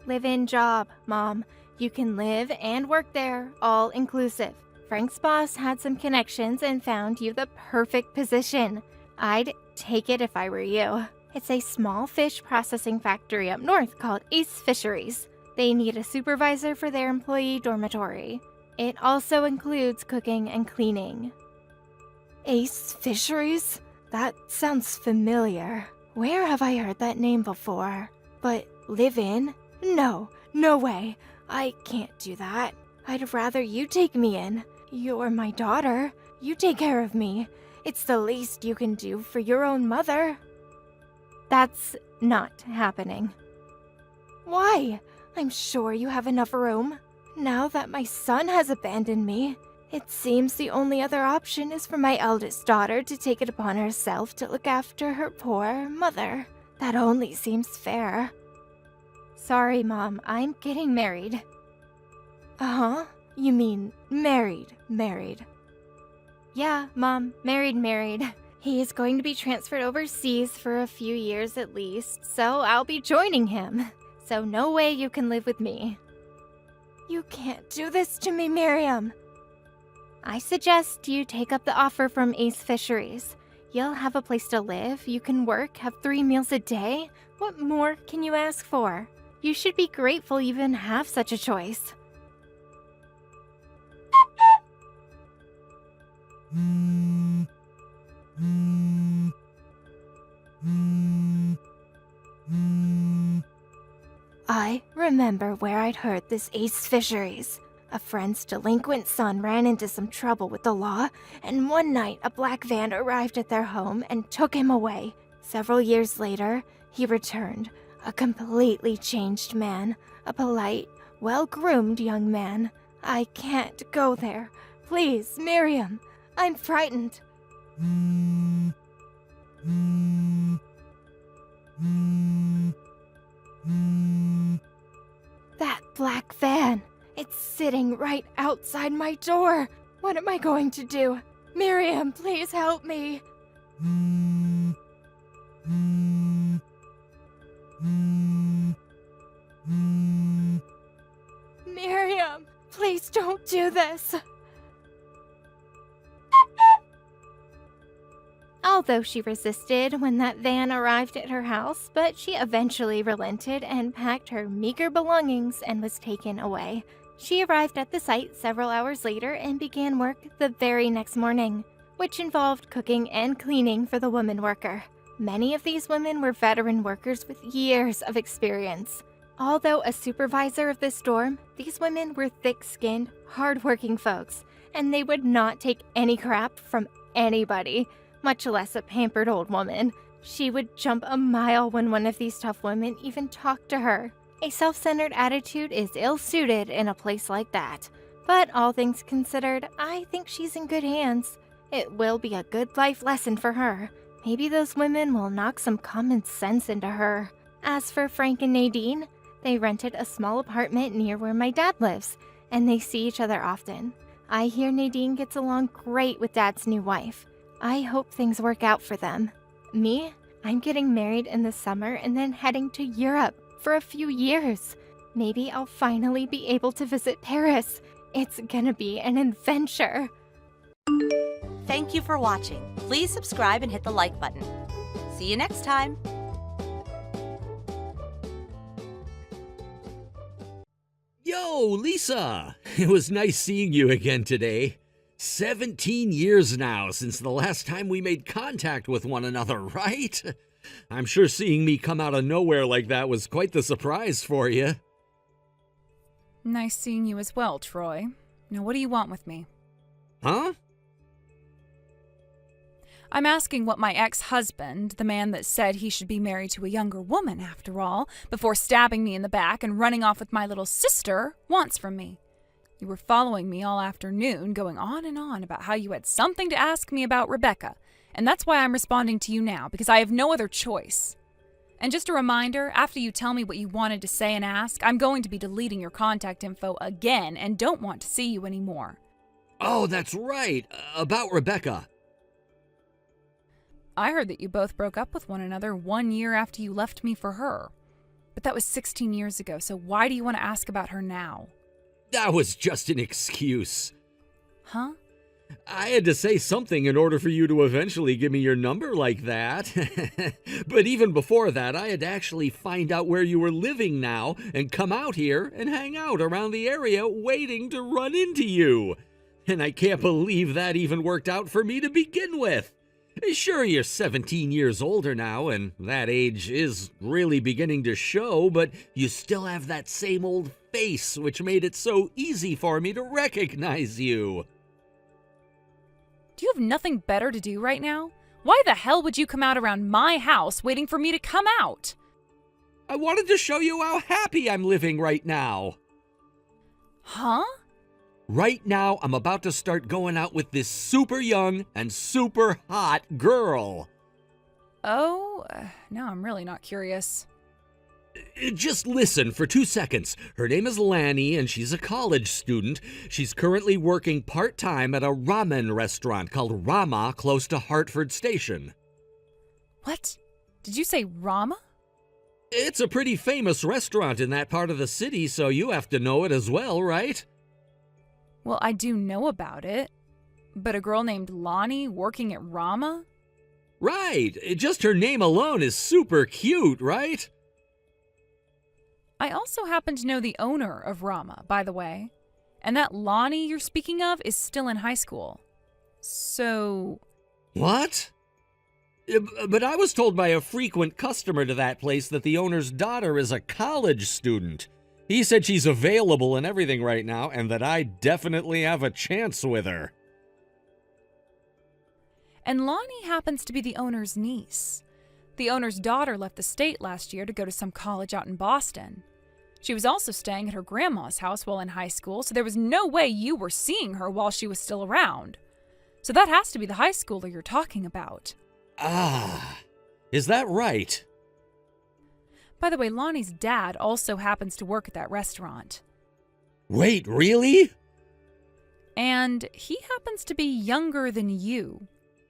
Live-in job, Mom. You can live and work there, all inclusive. Frank's boss had some connections and found you the perfect position. I'd take it if I were you. It's a small fish processing factory up north called Ace Fisheries. They need a supervisor for their employee dormitory. It also includes cooking and cleaning. Ace Fisheries? That sounds familiar. Where have I heard that name before? But live in? No way. I can't do that. I'd rather you take me in. You're my daughter. You take care of me. It's the least you can do for your own mother. That's not happening. Why? I'm sure you have enough room. Now that my son has abandoned me, it seems the only other option is for my eldest daughter to take it upon herself to look after her poor mother. That only seems fair. Sorry, Mom, I'm getting married. Uh-huh? You mean married. Yeah, Mom, married. He is going to be transferred overseas for a few years at least, so I'll be joining him. So no way you can live with me. You can't do this to me, Miriam. I suggest you take up the offer from Ace Fisheries. You'll have a place to live, you can work, have 3 meals a day. What more can you ask for? You should be grateful you even have such a choice. I remember where I'd heard this Ace Fisheries. A friend's delinquent son ran into some trouble with the law, and one night a black van arrived at their home and took him away. Several years later, he returned, a completely changed man, a polite, well-groomed young man. I can't go there. Please, Miriam, I'm frightened. That black van. It's sitting right outside my door. What am I going to do? Miriam, please help me. Miriam, please don't do this. Although she resisted when that van arrived at her house, but she eventually relented and packed her meager belongings and was taken away. She arrived at the site several hours later and began work the very next morning, which involved cooking and cleaning for the woman worker. Many of these women were veteran workers with years of experience. Although a supervisor of this dorm, these women were thick-skinned, hard-working folks, and they would not take any crap from anybody, much less a pampered old woman. She would jump a mile when one of these tough women even talked to her. A self-centered attitude is ill-suited in a place like that. But all things considered, I think she's in good hands. It will be a good life lesson for her. Maybe those women will knock some common sense into her. As for Frank and Nadine, they rented a small apartment near where my dad lives, and they see each other often. I hear Nadine gets along great with Dad's new wife. I hope things work out for them. Me? I'm getting married in the summer and then heading to Europe for a few years. Maybe I'll finally be able to visit Paris. It's gonna be an adventure. Thank you for watching. Please subscribe and hit the like button. See you next time. Yo, Lisa! It was nice seeing you again today. 17 years now since the last time we made contact with one another, right? I'm sure seeing me come out of nowhere like that was quite the surprise for you. Nice seeing you as well, Troy. Now, what do you want with me? Huh? I'm asking what my ex-husband, the man that said he should be married to a younger woman after all, before stabbing me in the back and running off with my little sister, wants from me. You were following me all afternoon, going on and on about how you had something to ask me about Rebecca, and that's why I'm responding to you now, because I have no other choice. And just a reminder, after you tell me what you wanted to say and ask, I'm going to be deleting your contact info again and don't want to see you anymore. Oh, that's right. About Rebecca. I heard that you both broke up with one another 1 year after you left me for her. But that was 16 years ago, so why do you want to ask about her now? That was just an excuse. Huh? I had to say something in order for you to eventually give me your number like that. But even before that, I had to actually find out where you were living now and come out here and hang out around the area waiting to run into you. And I can't believe that even worked out for me to begin with. Sure, you're 17 years older now, and that age is really beginning to show, but you still have that same old face, which made it so easy for me to recognize you. Do you have nothing better to do right now? Why the hell would you come out around my house waiting for me to come out? I wanted to show you how happy I'm living right now. Huh? Right now, I'm about to start going out with this super young and super hot girl. Oh, now I'm really not curious. Just listen for 2 seconds. Her name is Lanny, and she's a college student. She's currently working part-time at a ramen restaurant called Rama close to Hartford Station. What? Did you say Rama? It's a pretty famous restaurant in that part of the city, so you have to know it as well, right? Well, I do know about it. But a girl named Lonnie working at Rama? Right. Just her name alone is super cute, right? I also happen to know the owner of Rama, by the way. And that Lonnie you're speaking of is still in high school. So... What? But I was told by a frequent customer to that place that the owner's daughter is a college student. He said she's available and everything right now, and that I definitely have a chance with her. And Lonnie happens to be the owner's niece. The owner's daughter left the state last year to go to some college out in Boston. She was also staying at her grandma's house while in high school, so there was no way you were seeing her while she was still around. So that has to be the high schooler you're talking about. Ah, is that right? By the way, Lonnie's dad also happens to work at that restaurant. Wait, really? And he happens to be younger than you.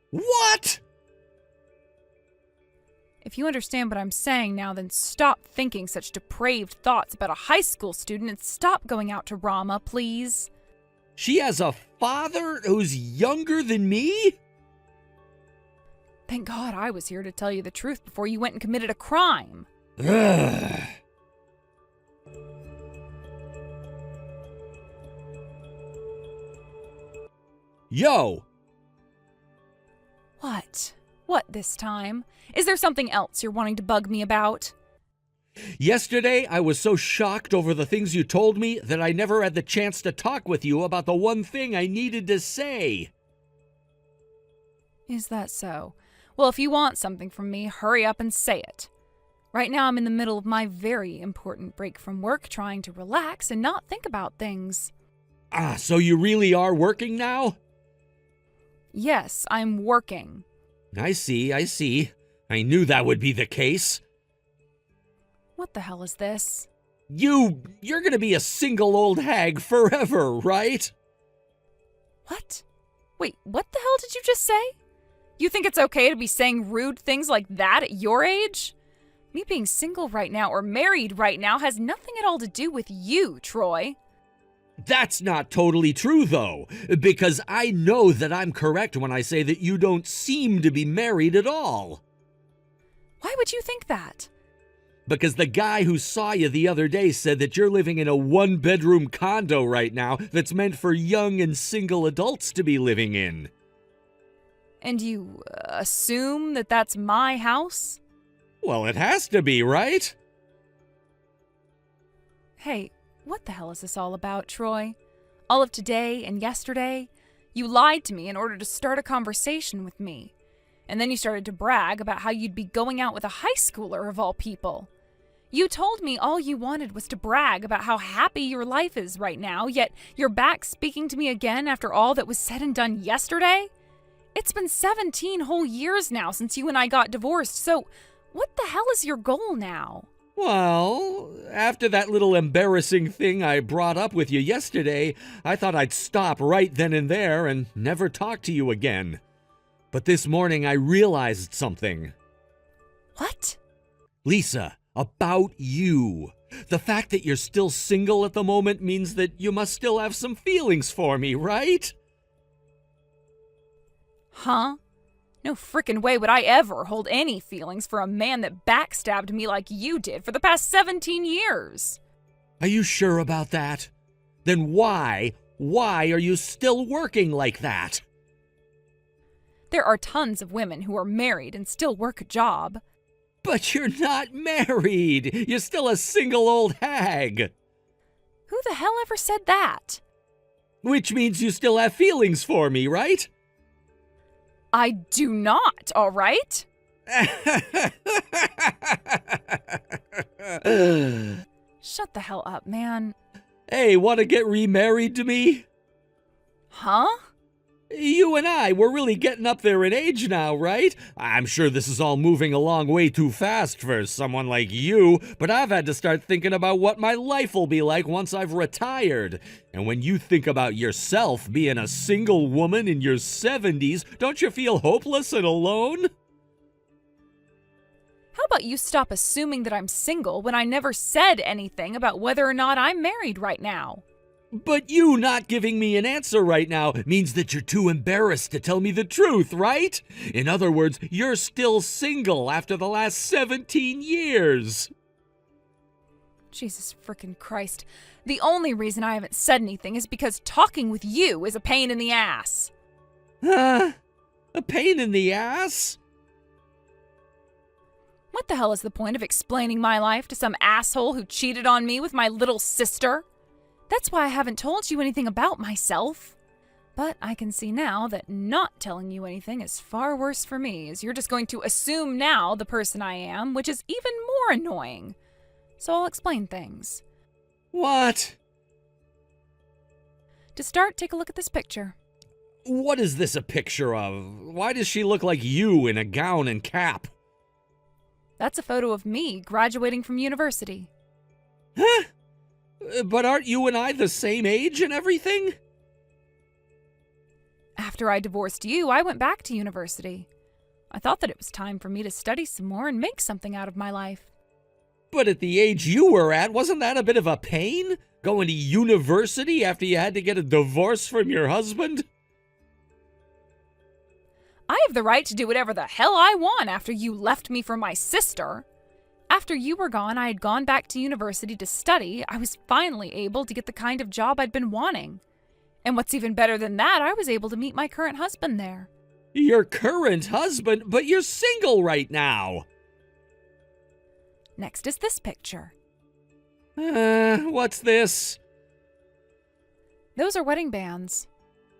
What? If you understand what I'm saying now, then stop thinking such depraved thoughts about a high school student and stop going out to Rama, please. She has a father who's younger than me? Thank God I was here to tell you the truth before you went and committed a crime. Ugh. Yo! What? What this time? Is there something else you're wanting to bug me about? Yesterday, I was so shocked over the things you told me that I never had the chance to talk with you about the one thing I needed to say. Is that so? Well, if you want something from me, hurry up and say it. Right now, I'm in the middle of my very important break from work, trying to relax and not think about things. Ah, so you really are working now? Yes, I'm working. I see. I knew that would be the case. What the hell is this? You're gonna be a single old hag forever, right? What? Wait, what the hell did you just say? You think it's okay to be saying rude things like that at your age? Me being single right now or married right now has nothing at all to do with you, Troy. That's not totally true, though, because I know that I'm correct when I say that you don't seem to be married at all. Why would you think that? Because the guy who saw you the other day said that you're living in a one-bedroom condo right now that's meant for young and single adults to be living in. And you assume that that's my house? Well, it has to be, right? Hey, what the hell is this all about, Troy? All of today and yesterday, you lied to me in order to start a conversation with me. And then you started to brag about how you'd be going out with a high schooler of all people. You told me all you wanted was to brag about how happy your life is right now, yet you're back speaking to me again after all that was said and done yesterday? It's been 17 whole years now since you and I got divorced, so what the hell is your goal now? Well, after that little embarrassing thing I brought up with you yesterday, I thought I'd stop right then and there and never talk to you again. But this morning I realized something. What? Lisa, about you. The fact that you're still single at the moment means that you must still have some feelings for me, right? Huh? No frickin' way would I ever hold any feelings for a man that backstabbed me like you did for the past 17 years. Are you sure about that? Then why are you still working like that? There are tons of women who are married and still work a job. But you're not married. You're still a single old hag. Who the hell ever said that? Which means you still have feelings for me, right? I do not, all right? Shut the hell up, man. Hey, want to get remarried to me? Huh? You and I, we're really getting up there in age now, right? I'm sure this is all moving along way too fast for someone like you, but I've had to start thinking about what my life will be like once I've retired. And when you think about yourself being a single woman in your 70s, don't you feel hopeless and alone? How about you stop assuming that I'm single when I never said anything about whether or not I'm married right now? But you not giving me an answer right now means that you're too embarrassed to tell me the truth, right? In other words, you're still single after the last 17 years. Jesus frickin' Christ. The only reason I haven't said anything is because talking with you is a pain in the ass. A pain in the ass? What the hell is the point of explaining my life to some asshole who cheated on me with my little sister? That's why I haven't told you anything about myself. But I can see now that not telling you anything is far worse for me, as you're just going to assume now the person I am, which is even more annoying. So I'll explain things. What? To start, take a look at this picture. What is this a picture of? Why does she look like you in a gown and cap? That's a photo of me graduating from university. Huh? But aren't you and I the same age and everything? After I divorced you, I went back to university. I thought that it was time for me to study some more and make something out of my life. But at the age you were at, wasn't that a bit of a pain? Going to university after you had to get a divorce from your husband? I have the right to do whatever the hell I want after you left me for my sister. After you were gone, I had gone back to university to study. I was finally able to get the kind of job I'd been wanting. And what's even better than that, I was able to meet my current husband there. Your current husband? But you're single right now. Next is this picture. What's this? Those are wedding bands.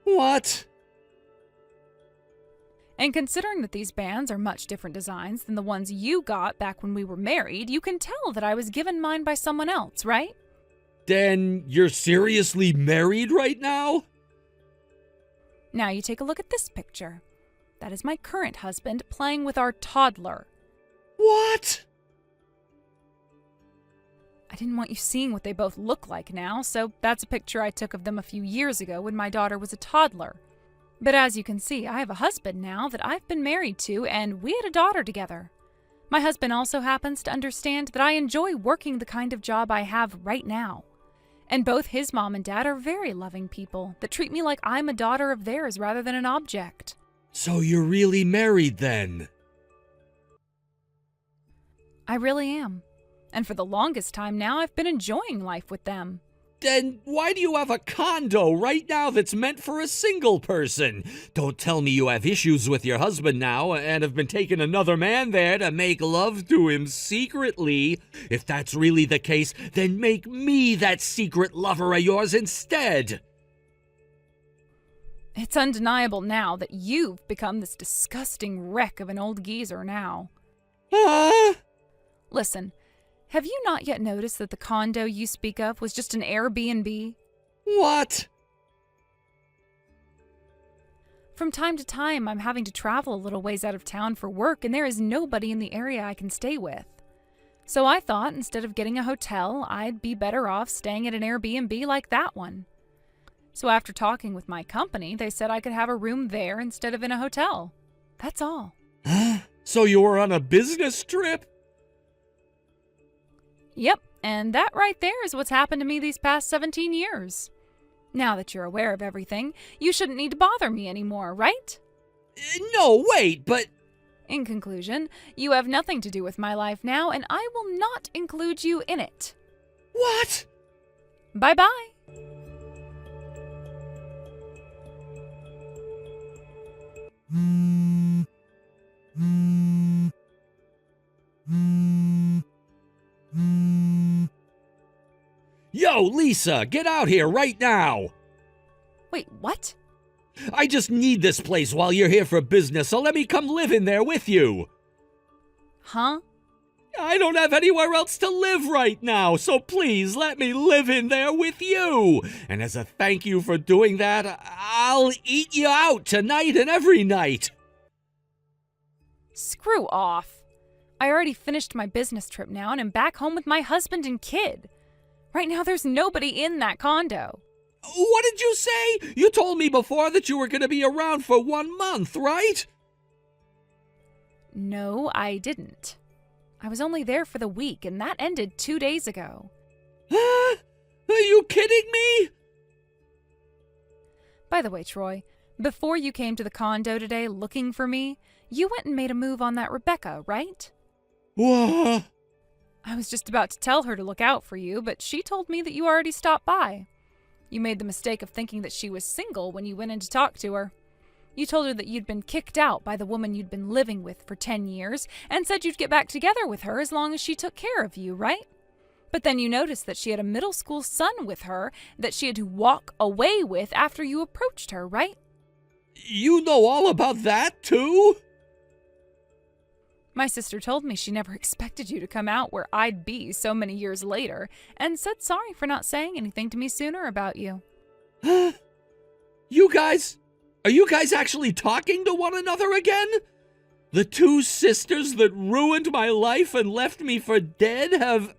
What? And considering that these bands are much different designs than the ones you got back when we were married, you can tell that I was given mine by someone else, right? Then you're seriously married right now? Now you take a look at this picture. That is my current husband playing with our toddler. What? I didn't want you seeing what they both look like now, so that's a picture I took of them a few years ago when my daughter was a toddler. But as you can see, I have a husband now that I've been married to, and we had a daughter together. My husband also happens to understand that I enjoy working the kind of job I have right now. And both his mom and dad are very loving people that treat me like I'm a daughter of theirs rather than an object. So you're really married then? I really am. And for the longest time now, I've been enjoying life with them. Then why do you have a condo right now that's meant for a single person? Don't tell me you have issues with your husband now and have been taking another man there to make love to him secretly. If that's really the case, then make me that secret lover of yours instead. It's undeniable now that you've become this disgusting wreck of an old geezer now. Listen. Have you not yet noticed that the condo you speak of was just an Airbnb? What? From time to time, I'm having to travel a little ways out of town for work, and there is nobody in the area I can stay with. So I thought instead of getting a hotel, I'd be better off staying at an Airbnb like that one. So after talking with my company, they said I could have a room there instead of in a hotel. That's all. So you were on a business trip? Yep, and that right there is what's happened to me these past 17 years. Now that you're aware of everything, you shouldn't need to bother me anymore, right? No, wait, but... In conclusion, you have nothing to do with my life now, and I will not include you in it. What? Bye-bye. Yo, Lisa, get out here right now! Wait, what? I just need this place while you're here for business, so let me come live in there with you. Huh? I don't have anywhere else to live right now, so please let me live in there with you. And as a thank you for doing that, I'll eat you out tonight and every night. Screw off. I already finished my business trip now and am back home with my husband and kid. Right now there's nobody in that condo. What did you say? You told me before that you were going to be around for 1 month, right? No, I didn't. I was only there for the week, and that ended 2 days ago. Are you kidding me? By the way, Troy, before you came to the condo today looking for me, you went and made a move on that Rebecca, right? What? I was just about to tell her to look out for you, but she told me that you already stopped by. You made the mistake of thinking that she was single when you went in to talk to her. You told her that you'd been kicked out by the woman you'd been living with for 10 years and said you'd get back together with her as long as she took care of you, right? But then you noticed that she had a middle school son with her that she had to walk away with after you approached her, right? You know all about that, too? My sister told me she never expected you to come out where I'd be so many years later and said sorry for not saying anything to me sooner about you. Are you guys actually talking to one another again? The two sisters that ruined my life and left me for dead have...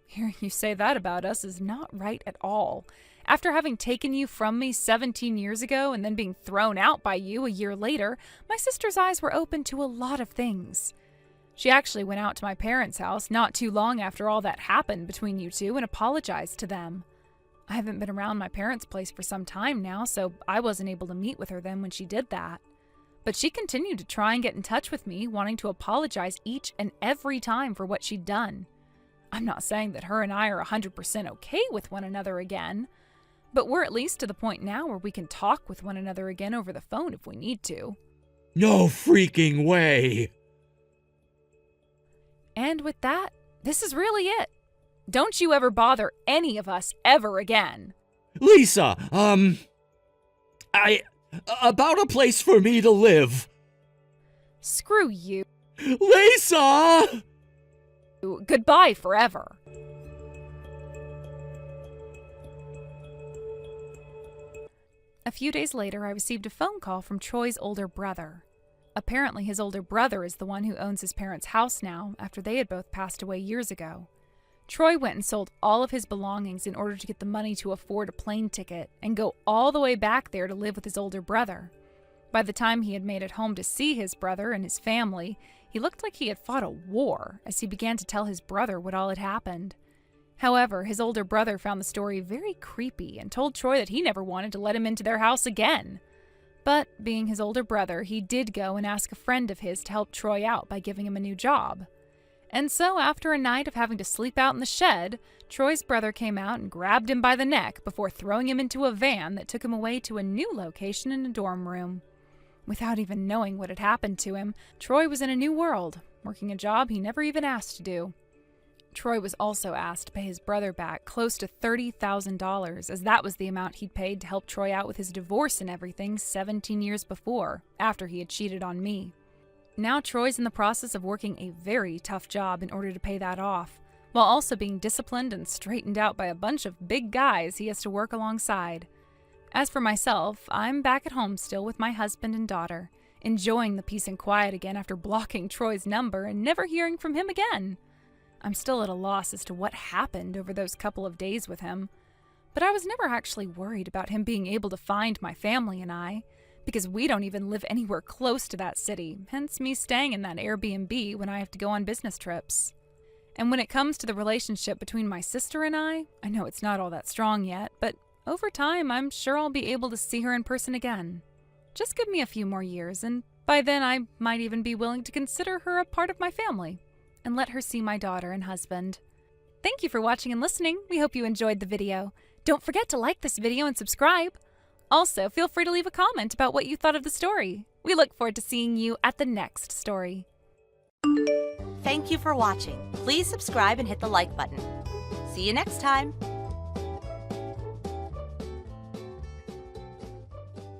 Hearing you say that about us is not right at all. After having taken you from me 17 years ago and then being thrown out by you a year later, my sister's eyes were open to a lot of things. She actually went out to my parents' house not too long after all that happened between you two and apologized to them. I haven't been around my parents' place for some time now, so I wasn't able to meet with her then when she did that. But she continued to try and get in touch with me, wanting to apologize each and every time for what she'd done. I'm not saying that her and I are 100% okay with one another again, but we're at least to the point now where we can talk with one another again over the phone if we need to. No freaking way! And with that, this is really it. Don't you ever bother any of us ever again. Lisa, about a place for me to live. Screw you. Lisa! Goodbye forever. A few days later, I received a phone call from Troy's older brother. Apparently, his older brother is the one who owns his parents' house now, after they had both passed away years ago. Troy went and sold all of his belongings in order to get the money to afford a plane ticket and go all the way back there to live with his older brother. By the time he had made it home to see his brother and his family, he looked like he had fought a war as he began to tell his brother what all had happened. However, his older brother found the story very creepy and told Troy that he never wanted to let him into their house again. But, being his older brother, he did go and ask a friend of his to help Troy out by giving him a new job. And so, after a night of having to sleep out in the shed, Troy's brother came out and grabbed him by the neck before throwing him into a van that took him away to a new location in a dorm room. Without even knowing what had happened to him, Troy was in a new world, working a job he never even asked to do. Troy was also asked to pay his brother back close to $30,000, as that was the amount he'd paid to help Troy out with his divorce and everything 17 years before, after he had cheated on me. Now Troy's in the process of working a very tough job in order to pay that off, while also being disciplined and straightened out by a bunch of big guys he has to work alongside. As for myself, I'm back at home still with my husband and daughter, enjoying the peace and quiet again after blocking Troy's number and never hearing from him again. I'm still at a loss as to what happened over those couple of days with him, but I was never actually worried about him being able to find my family and I, because we don't even live anywhere close to that city, hence me staying in that Airbnb when I have to go on business trips. And when it comes to the relationship between my sister and I know it's not all that strong yet, but over time I'm sure I'll be able to see her in person again. Just give me a few more years, and by then I might even be willing to consider her a part of my family, and let her see my daughter and husband. Thank you for watching and listening. We hope you enjoyed the video. Don't forget to like this video and subscribe. Also, feel free to leave a comment about what you thought of the story. We look forward to seeing you at the next story. Thank you for watching. Please subscribe and hit the like button. See you next time.